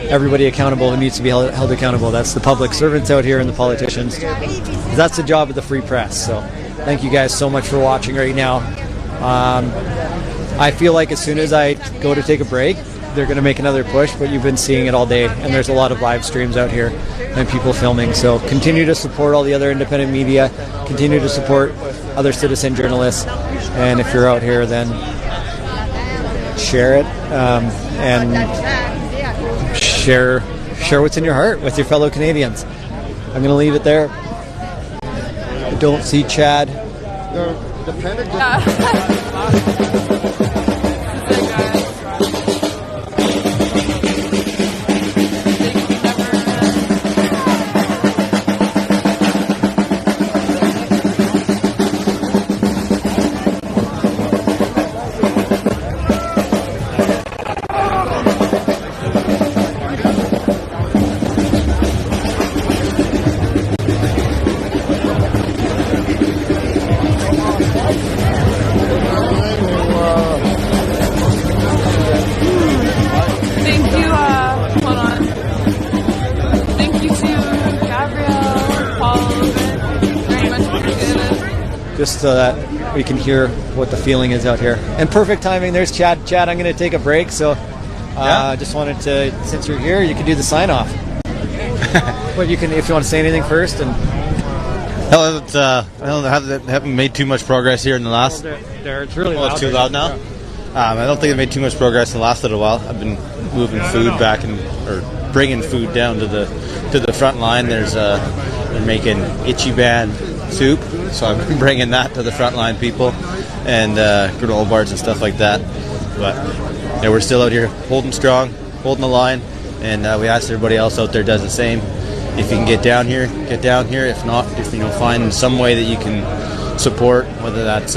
Speaker 13: everybody accountable who needs to be held accountable. That's the public servants out here and the politicians. That's the job of the free press. So thank you guys so much for watching right now. I feel like as soon as I go to take a break, they're going to make another push, but you've been seeing it all day, and there's a lot of live streams out here and people filming. So continue to support all the other independent media, continue to support other citizen journalists, and if you're out here, then share it, and share what's in your heart with your fellow Canadians. I'm going to leave it there. I don't see Chad. Just so that we can hear what the feeling is out here. And perfect timing, there's Chad. Chad, I'm going to take a break, so just wanted to, since you're here, you can do the sign-off. But you can, if you want to say anything first. And
Speaker 12: I haven't made too much progress here in the last...
Speaker 13: It's really
Speaker 12: loud. It's too loud now? I don't think I've made too much progress in the last little while. I've been moving food back or bringing food down to the front line. They're making Ichiban soup, so I've been bringing that to the frontline people, and granola bars and stuff like that. But yeah, we're still out here holding strong, holding the line, and we ask everybody else out there does the same. If you can get down here, get down here. If not, find some way that you can support, whether that's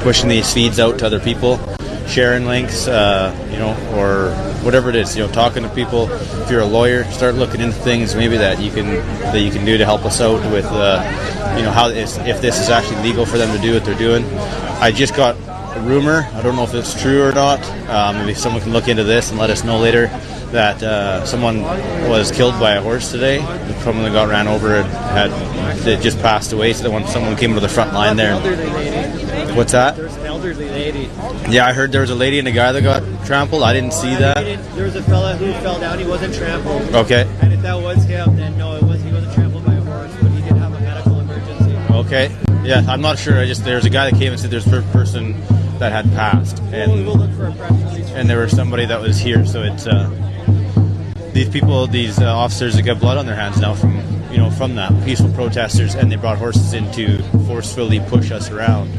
Speaker 12: pushing these feeds out to other people, sharing links, or whatever it is, talking to people. If you're a lawyer, start looking into things maybe that you can do to help us out with, how if this is actually legal for them to do what they're doing. I just got a rumor. I don't know if it's true or not. Maybe someone can look into this and let us know later that someone was killed by a horse today. Someone that got ran over that just passed away. So someone came to the front line there. What's that?
Speaker 13: There's an elderly lady.
Speaker 12: Yeah, I heard there was a lady and a guy that got trampled. I didn't see that.
Speaker 13: There was a fella who fell down. He wasn't trampled.
Speaker 12: Okay.
Speaker 13: And if that was him, then no, he wasn't trampled by a horse, but he did have a medical emergency.
Speaker 12: Okay. Yeah, I'm not sure. There's a guy that came and said there's a person that had passed, and
Speaker 13: we'll look for a press release.
Speaker 12: And there was somebody that was here. So it's these officers that got blood on their hands now from that peaceful protesters, and they brought horses in to forcefully push us around.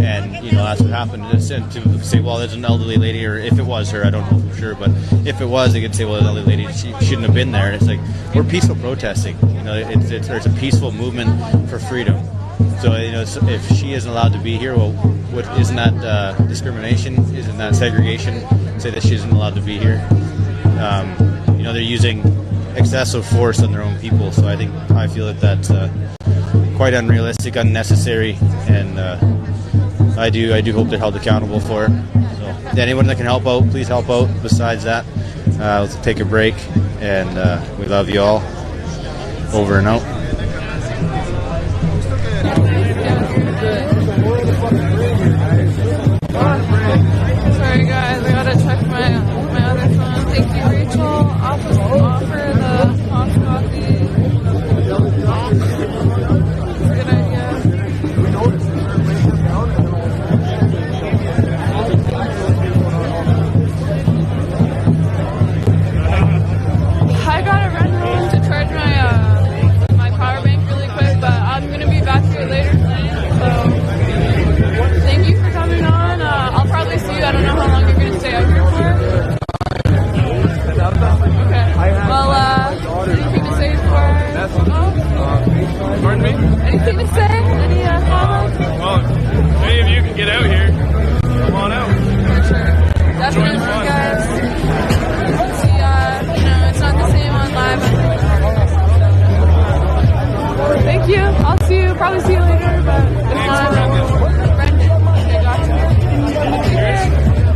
Speaker 12: And that's what happened. And to say, well, there's an elderly lady, or if it was her, I don't know for sure, but if it was, they could say, well, an elderly lady, she shouldn't have been there. And it's like, we're peaceful protesting. It's a peaceful movement for freedom. So if she isn't allowed to be here, well, isn't that discrimination? Isn't that segregation? Say that she isn't allowed to be here. They're using excessive force on their own people. So I feel that that's quite unrealistic, unnecessary, and I do hope they're held accountable for it. So anyone that can help out, please help out. Besides that, let's take a break, and we love you all. Over and out.
Speaker 18: Sorry guys, I gotta check my other phone. Thank you, Rachel. Offer the hot coffee. Good idea. I gotta run home to charge my power bank really quick, but I'm gonna be back here later tonight. So thank you for coming on. I'll probably see you. I don't know how long you're gonna stay out here for. Okay. Well, anything to say before?
Speaker 19: Pardon me?
Speaker 18: Anything to say? Any comments?
Speaker 19: Well, any of you can get out here. Come on out.
Speaker 18: For sure. Definitely, guys. See, it's not the same on live. Thank you. I'll see you. Probably see you later, but if not, Brendan. Okay, gotcha.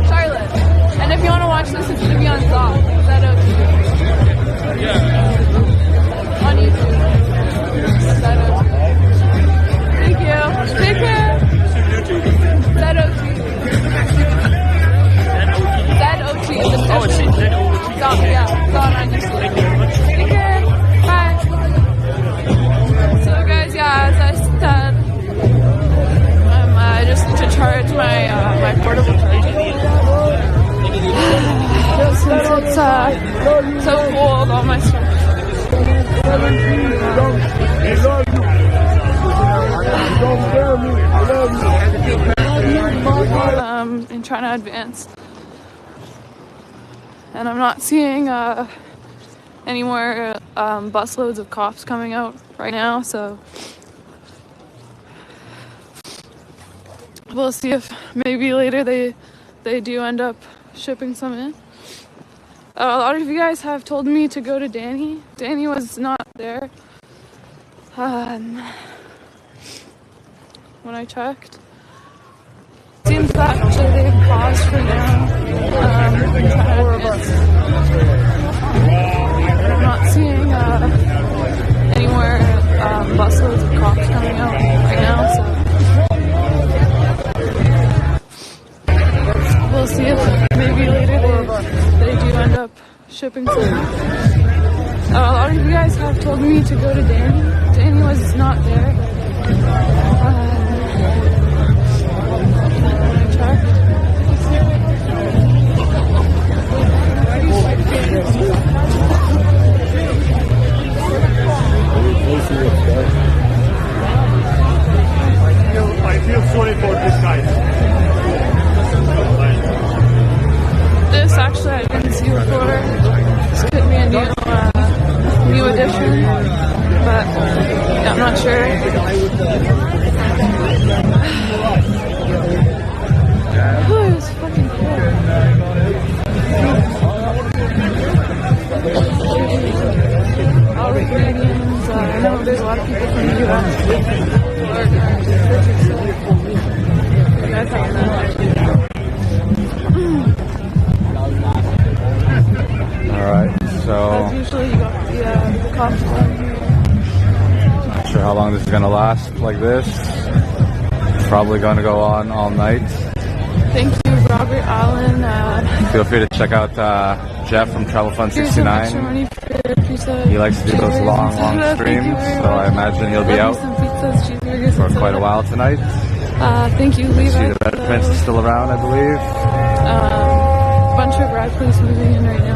Speaker 18: Charlotte. And if you want to watch this, it's going to be on Zop. Is that okay? Yeah. On YouTube. Is that okay? Thank you. Take care. Is that okay? Z-O-T. Oh, it's Zop, yeah. Zop on YouTube. Take care. Bye. So guys, yeah, as I said, I just need to charge my portable charger. Since it's so cold, all my stuff. And trying to advance. And I'm not seeing any more busloads of cops coming out right now, so we'll see if maybe later they do end up shipping some in. A lot of you guys have told me to go to Danny. Danny was not there when I checked. Seems that actually they've paused for now. I'm not seeing any more busloads of cops coming out right now, so we'll see if maybe later they do end up shipping some. A lot of you guys have told me to go to Danny. Danny was not there.
Speaker 23: I feel sorry for this guy.
Speaker 18: This actually I didn't see before. This could be a new edition, but yeah, I'm not sure. Oh, it was fucking cool. All the Canadians, I know there's a lot of people from the US.
Speaker 15: Alright, so
Speaker 18: usually you got the cops down here.
Speaker 15: Not sure how long this is going to last like this. It's probably going to go on all night.
Speaker 18: Thank you, Robert Allen.
Speaker 15: Feel free to check out Jeff from Travel Fun 69. He likes to do those long streams, so I imagine he'll be out for quite a while tonight.
Speaker 18: Thank you, Levi.
Speaker 15: See the Red Prince is still around, I believe.
Speaker 18: Bunch of rad police moving in right now.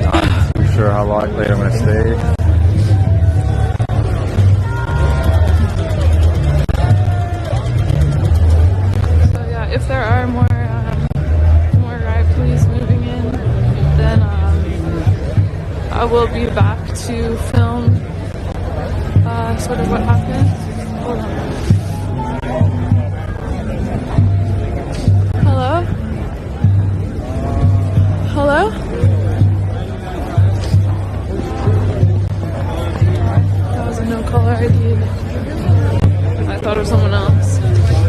Speaker 15: Not too sure how long late I'm going to stay.
Speaker 18: So yeah, if there are more rad police moving in, then I will be back to film sort of what happened. Hold on.